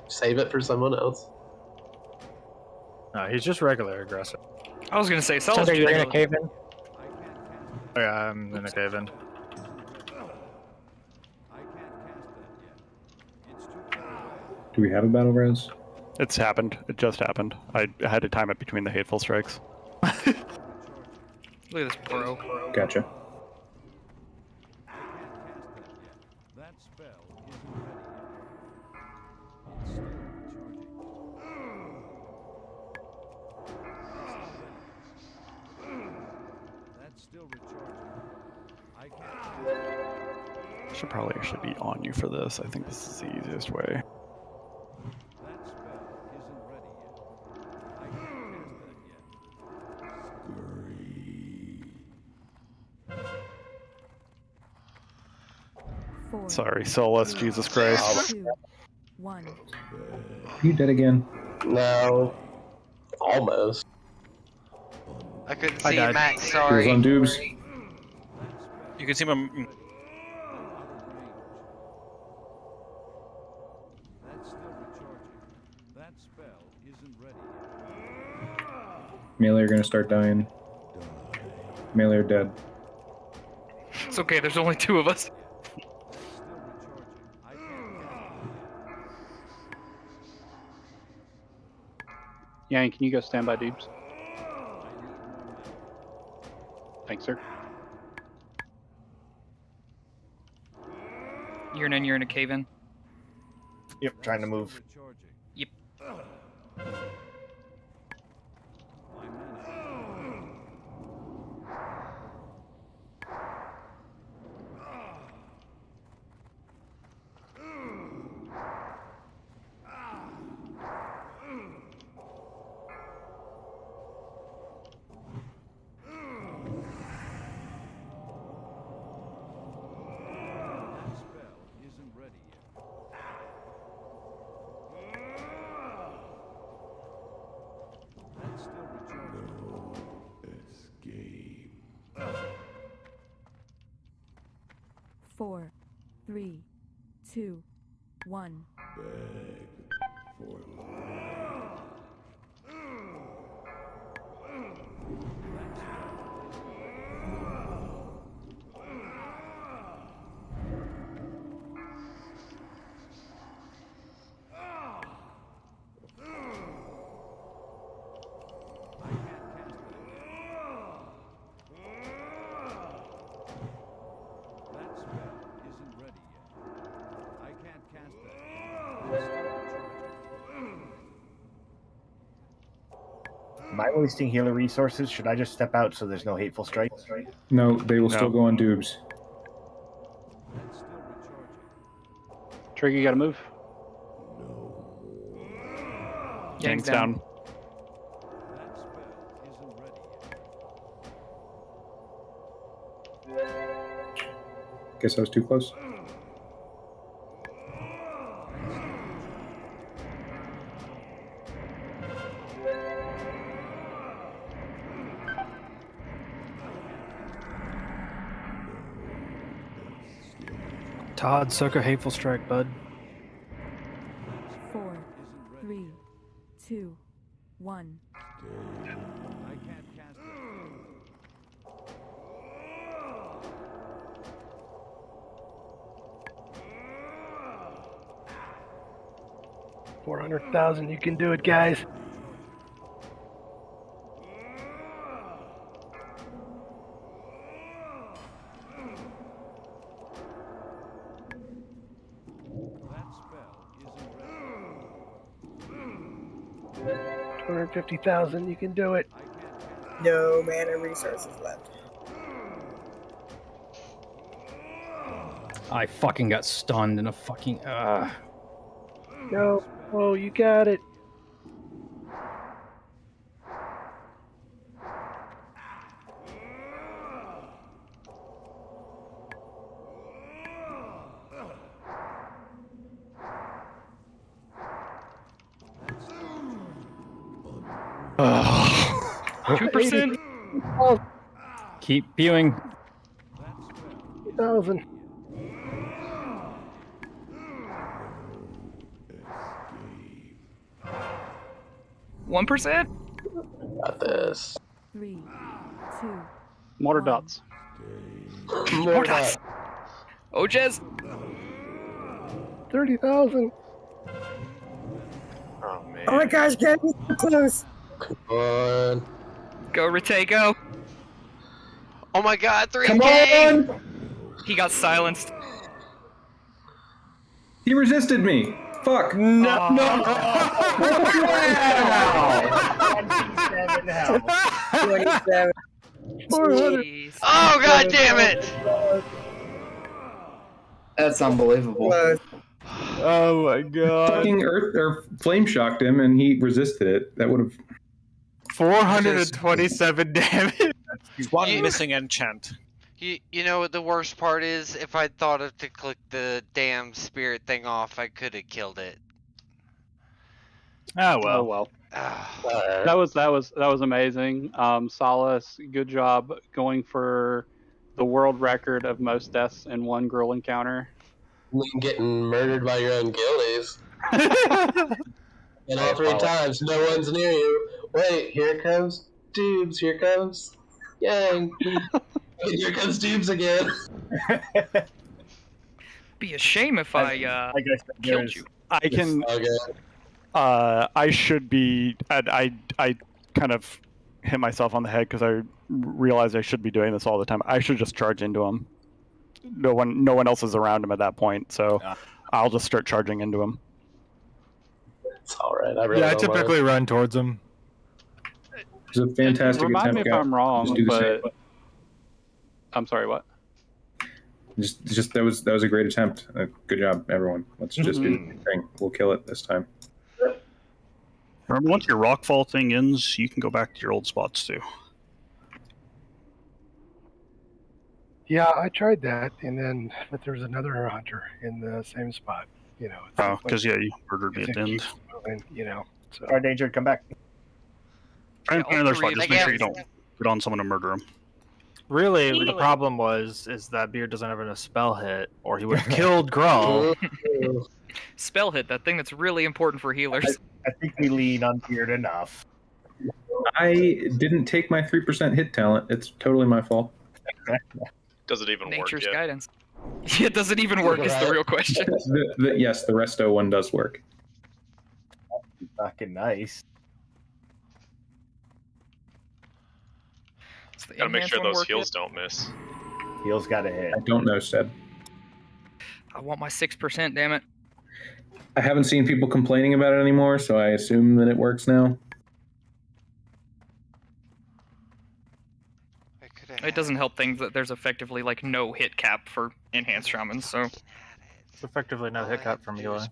Save it for someone else. No, he's just regular aggressive. I was gonna say, Solus. Thunder, you're in a cave in. Oh, yeah, I'm in a cave in. Do we have a battle res? It's happened. It just happened. I had to time it between the hateful strikes. Look at this pro. Gotcha. Should probably actually be on you for this. I think this is the easiest way. Sorry, Solus, Jesus Christ. 2, 1. Are you dead again? No. Almost. I couldn't I see died. Matt, He was sorry. on Dubes. You can see my. Melee are gonna start dying. Melee are dead. It's okay. There's only 2 of us. Yang, can you go stand by Dubes? Thanks, sir. You're in a cave in. Yep, trying to move. Yep. Four, 3, 2, 1. Am I wasting healer resources? Should I just step out so there's no hateful strike? No, they will still go on Dubes. Trigger, you gotta move. Yang's down. Guess I was too close. Todd, suck a hateful strike, bud. 4, 3, 2, 1. $400,000. You can do it, guys. $250,000. You can do it. No mana resources left. I fucking got stunned in a fucking. No. Oh, you got it. 2%. Keep viewing. 1,000. One percent. Got this. 3, 2, Mortar dots. More dots. Oh, Jez. 30,000. Oh man. Oh my gosh, get me so close. Come on. Go, Rite, go. Oh my god, 3K! Come on! He got silenced. He resisted me. Fuck. No, no. 27. 400. Oh god damn it! That's unbelievable. Oh my god. Fucking earth or flame shocked him, and he resisted it. That would have 427 damage. One missing enchant. You know what the worst part is? If I'd thought of to click the damn spirit thing off, I could have killed it. Ah well. Oh well. That was amazing. Solace, good job going for the world record of most deaths in one Gruul encounter. Getting murdered by your own guildies. And all 3 times, no one's near you. Wait, here it comes. Dubes, here it comes. Yay. And here comes Dubes again. Be a shame if I killed you. I can. I should be. I kind of hit myself on the head because I realized I should be doing this all the time. I should just charge into him. No one else is around him at that point, so I'll just start charging into him. It's all right. I typically run towards him. It's a fantastic Remind attempt, me if I'm wrong, Just do the but same. I'm sorry. What? Just that was a great attempt. Good job, everyone. Let's just do the thing. We'll kill it this time. Remember, once your rockfall thing ends, you can go back to your old spots too. Yeah, I tried that, but there was another hunter in the same spot. You know. Oh, because you murdered me at the end. Moving, you know. So. Our danger, come back. Try and find another spot. Just make sure you don't get on someone to murder him. Really, the problem is that Beard doesn't have enough spell hit, or he would have killed Gruul. Spell hit, that thing that's really important for healers. I think we lean on Beard enough. I didn't take my 3% hit talent. It's totally my fault. Does it even Nature's work yet? guidance. Yeah, does it even work is the real question. Yes, the resto one does work. Fucking nice. Gotta make sure those heals don't miss. Heals gotta hit. I don't know, Stead. I want my 6%, damn it. I haven't seen people complaining about it anymore, so I assume that it works now. It doesn't help things that there's effectively like no hit cap for enhanced shamans, so It's effectively no hit cap from Eli.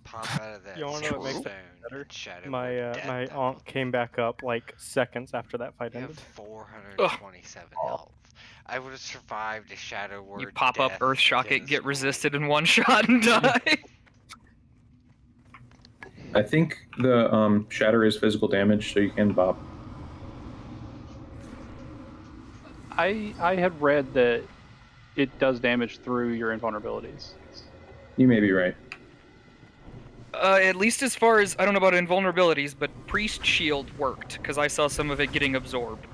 You want to know what makes it better? My aunt came back up like seconds after that fight ended. 427 health. I would have survived a shadow word. you pop up, earth shock it, get resisted in one shot and die. I think the shatter is physical damage, so you can bop. I had read that it does damage through your invulnerabilities. You may be right. At least as far as, I don't know about invulnerabilities, but Priest Shield worked, because I saw some of it getting absorbed.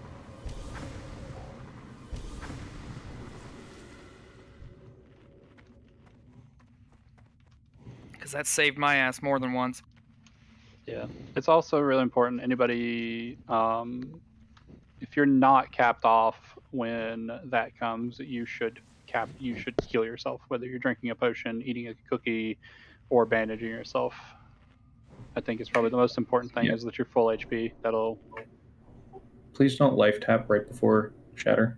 Because that saved my ass more than once. Yeah, it's also really important. Anybody, if you're not capped off when that comes, you should heal yourself. Whether you're drinking a potion, eating a cookie, or bandaging yourself. I think it's probably the most important thing is that you're full HP. That'll. Please don't life tap right before shatter.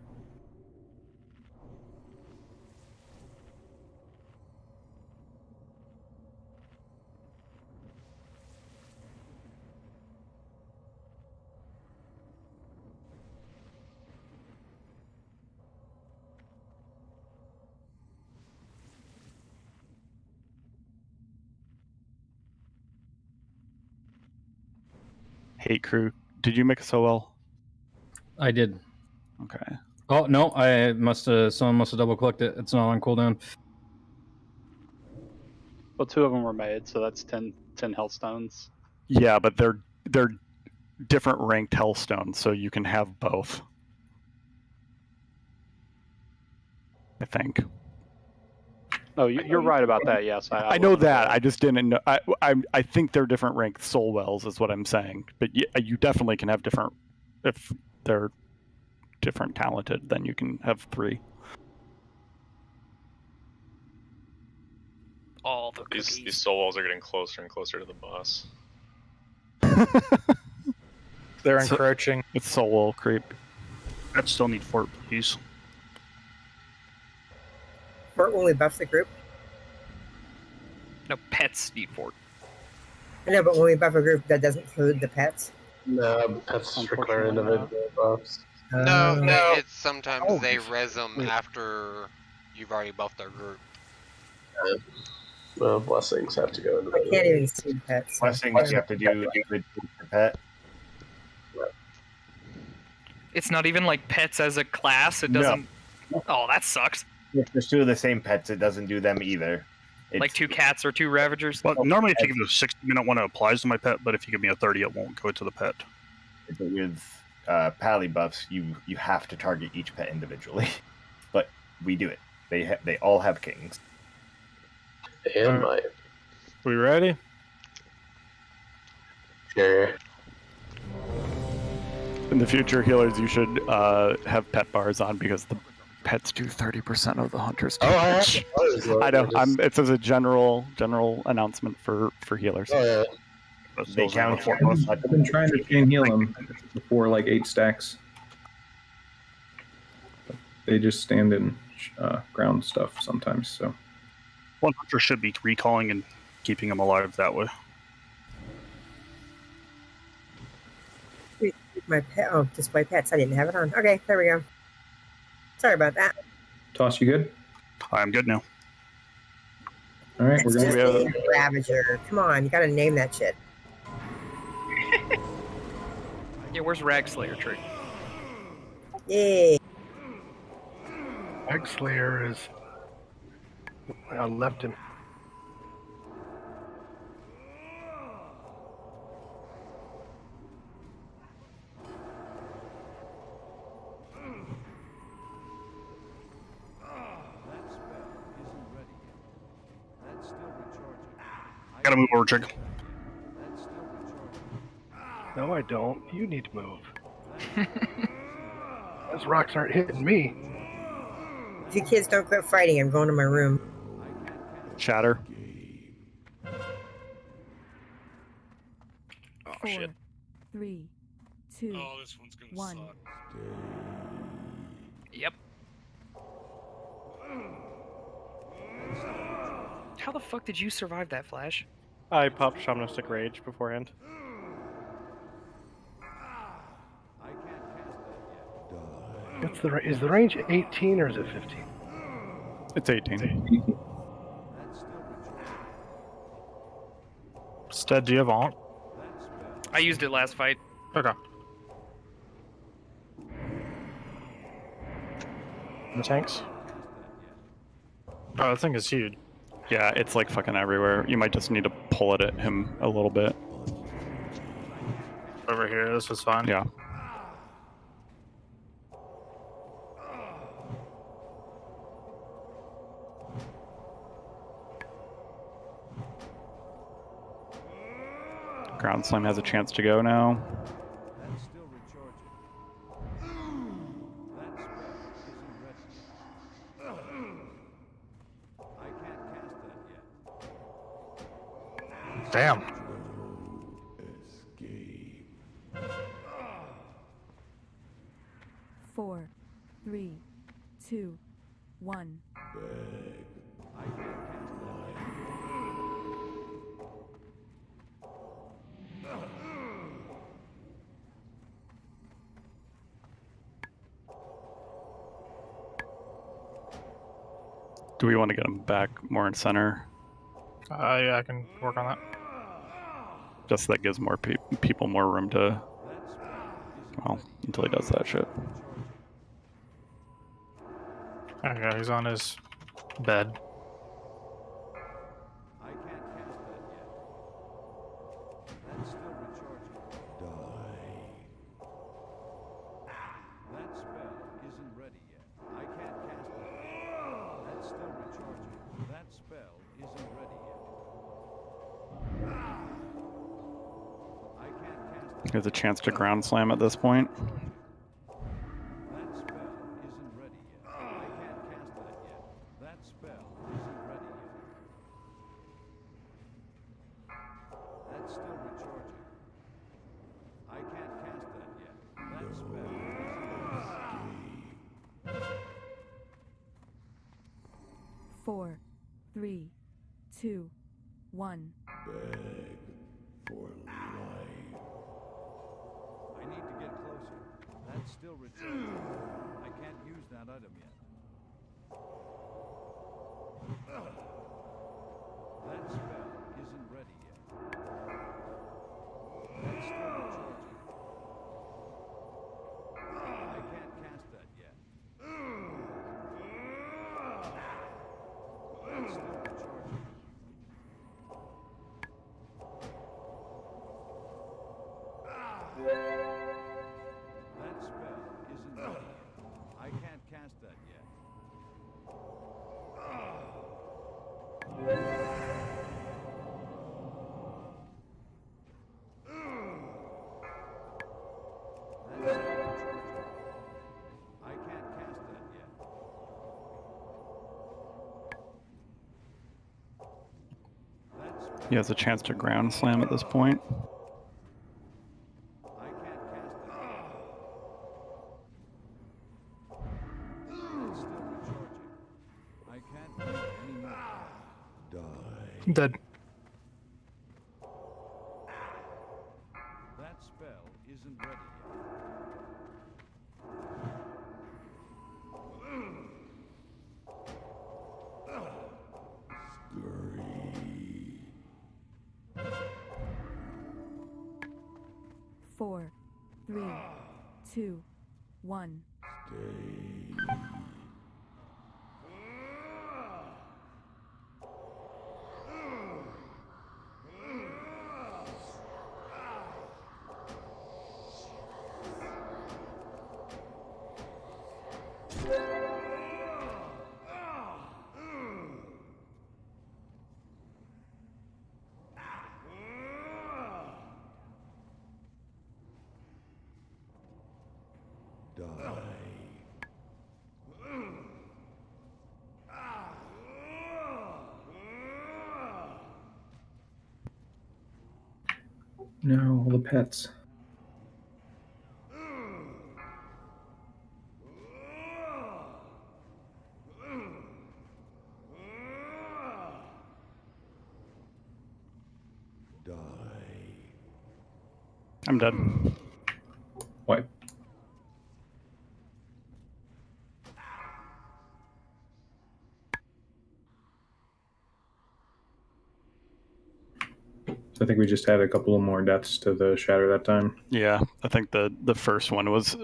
Hate crew Did you make a so well? I did. Okay. Oh no, I must have. Someone must have double clicked it. It's not on cooldown. Well, 2 of them were made, so that's 10 health stones. Yeah, but they're different ranked hellstones, so you can have both. I think. Oh, you're right about that. Yes, I know that. I just didn't know. I think they're different ranked soul wells, is what I'm saying. But you definitely can have different. If they're different talented, then you can have 3. All the cookies. These soul walls are getting closer and closer to the boss. They're encroaching. It's soul wall creep. I'd still need fort, please. Fort only buffs the group. No, pets need fort. I know, but when we buff a group, that doesn't include the pets. No, pets require individual buffs. No, it's sometimes they res them after you've already buffed their group. Well, blessings have to go into I can't even see pets. Blessings you have to do individual per pet. It's not even like pets as a class. It doesn't. No. Oh, that sucks. If there's 2 of the same pets, it doesn't do them either. Like 2 cats or 2 ravagers. Well, normally if you give me a 60-minute one, it applies to my pet, but if you give me a 30, it won't go to the pet. But with pally buffs, you have to target each pet individually. But we do it. They all have kings. And mine. We ready? Sure. In the future, healers, you should have pet bars on because the pets do 30% of the hunter's damage. I know. It's as a general announcement for healers. Oh, yeah. They count for. I've been trying to chain heal them before like 8 stacks. They just stand in ground stuff sometimes. So one hunter should be recalling and keeping them alive that way. My pet. Oh, display pets. I didn't have it on. Okay, there we go. Sorry about that. Toss, you good? I'm good now. All right, It's we're just gonna a Ravager. Come on, you gotta name that shit. Yeah, where's Ragslayer tree? Yay. Ragslayer is. I left him. Gotta move over, Jig. No, I don't. You need to move. Those rocks aren't hitting me. If you kids don't quit fighting, I'm going to my room. Shatter. Oh, 4, 3, 2, this one's gonna 1. suck. Yep. How the fuck did you survive that flash? I popped Shamanistic Rage beforehand. Is the range 18 or is it 15? It's 18. Stead, do you have Aunt? I used it last fight. Okay. The tanks? Oh, that thing is huge. Yeah, it's like fucking everywhere. You might just need to pull it at him a little bit. Over here, this is fine. Yeah. Ground Slime has a chance to go now. Damn. Four, 3, 2, 1. Do we want to get him back more in center? Yeah, I can work on that. Just so that gives more people more room to Well, until he does that shit. Okay, he's on his bed. I can't cast that yet. That's still recharging. Die. That spell isn't ready yet. I can't cast that yet. That's still recharging. That spell isn't ready yet. I can't cast that. He has a chance to ground slam at this point. That spell isn't ready yet. I can't cast that yet. That spell isn't ready yet. That's still recharging. I can't cast that yet. That spell isn't ready. 4, 3, 2, 1. Beg for life. I need to get closer. That's still recharging. I can't use that item yet. That spell isn't ready yet. That's still recharging. I can't cast that yet. That's still recharging. That spell isn't ready yet. I can't cast that yet. That's still recharging. I can't cast that yet. That spell He has a chance to ground slam at this point. I can't cast that yet. It's still recharging. I can't do any more. Die. Dead. That spell isn't ready yet. 4, 3, 2, 1. No, all the pets. I'm dead. What? I think we just had a couple of more deaths to the shatter that time. Yeah, I think the first one was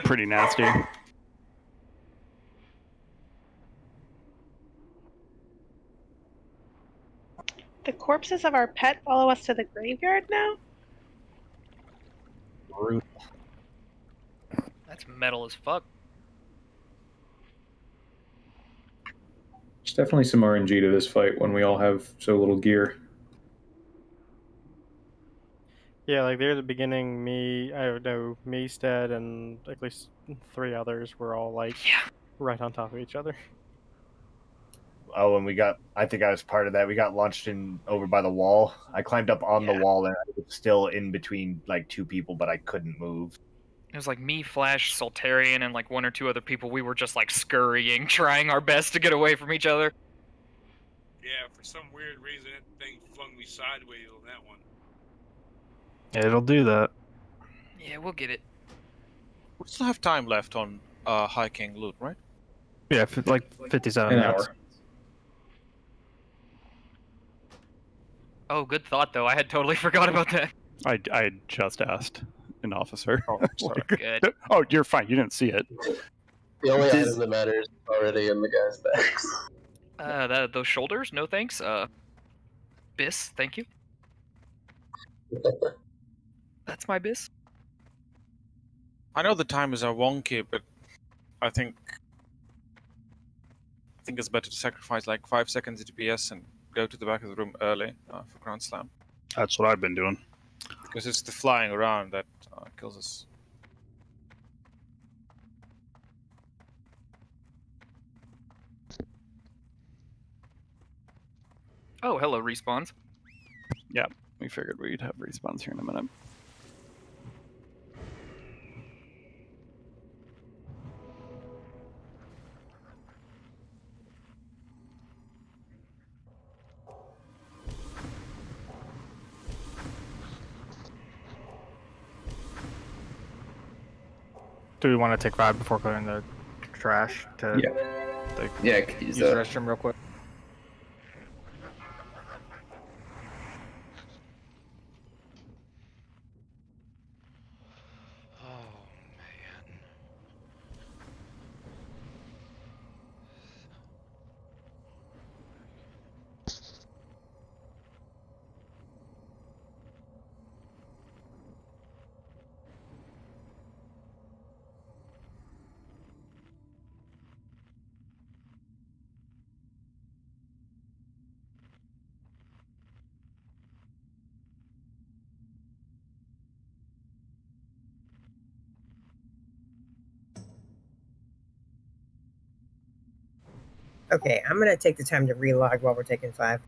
pretty nasty. The corpses of our pet follow us to the graveyard now? Brutal. That's metal as fuck. There's definitely some RNG to this fight when we all have so little gear. Yeah, like there at the beginning, I don't know, me, Stead, and at least 3 others were all like right on top of each other. Oh, and I think I was part of that. We got launched in over by the wall. I climbed up on the wall and I was still in between like 2 people, but I couldn't move. It was like me, Flash, Soltarian, and like 1 or 2 other people. We were just like scurrying, trying our best to get away from each other. Yeah, for some weird reason, that thing flung me sideways on that one. It'll do that. Yeah, we'll get it. We still have time left on hiking loot, right? Yeah, like 57 minutes. Hour. Oh, good thought though. I had totally forgot about that. I just asked. an officer. Oh, sorry. Good. Oh, you're fine. You didn't see it. The only item that matters is already in the guy's bags. Those shoulders, no thanks. Biss, thank you. That's my Biss. I know the timers are wonky, but I think it's better to sacrifice like 5 seconds DPS and go to the back of the room early for Grand Slam. That's what I've been doing. Because it's the flying around that kills us. Oh, hello, respawns. Yeah, we figured we'd have respawns here in a minute. Do we want to take 5 before clearing the trash to use the restroom real quick? Okay, I'm gonna take the time to relog while we're taking 5.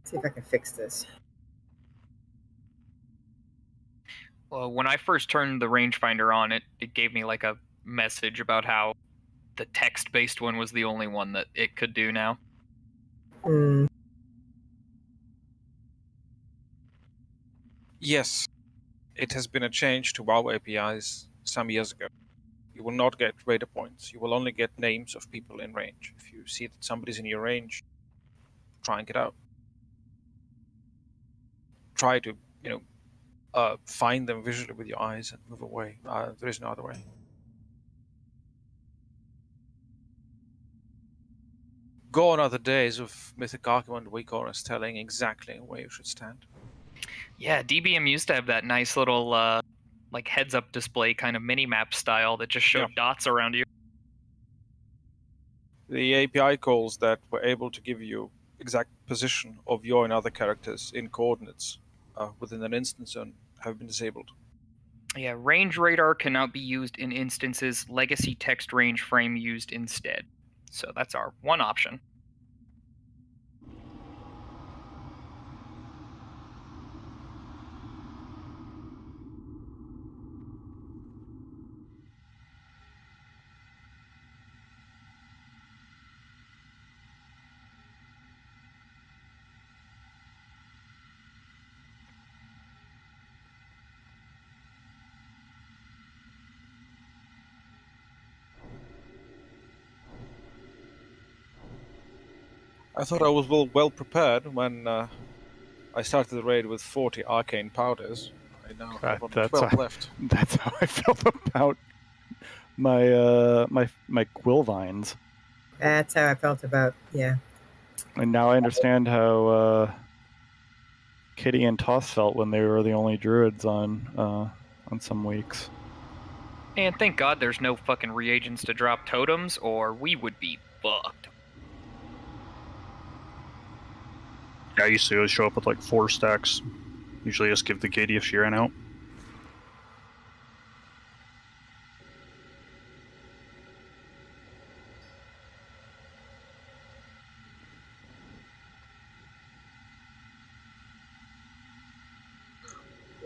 See if I can fix this. Well, when I first turned the rangefinder on, it gave me like a message about how the text-based one was the only one that it could do now. Yes, it has been a change to WoW APIs some years ago. You will not get raider points. You will only get names of people in range. If you see that somebody's in your range, try and get out. Try to, find them visually with your eyes and move away. There is no other way. Gone are the days of Mythic Argument weak corners telling exactly where you should stand. Yeah, DBM used to have that nice little like heads-up display kind of mini-map style that just showed dots around you. The API calls that were able to give you exact position of your and other characters in coordinates within an instance zone have been disabled. Yeah, range radar cannot be used in instances. Legacy text range frame used instead. So that's our one option. I thought I was well prepared when I started the raid with 40 arcane powders. I now have only 12 left. That's how I felt about my my quill vines. That's how I felt about, yeah. And now I understand how Kitty and Toss felt when they were the only druids on some weeks. And thank God there's no fucking reagents to drop totems, or we would be fucked. I used to show up with like 4 stacks. Usually just give the Katie if she ran out.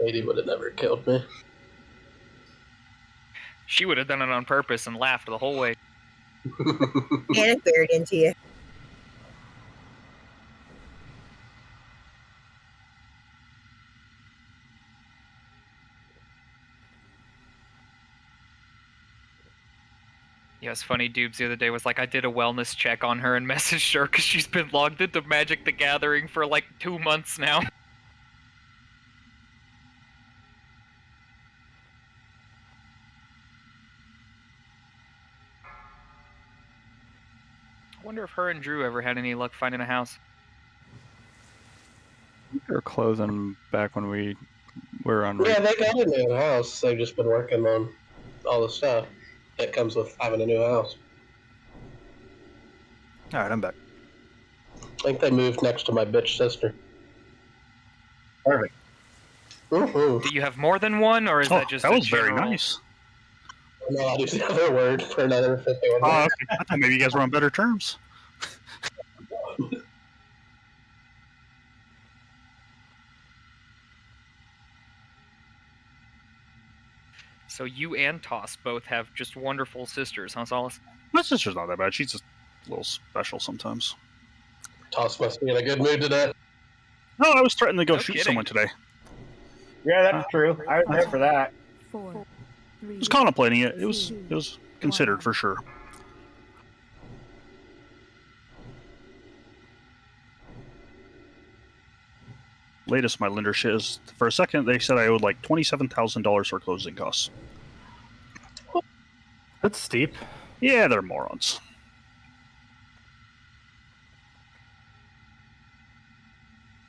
Lady would have never killed me. She would have done it on purpose and laughed the whole way. And it cleared into you. Yeah, it's funny. Dubes the other day was like, I did a wellness check on her and messaged her because she's been logged into Magic the Gathering for like 2 months now. I wonder if her and Drew ever had any luck finding a house. They were closing back when we were on. Yeah, they got a new house. They've just been working on all the stuff that comes with having a new house. All right, I'm back. I think they moved next to my bitch sister. Perfect. Do you have more than one, or is that just that a was very general... nice. No, I'll use the other word for another 51. Oh, okay. I thought maybe you guys were on better terms. So you and Toss both have just wonderful sisters, huh, Solace? My sister's not that bad. She's just a little special sometimes. Toss must be in a good mood today. No, I was threatening to go No shoot kidding. someone today. Yeah, that's true. I was there for that. 4, 3, I was contemplating it. It was considered for sure. Latest my lender shit is, for a second they said I owed like $27,000 for closing costs. That's steep. Yeah, they're morons.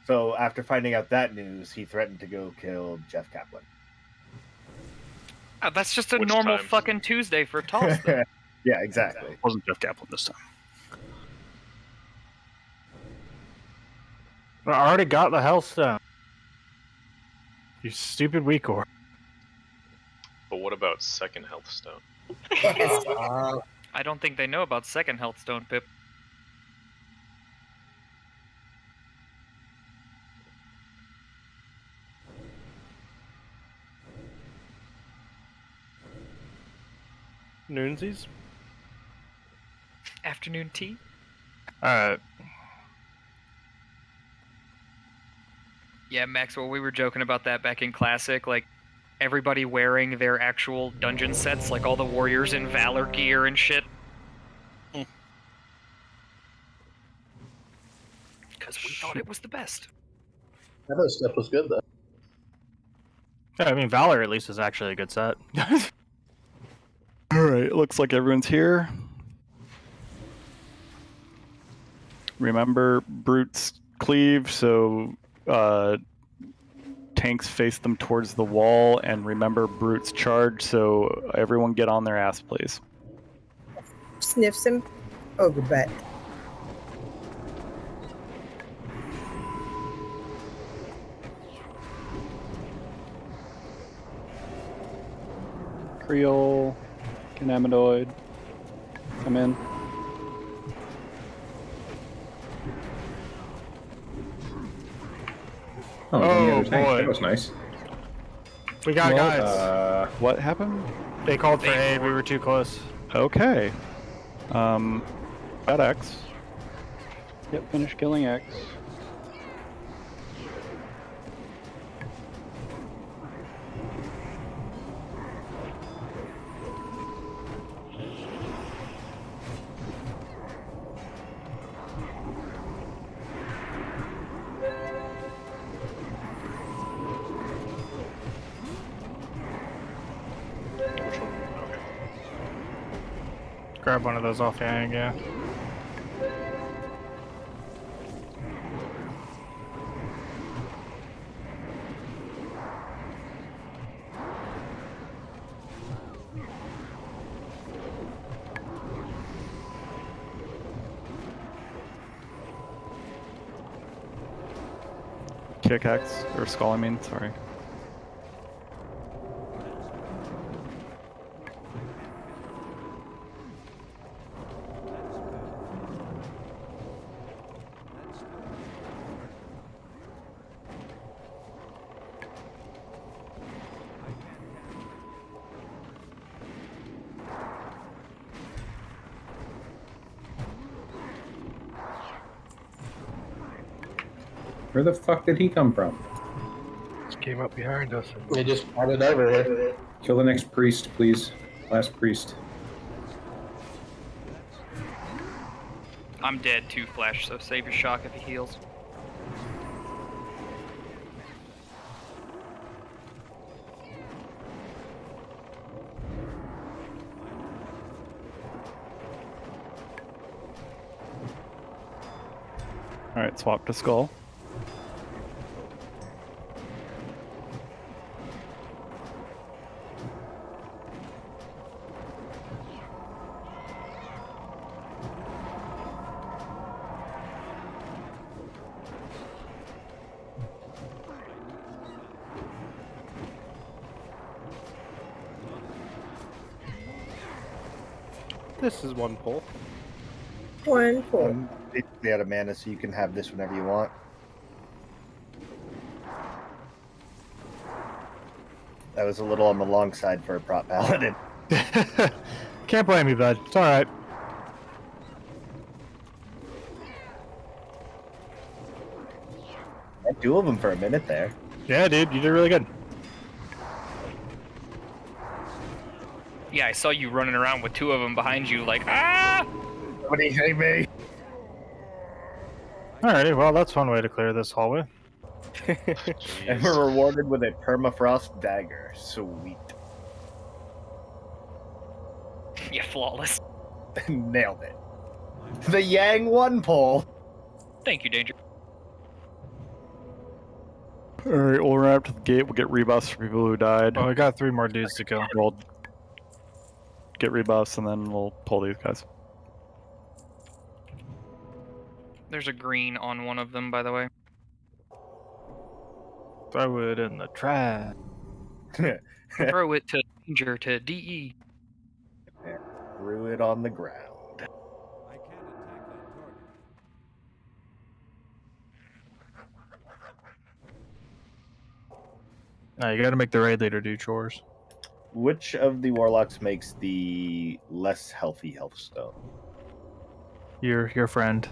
So after finding out that news, he threatened to go kill Jeff Kaplan. That's just a Which normal time? fucking Tuesday for Toss. Though. Yeah, exactly. It wasn't Jeff Kaplan this time. I already got the Hellstone. You stupid weakor. But what about second health stone? I don't think they know about second health stone, Pip. Noonsies? Afternoon tea? Alright. Yeah, Maxwell, we were joking about that back in Classic, like, everybody wearing their actual dungeon sets, like all the warriors in Valor gear and shit. Because we thought it was the best. That other stuff was good, though. Yeah, I mean, Valor at least is actually a good set. Alright, looks like everyone's here. Remember, brutes cleave, so tanks face them towards the wall, and remember, brutes charge, so everyone get on their ass, please. Sniff some ogre butt. Creole, Cannabinoid, come in. Oh, Oh, the tank. boy. That was nice. We got guys. What happened? They called for aid. We were too close. Okay. Got X. Yep, finish killing X. Grab one of those off your hand, yeah. Kick X, or Skull, I mean, sorry. Where the fuck did he come from? Just came up behind us. They just brought it over here. Kill the next priest, please. Last priest. I'm dead too, Flash, so save your shock if he heals. Alright, swap to Skull. This is one pull. One pull. Basically out of mana, so you can have this whenever you want. That was a little on the long side for a prop paladin. Can't blame me, bud. It's alright. Had two of them for a minute there. Yeah, dude, you did really good. Yeah, I saw you running around with two of them behind you, like, ah! Somebody hit me. Alrighty, well, that's one way to clear this hallway. And we're rewarded with a permafrost dagger. Sweet. Yeah, flawless. Nailed it. The Yang 1 pull. Thank you, Danger. Alright, we'll run up to the gate. We'll get rebuffs for people who died. Oh, we got 3 more dudes to kill. We'll get rebuffs and then we'll pull these guys. There's a green on one of them, by the way. Throw it in the trash. Throw it to Danger, to DE. Threw it on the ground. No, you gotta make the raid leader do chores. Which of the warlocks makes the less healthy health stone? Your friend.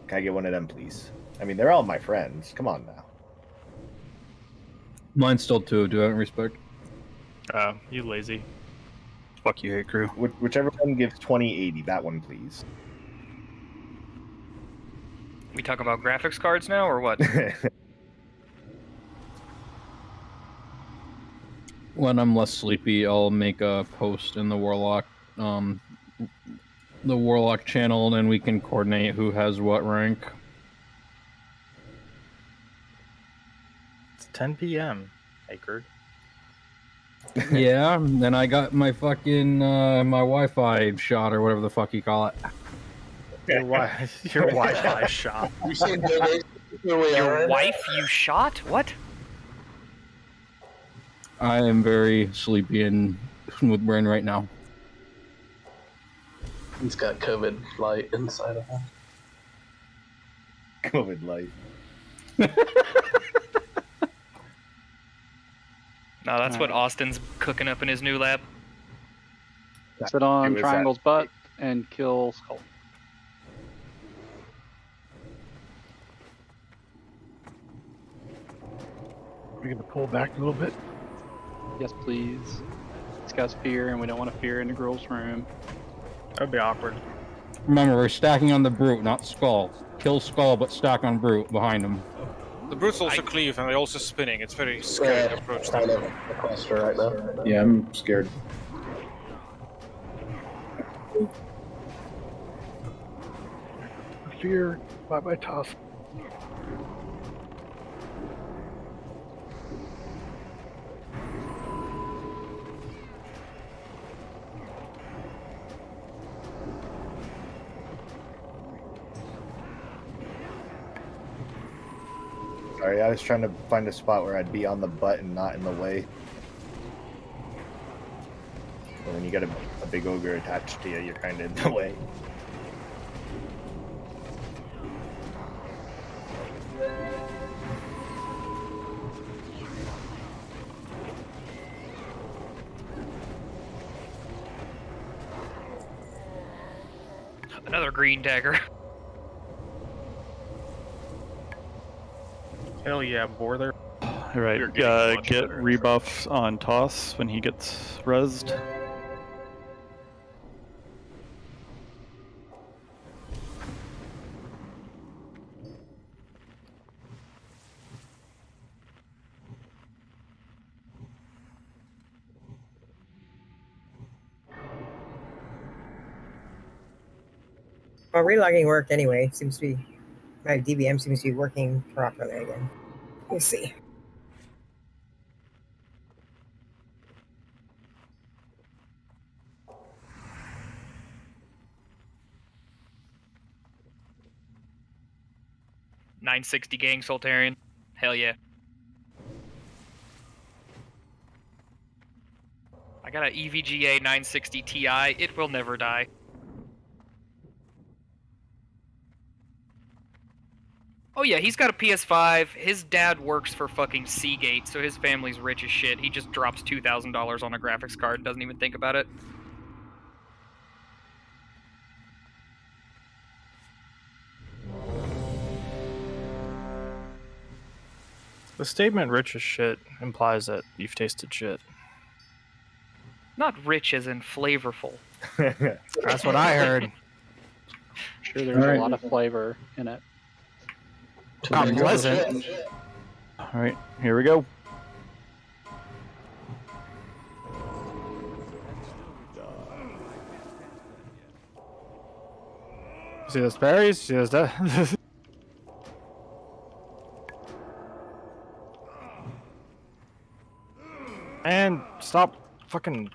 Can I get one of them, please? I mean, they're all my friends. Come on now. Mine's still 2. Do I have respect? You lazy. Fuck you, hate crew. Whichever one gives 2080, that one, please. We talk about graphics cards now, or what? When I'm less sleepy, I'll make a post in the Warlock channel, and then we can coordinate who has what rank. It's 10 p.m. Aker. Yeah, and I got my fucking my Wi-Fi shot or whatever the fuck you call it. Your Wi-Fi shot. Your wife you shot? What? I am very sleepy and with brain right now. He's got COVID light inside of him. COVID light. No, that's what Austin's cooking up in his new lab. Sit on Triangle's butt and kill Skull. We're gonna pull back a little bit. Yes, please. This guy's fear, and we don't want to fear into Gruul's room. That'd be awkward. Remember, we're stacking on the Brute, not Skull. Kill Skull, but stack on Brute behind him. The Brutes also cleave and they're also spinning. It's very scary to approach them. The cluster right now. Yeah, I'm scared. Fear by my toss. Sorry, I was trying to find a spot where I'd be on the butt and not in the way. But when you got a big ogre attached to you, you're kind of in the way. Another green dagger. Hell yeah, Borther. Alright, get rebuffs on Toss when he gets rezzed. Well, relogging worked anyway. Seems to be my DBM seems to be working properly again. We'll see. $960 gang Soltarian. Hell yeah. I got an EVGA 960 Ti. It will never die. Oh yeah, he's got a PS5. His dad works for fucking Seagate, so his family's rich as shit. He just drops $2,000 on a graphics card and doesn't even think about it. The statement "rich as shit" implies that you've tasted shit. Not rich as in flavorful. That's what I heard. Sure, there's a lot of flavor in it. Not pleasant. All right, here we go. See those berries? See those? And stop fucking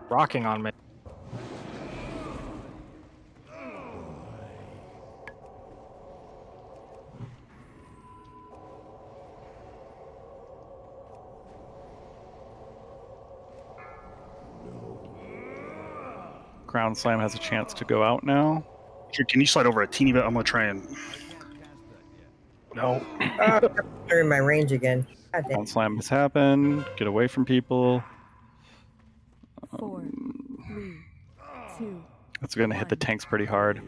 rocking on me. Ground Slam has a chance to go out now. Here, can you slide over a teeny bit? I'm gonna try and. No. They're in my range again. Ground Slam has happened. Get away from people. 4, 3, 2. That's gonna hit the tanks pretty hard.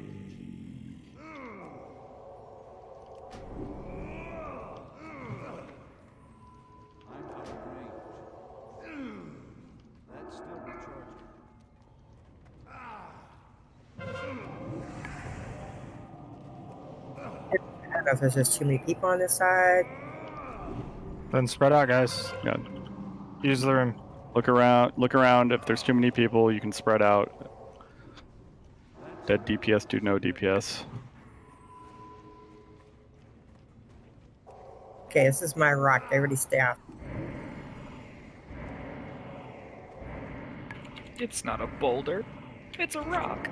That's still recharging. I don't know if there's just too many people on this side. Then spread out, guys. Yeah. Use the room. Look around. Look around. If there's too many people, you can spread out. Dead DPS do no DPS. Okay, this is my rock. Everybody stay off. It's not a boulder. It's a rock.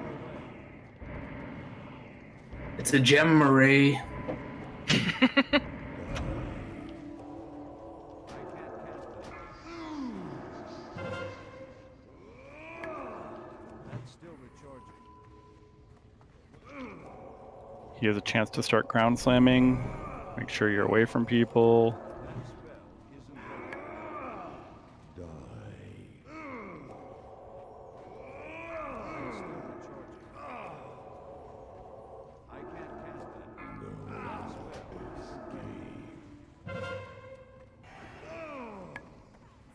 It's a gem, Marie. That's still recharging. He has a chance to start ground slamming. Make sure you're away from people.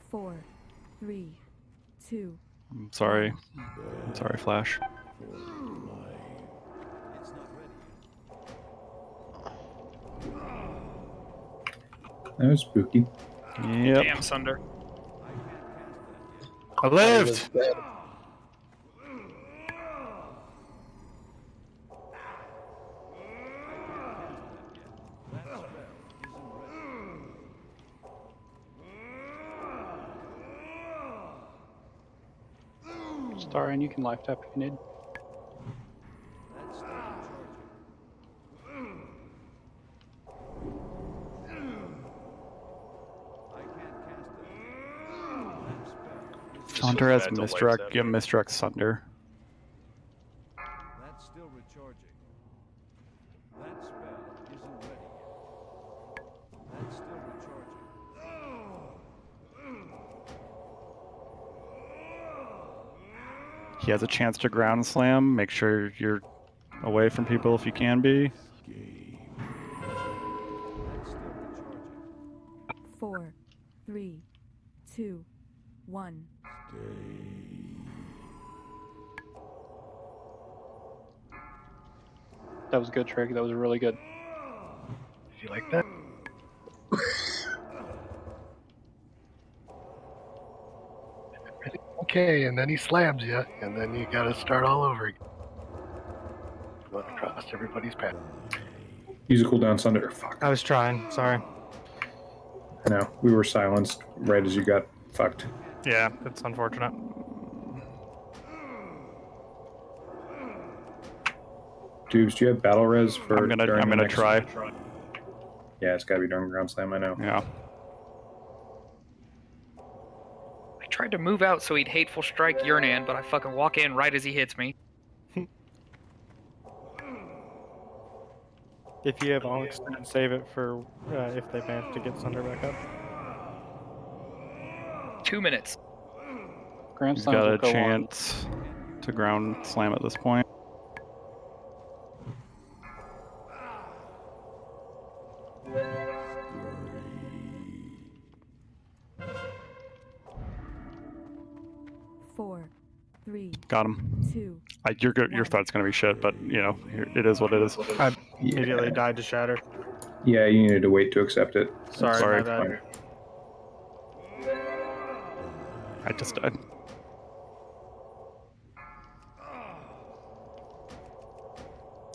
Four, 3, 2. I'm sorry. I'm sorry, Flash. That was spooky. Yep. Damn, Sunder. I lived! Star, and you can life tap if you need. Sunder has misdirect. Yeah, misdirect Sunder. That's still recharging. That spell isn't ready yet. That's still recharging. He has a chance to ground slam. Make sure you're away from people if you can be. 4, 3, 2, 1. That was good, Trick. That was really good. Did you like that? Okay, and then he slams you, and then you gotta start all over again. exhaust everybody's path. Use a cooldown Sunder. Fuck. I was trying. Sorry. I know. We were silenced right as you got fucked. Yeah, it's unfortunate. Dubes, do you have battle res for? I'm gonna try. Yeah, it's gotta be during Ground Slam. I know. Yeah. I tried to move out so he'd hateful strike Yurnan, but I fucking walk in right as he hits me. If you have Onyx, then save it for if they manage to get Sunder back up. 2 minutes. Grand He's Slams got will a go chance to ground slam at this point. Four, three, Got him. 2. Your threat's gonna be shit, but you know it is what it is. I immediately died to shatter. Yeah, you needed to wait to accept it. Sorry, That's my bad. fine. I just died.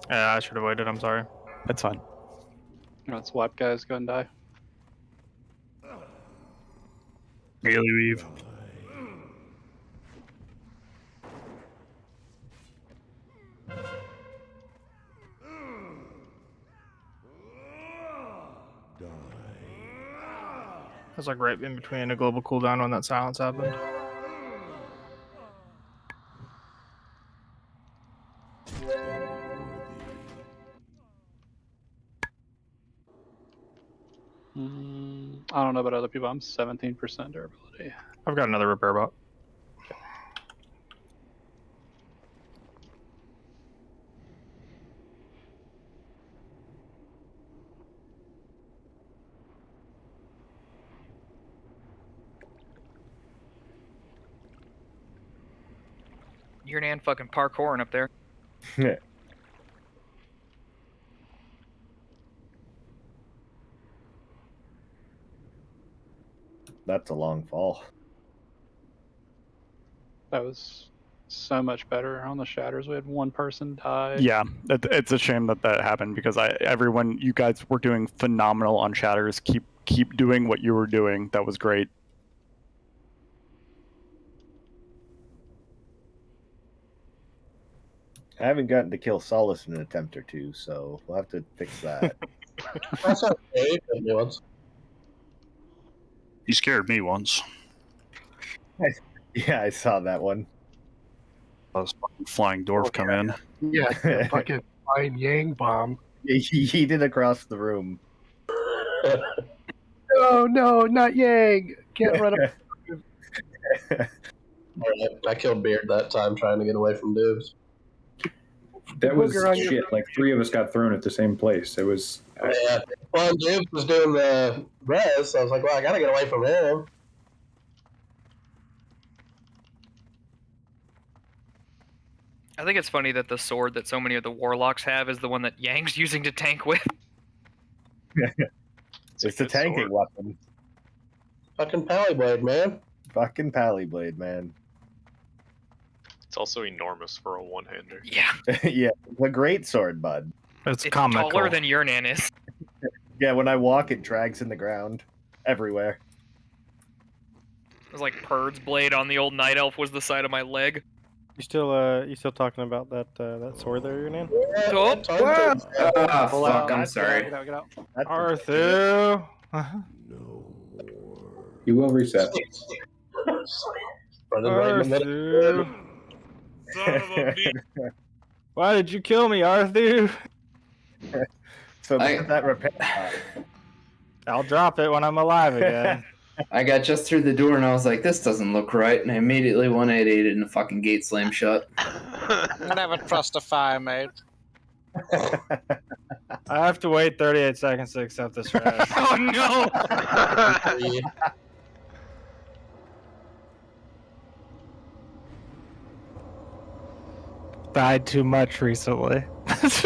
Yeah, I should have waited. I'm sorry. That's fine. Let's wipe guys, go and die. Melee weave. I was like right in between a global cooldown when that silence happened. I don't know about other people. I'm 17% durability. I've got another repair bot. Yurnan fucking parkouring up there. That's a long fall. That was so much better on the shatters. We had one person die. Yeah, it's a shame that happened because you guys were doing phenomenal on shatters. Keep doing what you were doing. That was great. I haven't gotten to kill Solace in an attempt or two, so we'll have to fix that. That's okay. Once. He scared me once. Yeah, I saw that one. I was fucking flying dwarf come in. Yeah, the fucking flying Yang bomb. He did across the room. No, not Yang. Can't run up. Alright, I killed Beard that time trying to get away from Dubes. That was shit. Like 3 of us got thrown at the same place. It was. Yeah. Well, Dubes was doing the res, so I was like, well, I gotta get away from him. I think it's funny that the sword that so many of the warlocks have is the one that Yang's using to tank with. It's a tanking weapon. Fucking Pally Blade, man. Fucking Pally Blade, man. It's also enormous for a one-hander. Yeah. Yeah, a great sword, bud. It's comical. Taller than Yurnan is. Yeah, when I walk, it drags in the ground everywhere. It was like Purd's blade on the old Night Elf was the side of my leg. You still talking about that sword there, Yurnan? Fuck, I'm sorry. Get out. Arthur! You will reset. Arthur! Why did you kill me, Arthur? So that repair. I'll drop it when I'm alive again. I got just through the door and I was like, this doesn't look right, and I immediately 188 and the fucking gate slammed shut. Never trust a fire, mate. I have to wait 38 seconds to accept this res. Oh no! Died too much recently. It's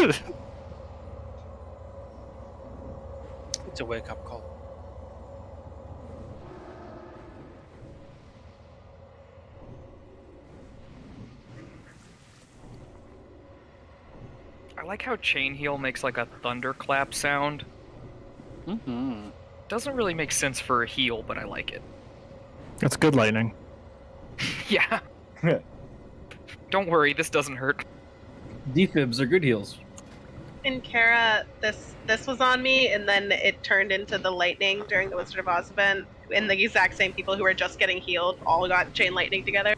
a wake-up call. I like how chain heal makes like a thunderclap sound. Mm-hmm. Doesn't really make sense for a heal, but I like it. That's good lightning. Yeah. Don't worry, this doesn't hurt. Defibs are good heals. In Kara, this was on me, and then it turned into the lightning during the Wizard of Oz event, and the exact same people who were just getting healed all got chain lightning together.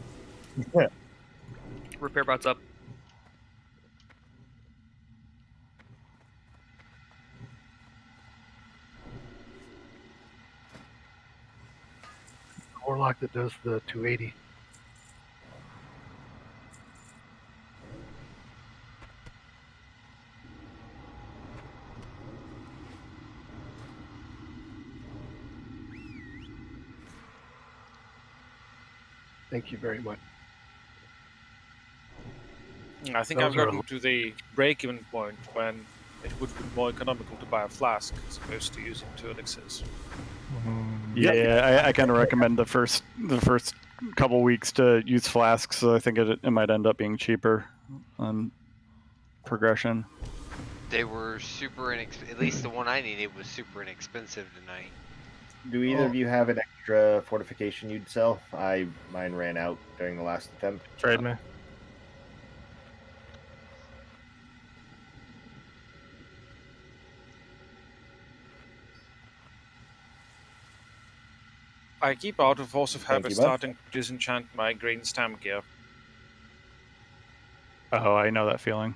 Repair bot's up. Warlock that does the 280. Thank you very much. I think I've gotten to the break-even point when it would be more economical to buy a flask as opposed to using 2 elixirs. Yeah, I kind of recommend the first couple weeks to use flasks. So I think it might end up being cheaper on progression. They were super inexpensive. At least the one I needed was super inexpensive tonight. Do either of you have an extra fortification you'd sell? Mine ran out during the last attempt. Trade me. I keep out of Force of Habit you, bud. starting to disenchant my green stamp gear. Oh, I know that feeling.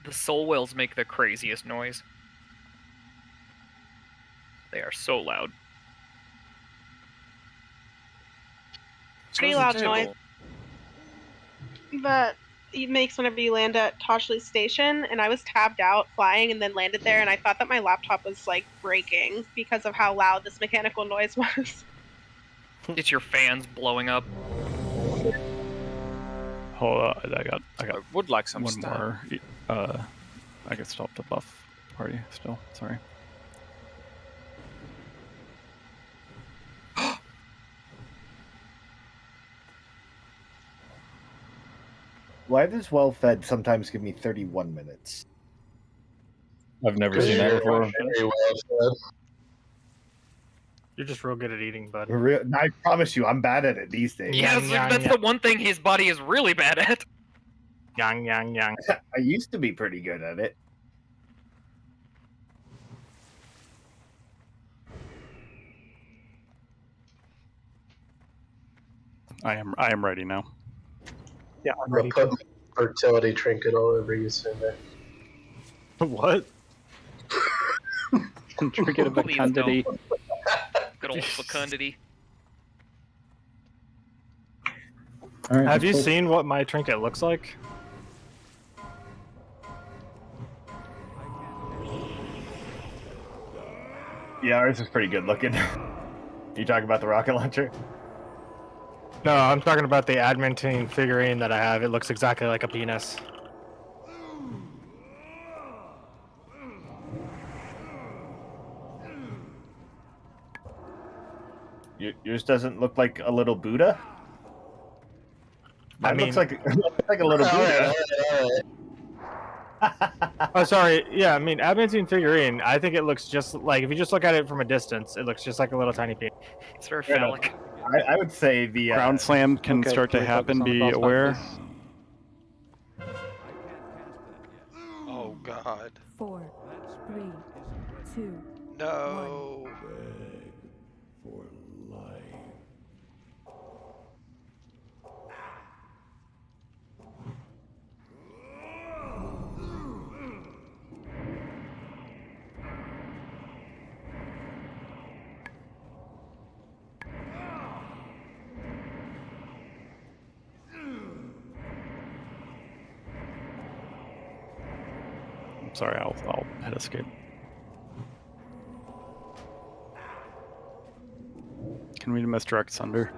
The soul whales make the craziest noise. They are so loud. Pretty loud noise that it makes whenever you land at Toshley Station, and I was tabbed out flying and then landed there, and I thought that my laptop was like breaking because of how loud this mechanical noise was. It's your fans blowing up. Hold on, I would like some one stab. more. I can stop the buff party still. Sorry. Why does well fed sometimes give me 31 minutes? I've never seen that before. Very well said. You're just real good at eating, bud. I promise you, I'm bad at it these days. Yes, that's the one thing his body is really bad at. Yang, yang, yang. I used to be pretty good at it. I am ready now. Yeah, I'm I'll ready. put fertility trinket all over you soon. What? Trinket of fecundity. Good old fecundity. All right, Have you let's seen what my trinket looks like? Yeah, ours is pretty good looking. You talking about the rocket launcher? No, I'm talking about the adamantine figurine that I have. It looks exactly like a penis. Yours doesn't look like a little Buddha? I Mine mean- looks like a little Buddha. Oh, sorry. Yeah, I mean, adamantine figurine. I think it looks just like, if you just look at it from a distance, it looks just like a little tiny penis. It's very Fair enough. phallic. I would say the Ground slam can Okay, start to can we focus happen. on the Be boss fight, aware. please? Oh God. 4, 3, 2, No. For life. I'm sorry, I'll head escape. Can we misdirect Sunder?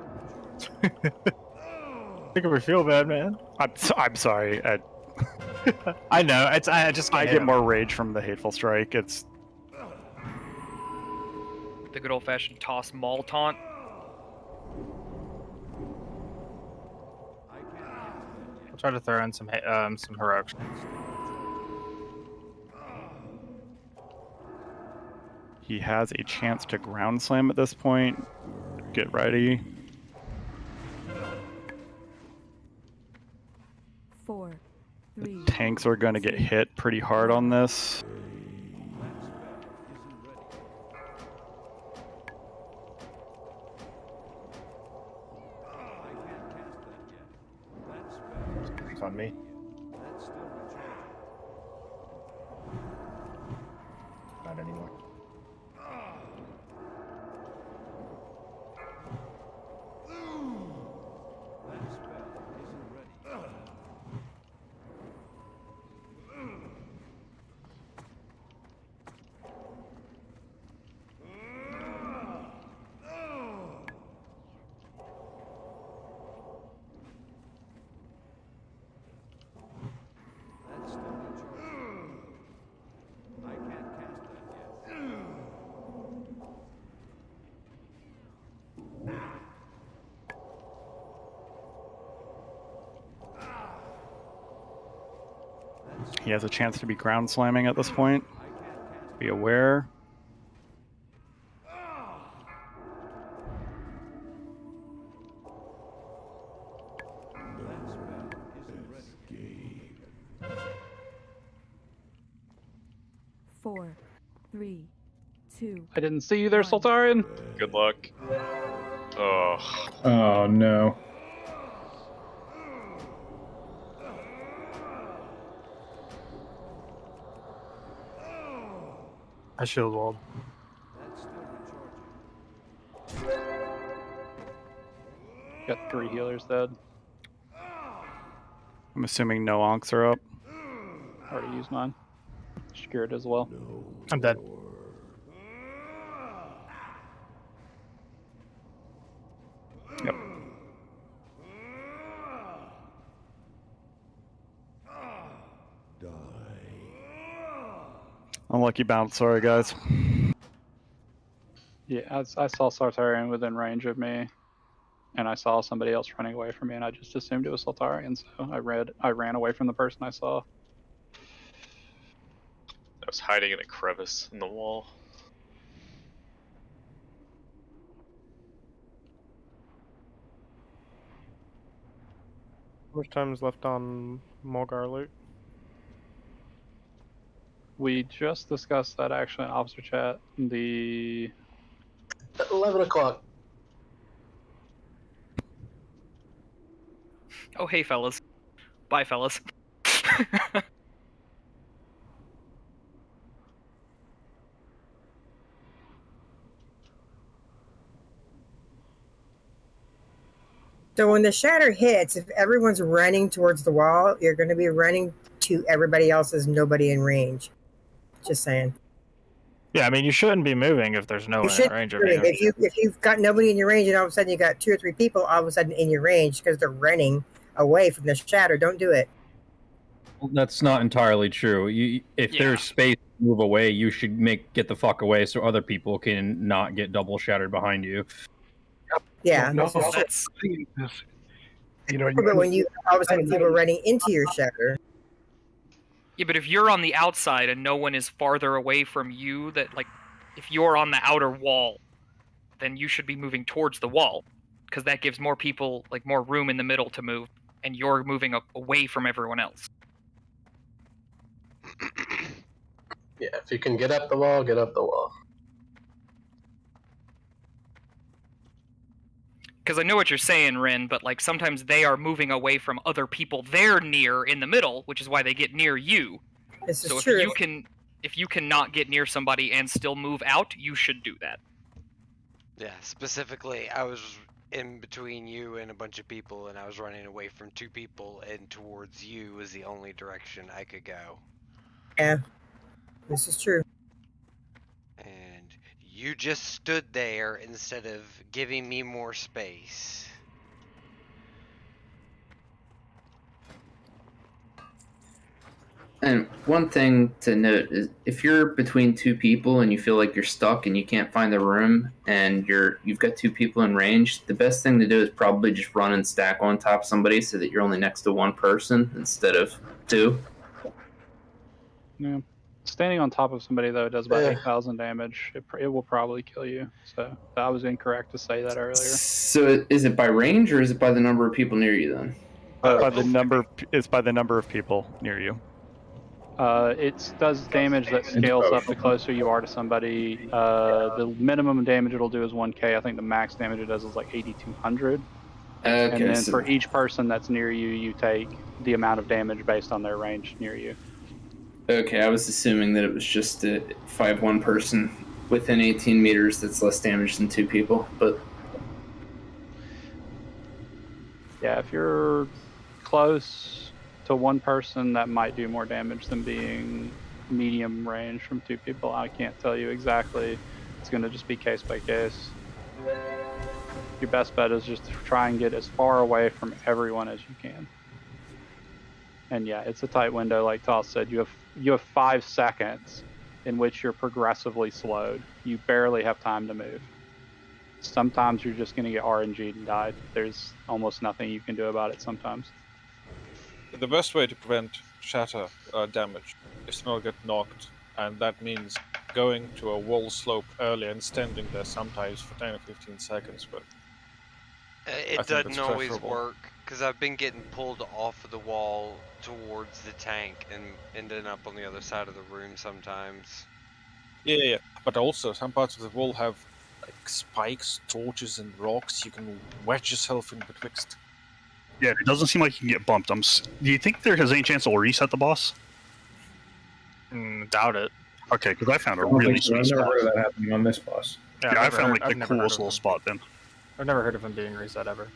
Think we feel bad, man. I'm sorry. I know. I just I can't get hit him. more rage from the hateful strike. It's the good old-fashioned toss maul taunt. I'll try to throw in some heroics. He has a chance to ground slam at this point. Get ready. 4, 3. Tanks are going to get hit pretty hard on this. It's on me. Not anymore. He has a chance to be ground slamming at this point. Be aware. Four, 3, 2. I didn't see you there, Sultarian. Good luck. Oh. Oh no. I shield walled. Got 3 healers dead. I'm assuming no onks are up. Already used mine. Secured as well. I'm dead. Yep. Unlucky bounce, sorry guys. Yeah, I saw Sultarian within range of me, and I saw somebody else running away from me, and I just assumed it was Sultarian, so I ran away from the person I saw. I was hiding in a crevice in the wall. How much time is left on Mulgar loot? We just discussed that actually in officer chat. The 11 o'clock. Oh, hey, fellas. Bye, fellas. So when the shatter hits, if everyone's running towards the wall, you're going to be running to everybody else's nobody in range. Just saying. Yeah, I mean, you shouldn't be moving if there's no You one should in range of be you. moving. If you've got nobody in your range and all of a sudden you got 2 or 3 people all of a sudden in your range because they're running away from the shatter, don't do it. Well, that's not entirely true. If there's space to move away, you should get the fuck away so other people can not get double shattered behind you. Yeah. No, that's you know, but when you all of a sudden people are running into your shatter. Yeah, but if you're on the outside and no one is farther away from you, that like, if you're on the outer wall, then you should be moving towards the wall, because that gives more people like more room in the middle to move, and you're moving away from everyone else. Yeah, if you can get up the wall, get up the wall. Because I know what you're saying, Rin, but like sometimes they are moving away from other people they're near in the middle, which is why they get near you. This is so true. if you cannot get near somebody and still move out, you should do that. Yeah, specifically, I was in between you and a bunch of people, and I was running away from 2 people, and towards you was the only direction I could go. Yeah, this is true. And you just stood there instead of giving me more space. And one thing to note is if you're between two people and you feel like you're stuck and you can't find the room and you've got two people in range, the best thing to do is probably just run and stack on top of somebody so that you're only next to one person instead of two. Yeah. Standing on top of somebody though does about 8,000 damage. It will probably kill you. So I was incorrect to say that earlier. So is it by range or is it by the number of people near you then? By the number, it's by the number of people near you. It does damage that scales up the closer you are to somebody. The minimum damage it'll do is 1k. I think the max damage it does is like 8,200. Okay, and then so for each person that's near you, you take the amount of damage based on their range near you. Okay, I was assuming that it was just a 5-1 person within 18 meters that's less damage than two people, but... Yeah, if you're close to one person, that might do more damage than being medium range from two people. I can't tell you exactly. It's going to just be case by case. Your best bet is just to try and get as far away from everyone as you can. And yeah, it's a tight window, like Toss said. You have 5 seconds in which you're progressively slowed. You barely have time to move. Sometimes you're just going to get RNG'd and die. There's almost nothing you can do about it sometimes. The best way to prevent shatter damage is to not get knocked, and that means going to a wall slope early and standing there sometimes for 10 or 15 seconds. But it doesn't always work, because I've been getting pulled off of the wall towards the tank and ending up on the other side of the room sometimes. Yeah, but also some parts of the wall have like spikes, torches, and rocks. You can wedge yourself in betwixt. Yeah, it doesn't seem like you can get bumped. Do you think there has any chance it'll reset the boss? Doubt it. Okay, because I found a really sweet I've never spot. heard of that happening on this boss. Yeah, I found like the coolest little spot then. I've never heard of him being reset ever.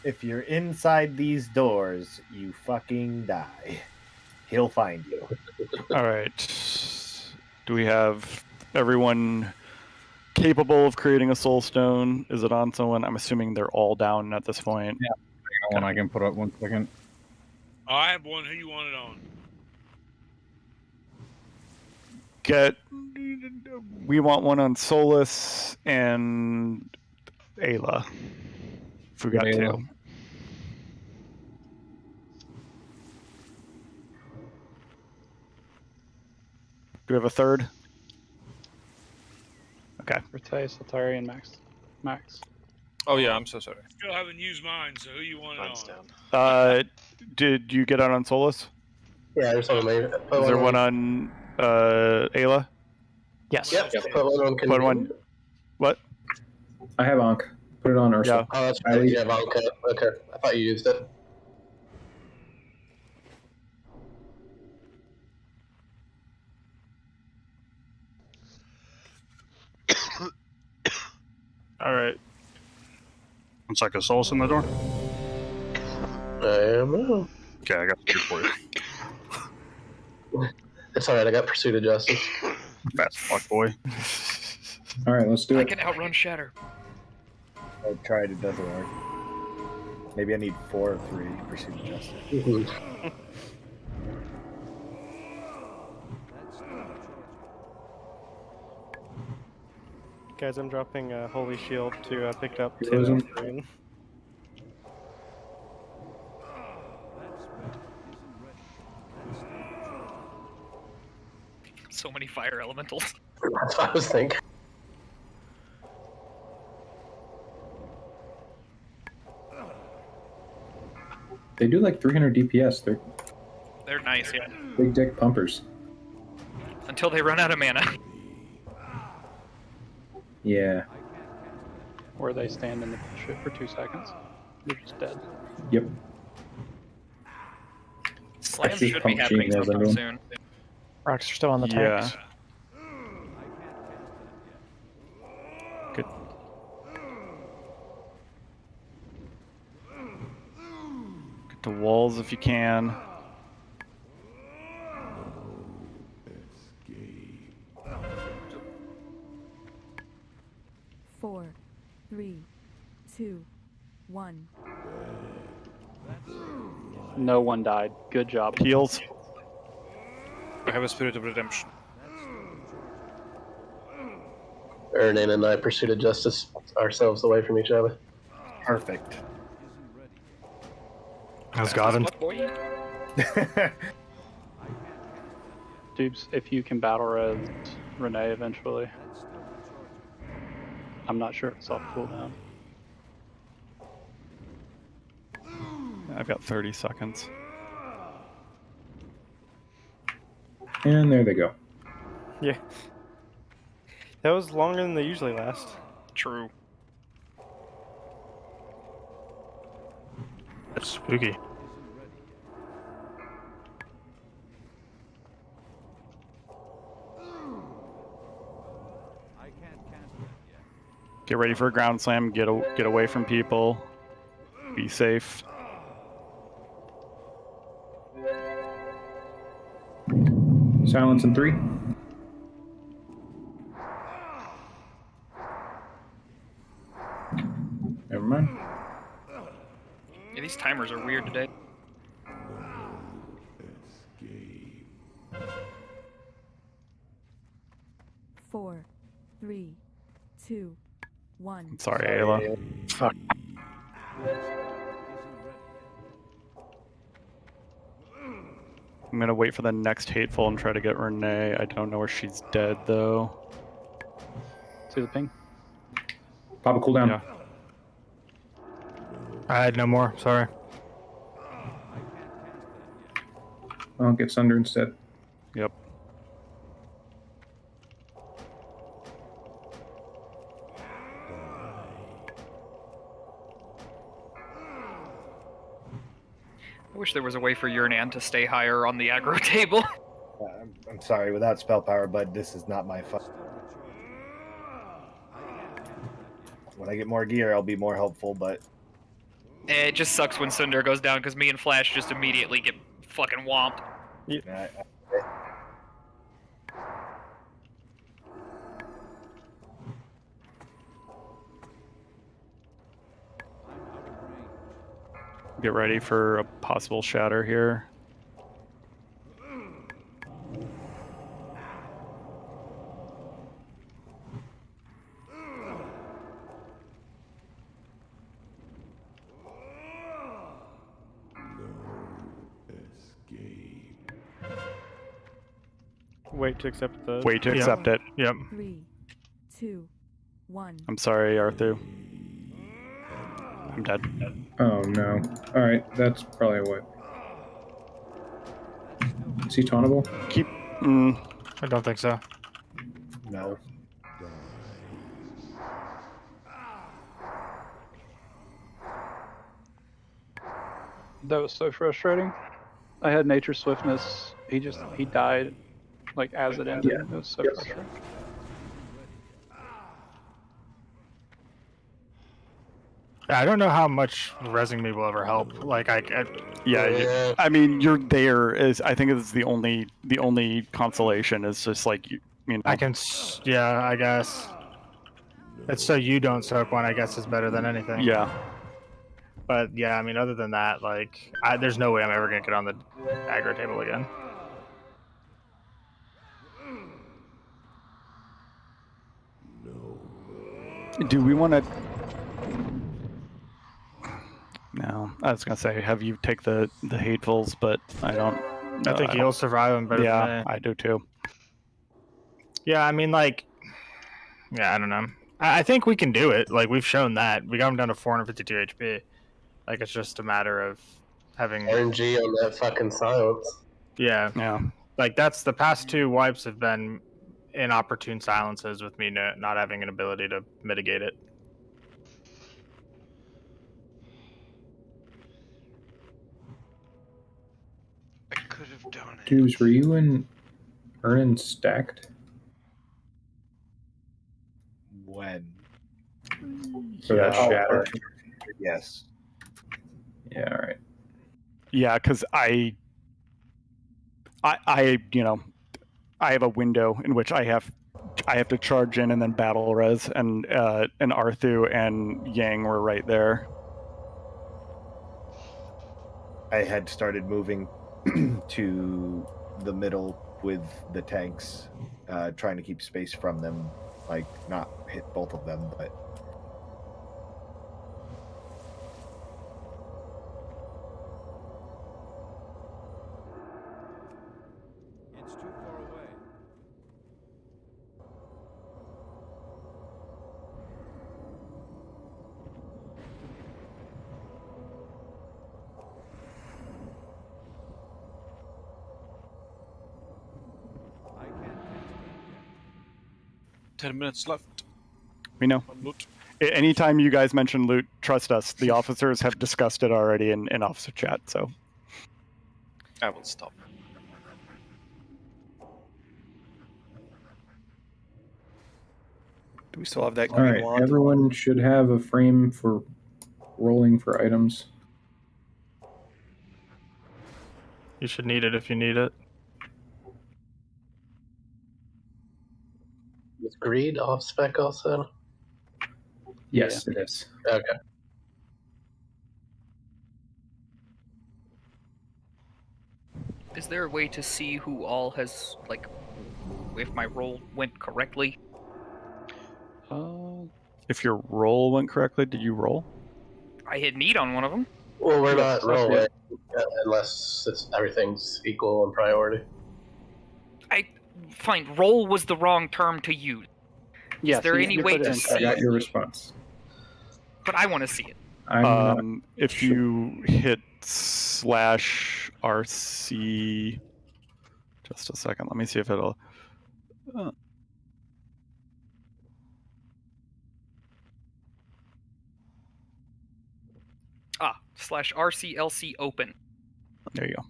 If you're inside these doors, you fucking die. He'll find you. All right. Do we have everyone capable of creating a soul stone? Is it on someone? I'm assuming they're all down at this point. Yeah. I got one I can put up 1 second. I have one. Who you want it on? We want one on Solus and Ayla. If we got Ayla. 2. Do we have a third? Okay. Rete, Saltari, and Max. Oh yeah, I'm so sorry. Still haven't used mine, so who you want it on? Did you get out on Solus? Yeah, there's one on me. Is there one on Ayla? Yes. Yep. Put one on Put one. What? I have Ankh. Put it on Ursula. Oh, that's right. You have Ankh. Okay. I thought you used it. All right. 1 second, Solus in the door. I am. Okay, I got the for you. It's alright, I got Pursuit of Justice. Fast fuck boy. Alright, let's do I it. can outrun Shatter. I tried, it doesn't work. Maybe I need 4 or 3 to pursue justice. Guys, I'm dropping a Holy Shield to pick up Heroism. 2 green. So many fire elementals. That's what I was thinking. They do like 300 DPS. They're They're nice, yeah. big dick pumpers. Until they run out of mana. Yeah. Or they stand in the shit for 2 seconds. You're just dead. Yep. Slam That's just should be pump happening machine, sometime everyone. soon. Rocks are still on the Yeah. tanks. Good. Get the walls if you can. Four, three, two, one. No one died. Good job. Heals. I have a spirit of redemption. Ernan and I pursued justice ourselves away from each other. Perfect. How's Godin? Dupes, if you can battle res Renee eventually. I'm not sure if it's off cooldown. I've got 30 seconds. And there they go. Yeah. That was longer than they usually last. True. That's spooky. Get ready for a ground slam. Get away from people. Be safe. Silence in 3. Never mind. Yeah, these timers are weird today. Four, three, two, one. Sorry, Ayla. Fuck. I'm gonna wait for the next hateful and try to get Renee. I don't know where she's dead though. See the ping? Pop a cooldown. Yeah. I had no more. Sorry. I'll get Sunder instead. Yep. I wish there was a way for Yurnan to stay higher on the aggro table. I'm sorry, without spell power, but this is not my fault. When I get more gear, I'll be more helpful, but... It just sucks when Sunder goes down, because me and Flash just immediately get fucking whomped. Yeah. Get ready for a possible shatter here. Wait to accept the. Wait to accept it. Yep. 3, 2, 1. I'm sorry, Arthur. I'm dead. Oh no. Alright, that's probably what. Is he tauntable? Keep. I don't think so. No. That was so frustrating. I had nature swiftness. He died like as it ended. Yeah. It was so frustrating. I don't know how much resing me will ever help. Like Yeah. I mean, you're there. I think it's the only consolation is just like you know. I can. Yeah, I guess. It's so you don't soak one. I guess is better than anything. Yeah. But yeah, I mean, other than that, like, there's no way I'm ever gonna get on the aggro table again. Do we want to? No, I was gonna say have you take the hatefuls, but I don't. I think you'll survive them better Yeah, than me. I do too. Yeah, I mean, like, yeah, I don't know. I think we can do it. Like, we've shown that. We got him down to 452 HP. Like, it's just a matter of having RNG on that fucking silence. Yeah. Yeah. Like, that's the past 2 wipes have been inopportune silences with me not having an ability to mitigate it. I could have done it. Dubes, were you and Ernan stacked? When? For that shatter? Yes. Yeah, alright. Yeah, because I you know, I have a window in which I have to charge in and then battle res, and Arthu and Yang were right there. I had started moving to the middle with the tanks, trying to keep space from them, like not hit both of them, but. It's too far away. I can't cast that yet. 10 minutes left. We know. Loot. Anytime you guys mention loot, trust us. The officers have discussed it already in officer chat. So I will stop. Do we still have that All green right, wand? everyone should have a frame for rolling for items. You should need it if you need it. Is greed off spec also? Yes, it is. Okay. Is there a way to see who all has, like, if my roll went correctly? if your roll went correctly, did you roll? I hit need on one of them. Well, we're Yes, not rolling okay. unless everything's equal in priority. Fine, roll was the wrong term to use. Yes, Is there any way to see I got it? your response. But I want to see it. If you hit /RC, just a second, let me see if it'll. /RCLC open. There you go.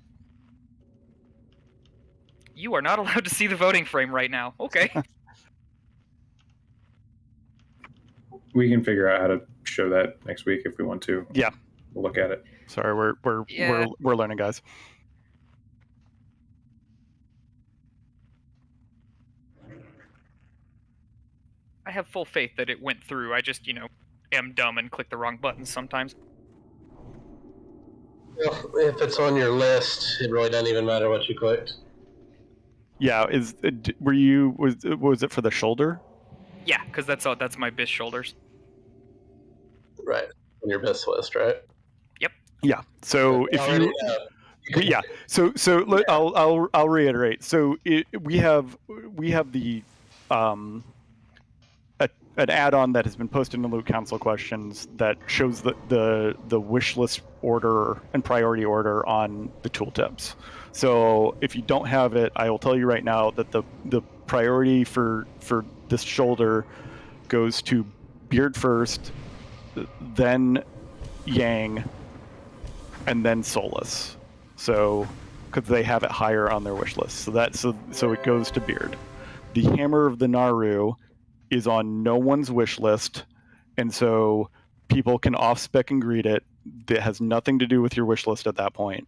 You are not allowed to see the voting frame right now. Okay. We can figure out how to show that next week if we want to. Yeah, we'll look at it. Sorry, we're learning, guys. I have full faith that it went through. I just, am dumb and click the wrong buttons sometimes. If it's on your list, it really doesn't even matter what you clicked. Yeah, was it for the shoulder? Yeah, because that's my BIS shoulders. Right, on your BIS list, right? Yep. Yeah. So if you, yeah. So look, I'll reiterate. So we have the an add-on that has been posted in the Loot Council questions that shows the wish list order and priority order on the tooltips. So if you don't have it, I will tell you right now that the priority for this shoulder goes to Beard first, then Yang, and then Solus. So because they have it higher on their wish list. So it goes to Beard. The Hammer of the Naru is on no one's wish list, and so people can off-spec and greet it. That has nothing to do with your wish list at that point,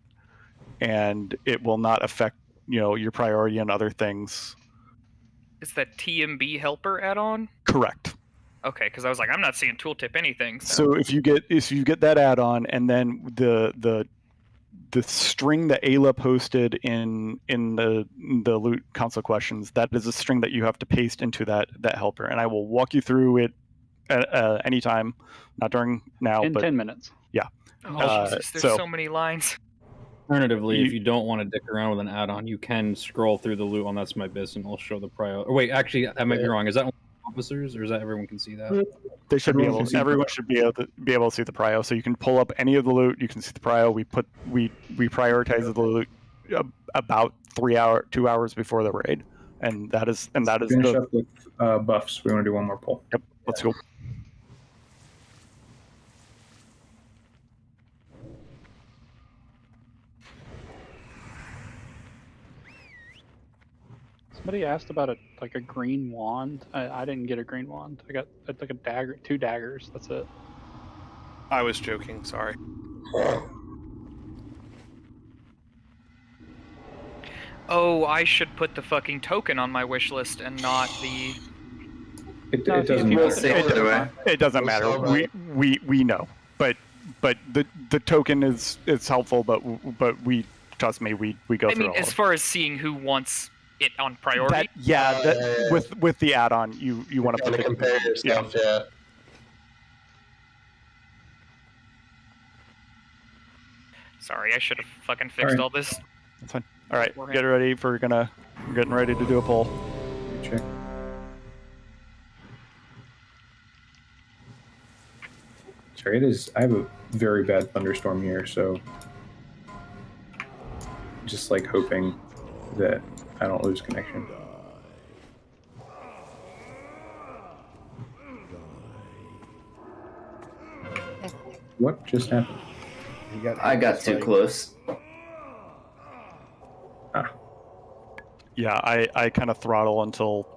and it will not affect your priority on other things. Is that TMB helper add-on? Correct. Okay, because I was like, I'm not seeing tooltip anything. So if you get that add-on, and then the string that Ayla posted in the Loot Council questions, that is a string that you have to paste into that helper, and I will walk you through it at any time, not during now, in but 10 minutes. Yeah. Oh, Jesus, there's so many lines. Alternatively, if you don't want to dick around with an add-on, you can scroll through the loot on That's My Biz and it'll show the prio. Wait, actually, I might be wrong. Is that only officers, or is that everyone can see that? They should be able. Everyone should be able to see the prio. So you can pull up any of the loot. You can see the prio. We prioritize the loot about 2 hours before the raid, and that is Finish up with buffs. We want to do one more poll. Yep. Let's go. Somebody asked about a green wand. I didn't get a green wand. I got like a dagger, 2 daggers. That's it. I was joking. Sorry. Oh, I should put the fucking token on my wish list and not the. It doesn't matter. It doesn't matter. We know, but but the token is helpful, but we trust me, we go I through. mean, as far as seeing who wants it on priority. With the add-on, you want to Kind of compare yourself, yeah. Sorry, I should have fucking fixed all this. That's fine. All right, get ready. We're getting ready to do a poll. Check. Sorry, it is. I have a very bad thunderstorm here, so just like hoping that I don't lose connection. What just happened? I got too close. Yeah, I kind of throttle until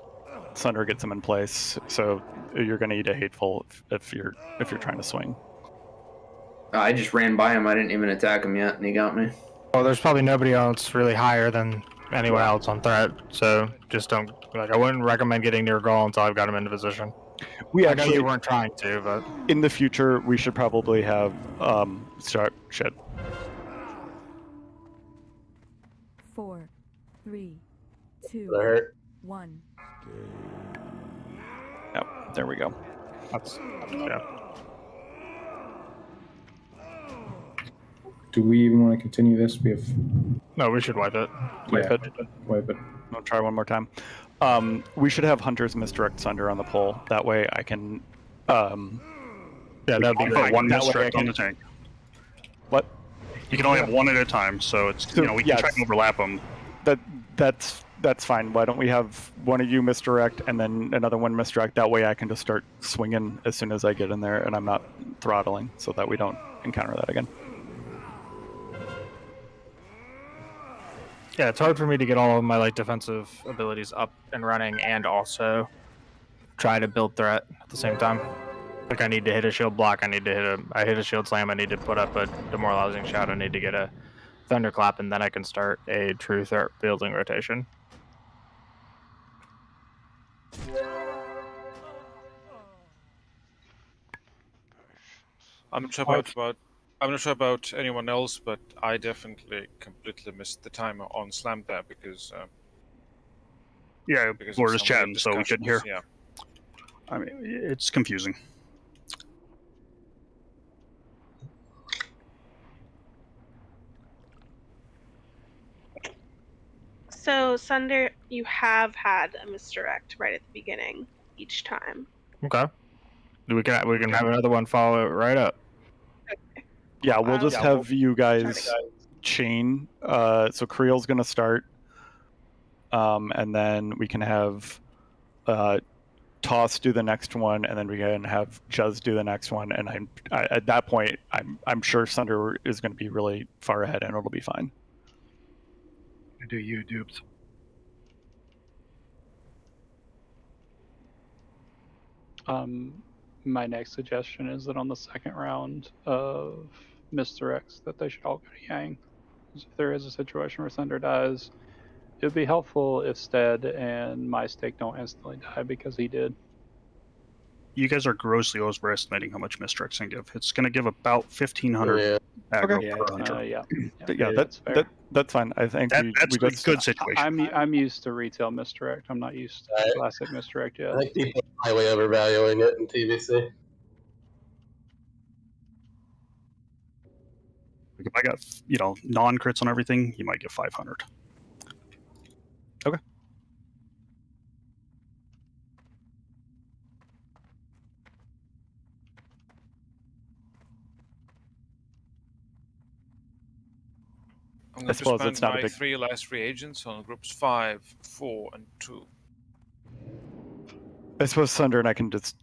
Sunder gets him in place. So you're going to eat a hateful if you're trying to swing. I just ran by him. I didn't even attack him yet, and he got me. Well, there's probably nobody else really higher than anyone else on threat, so just don't. Like, I wouldn't recommend getting near Gruul until I've got him into position. We I actually know you weren't trying to, but in the future we should probably have shit. 4, 3, 2, 1. Yep, there we go. Yeah. Do we even want to continue this? We have. No, we should wipe it. Wipe it. Wipe it. I'll try one more time. We should have Hunters misdirect Sunder on the pole. That way I can. Yeah, that'd be put one that way misdirect I on can- the tank. What? You can only have one at a time, so it's we can try and overlap them. That's fine. Why don't we have one of you misdirect and then another one misdirect? That way I can just start swinging as soon as I get in there, and I'm not throttling, so that we don't encounter that again. Yeah, it's hard for me to get all of my defensive abilities up and running, and also try to build threat at the same time. Like, I need to hit a shield block. I hit a shield slam. I need to put up a demoralizing shot. I need to get a thunderclap, and then I can start a true threat building rotation. I'm not sure about anyone else, but I definitely completely missed the timer on Slam there because Yeah, because we're of just some chatting, so we couldn't hear. discussions, Yeah. I mean, it's confusing. So, Sunder, you have had a misdirect right at the beginning each time. Okay. We can have another one follow it right up. Yeah, we'll just have you guys chain. So Creel's gonna start, and then we can have Toss do the next one, and then we can have Juz do the next one. And at that point, I'm sure Sunder is going to be really far ahead, and it'll be fine. Do you dupes? My next suggestion is that on the second round of misdirects, that they should all go to Yang. If there is a situation where Thunder dies, it would be helpful if Stead and My Stake don't instantly die because he did. You guys are grossly overestimating how much misdirects can give. It's going to give about 1,500 aggro per hunter. Yeah, that's fine. I think that's we a just, good situation. I'm used to retail misdirect. I'm not used to classic misdirect yet. I think people are highly overvaluing it in TBC. Like if I got non-crits on everything, you might get 500. Okay. I'm going to suppose spend it's not a my big- 3 last reagents on groups 5, 4, and 2. I suppose Sunder and I can just.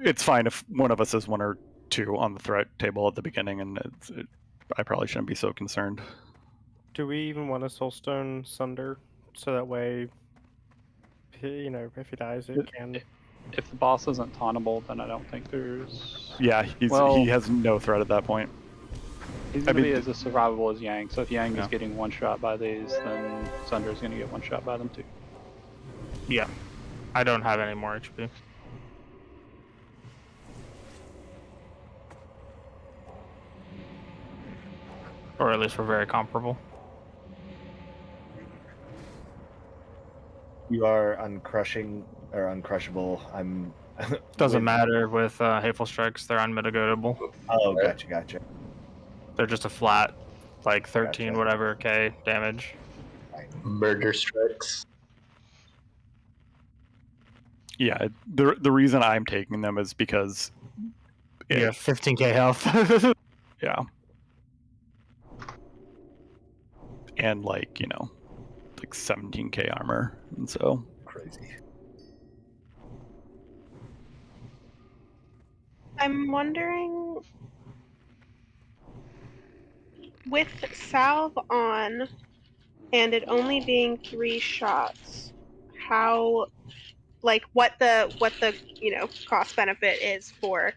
It's fine if one of us is 1 or 2 on the threat table at the beginning, and I probably shouldn't be so concerned. Do we even want to soulstone Sunder so that way, if he dies, it can. If the boss isn't tauntable, then I don't think there's. Yeah, he has no threat at that point. He's going to be as survivable as Yang, so if Yang is getting one shot by these, then Sunder's going to get one shot by them too. Yeah. I don't have any more HP. or at least we're very comparable. You are uncrushing or uncrushable. I'm. Doesn't matter with hateful strikes; they're unmitigatable. Oh, gotcha. They're just a flat, like 13 whatever K damage. Murder strikes. Yeah, the reason I'm taking them is because You have 15k health. Yeah. And like, you know, like 17k armor, and so crazy. I'm wondering, with salve on and it only being 3 shots, how, like, what the cost benefit is for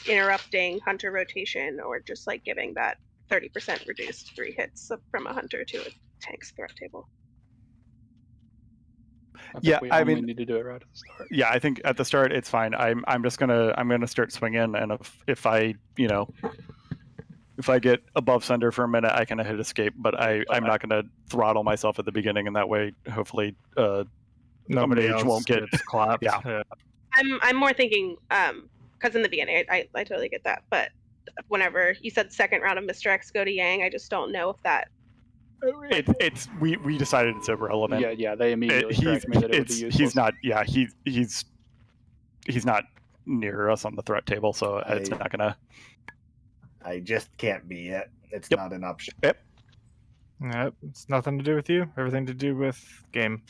interrupting hunter rotation, or just like giving that 30% reduced 3 hits from a hunter to a tank's threat table. I mean, need to do it right at the start. Yeah, I think at the start it's fine. I'm gonna start swinging, and if I get above Sunder for a minute, I can hit escape. But I'm not gonna throttle myself at the beginning, and that way, hopefully, Nobody else won't get clapped. Yeah. I'm more thinking because in the beginning I totally get that, but whenever you said second round of Mr. X go to Yang, I just don't know if that. We decided it's irrelevant. Yeah, they immediately correct me that it would be useless. He's not. Yeah, he's not near us on the threat table, so it's not gonna. I just can't be yet. It's not an option. Yep. Yep. It's nothing to do with you. Everything to do with game.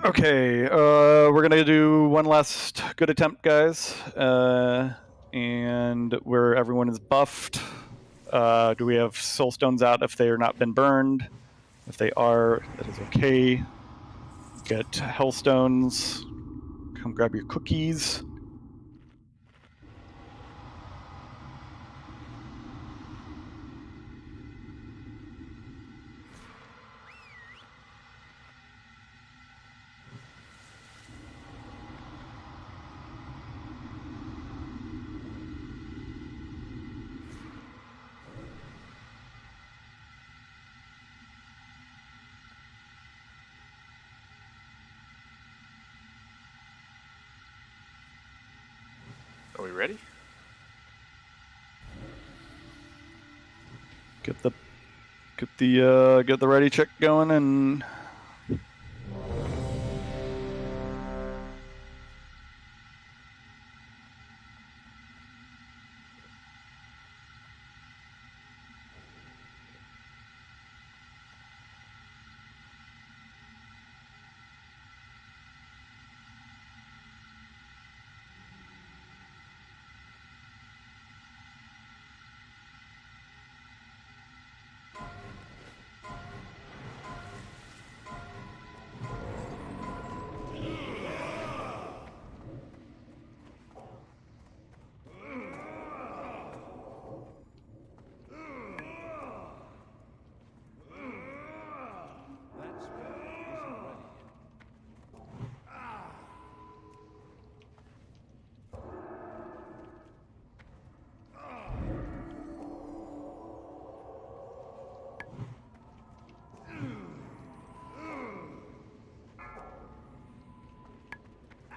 Okay, we're gonna do one last good attempt, guys, and where everyone is buffed. Do we have soulstones out if they are not been burned? If they are, that is okay. Get hellstones. Come grab your cookies. Are we ready? Get the ready check going and.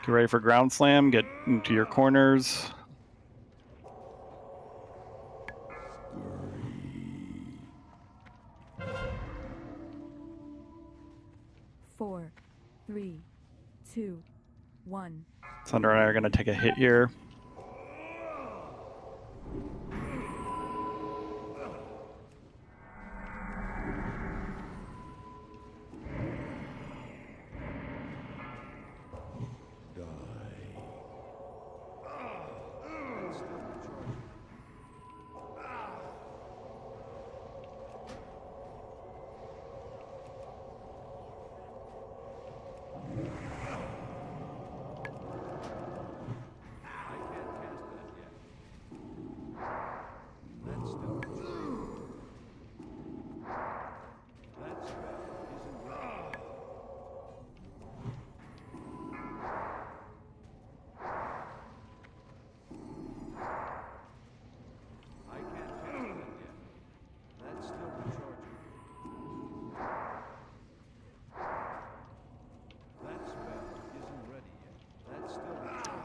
Get ready for ground slam. Get into your corners. Four, 3, 2, 1. Sunder and I are going to take a hit here.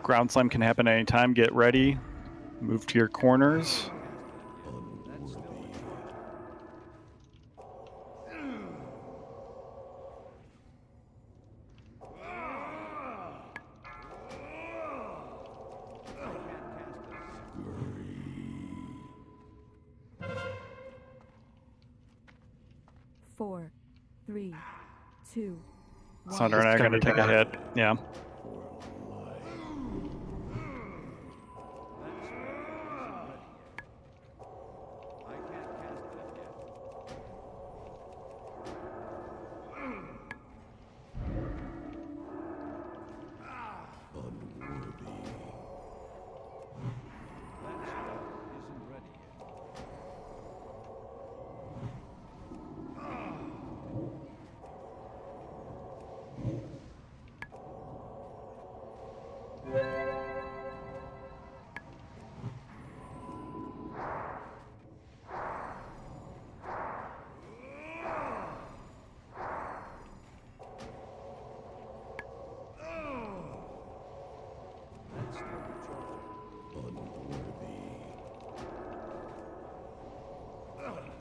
Ground slam can happen anytime. Get ready. Move to your corners. Four, three, two, one. Sandra and I are going to take a hit. Yeah.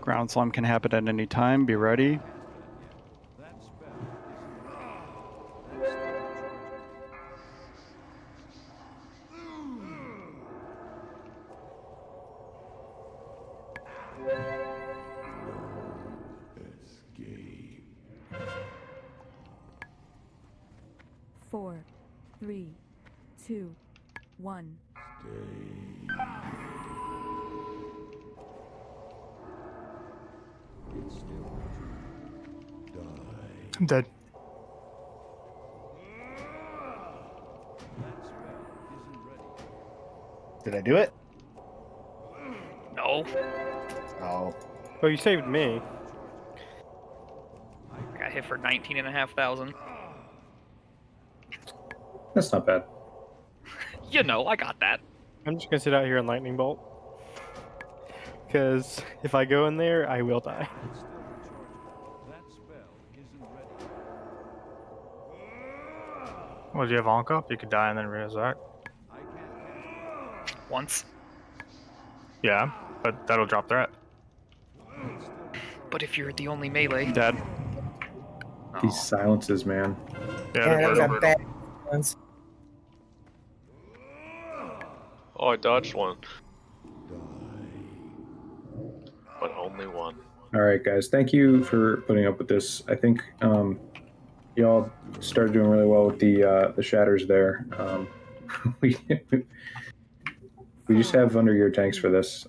Ground slam can happen at any time. Be ready. Four, three, two, one. I'm dead. Did I do it? No. Oh. Oh, you saved me. Got hit for 19,500. That's not bad. You know, I got that. I'm just gonna sit out here and lightning bolt. Because if I go in there, I will die. Well, do you have Honk up? You could die and then resurrect. Once. Yeah, but that'll drop threat. But if you're the only melee. Dead. These silences, man. Yeah, that was a bad one. Oh, I dodged one. But only one. All right, guys. Thank you for putting up with this. I think y'all started doing really well with the shatters there. We just have under your tanks for this,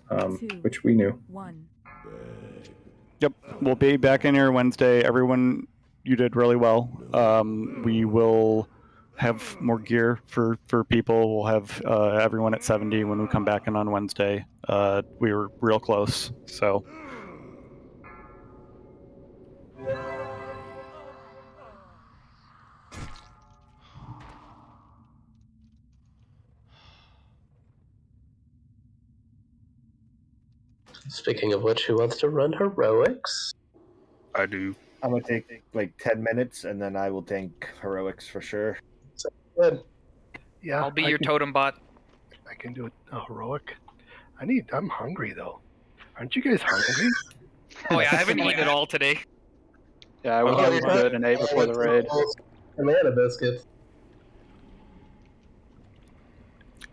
which we knew. Yep. We'll be back in here Wednesday. Everyone, you did really well. We will have more gear for people. We'll have everyone at 70 when we come back in on Wednesday. We were real close, so. Speaking of which, who wants to run heroics? I do. I'm gonna take like 10 minutes, and then I will tank heroics for sure. Good. Yeah, I'll be your totem bot. I can do a heroic. I'm hungry though. Aren't you guys hungry? Oh yeah, I haven't eaten at all today. Yeah, I was good and ate before the raid. Banana biscuits.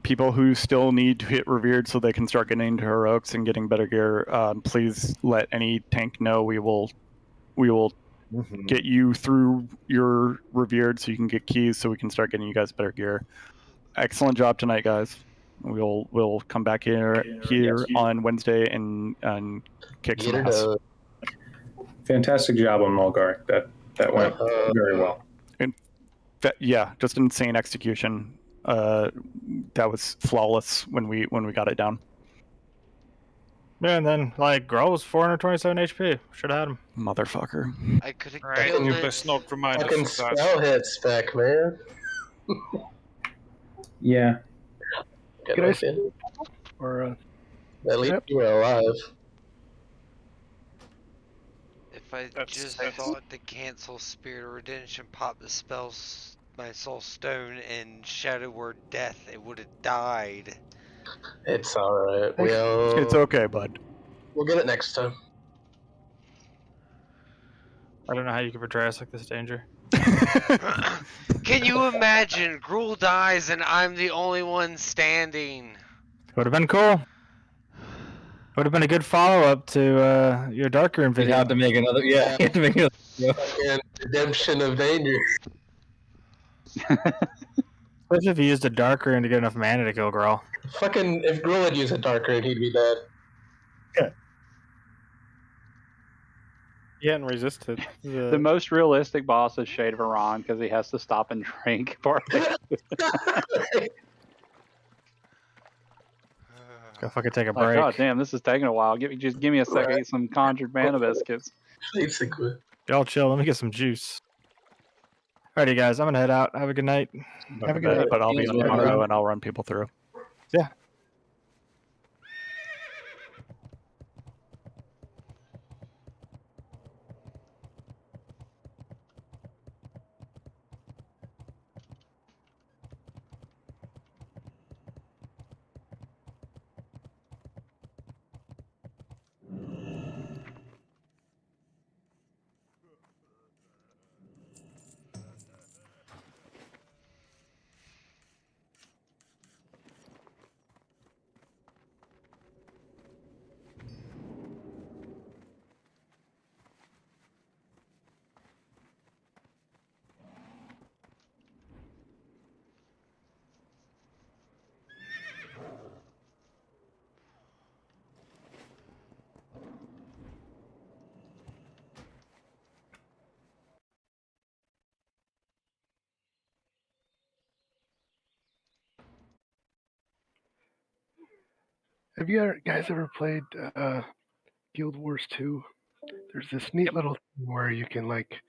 People who still need to hit revered so they can start getting into heroics and getting better gear, please let any tank know. We will get you through your revered so you can get keys so we can start getting you guys better gear. Excellent job tonight, guys. We'll come back here on Wednesday and kick some ass. Fantastic job on Mulgar. That went very well. Yeah, just insane execution. That was flawless when we got it down. Yeah, and then like Gruul was 427 HP. Should have had him. Motherfucker. I could have killed you best not remind Fucking us of that. spell hit spec, man. Yeah. Can I say? Or at least you were alive. If I just thought to cancel Spirit of Redemption, pop the spell my soul stone and Shadow Word Death, it would have died. It's alright. It's okay, bud. We'll get it next time. I don't know how you could portray us like this danger. Can you imagine? Gruul dies and I'm the only one standing. Would have been cool. Would have been a good follow-up to your Dark Room video. You had to make another. Yeah, you had to make another. Fucking redemption of danger. Especially if you used a Dark Room to get enough mana to kill Gruul. Fucking, if Gruul had used a Dark Rune, he'd be dead. Yeah, and resisted. The most realistic boss is Shade of Iran because he has to stop and drink. Go fucking take a Like, break. God damn, this is taking a while. Just give me a second. Eat some conjured mana biscuits. Basically. Y'all chill. Let me get some juice. Alrighty, guys. I'm gonna head out. Have a good night. Have a good night. But I'll be in tomorrow and I'll run people through. Yeah. Have you guys ever played Guild Wars 2? There's this neat little thing where you can like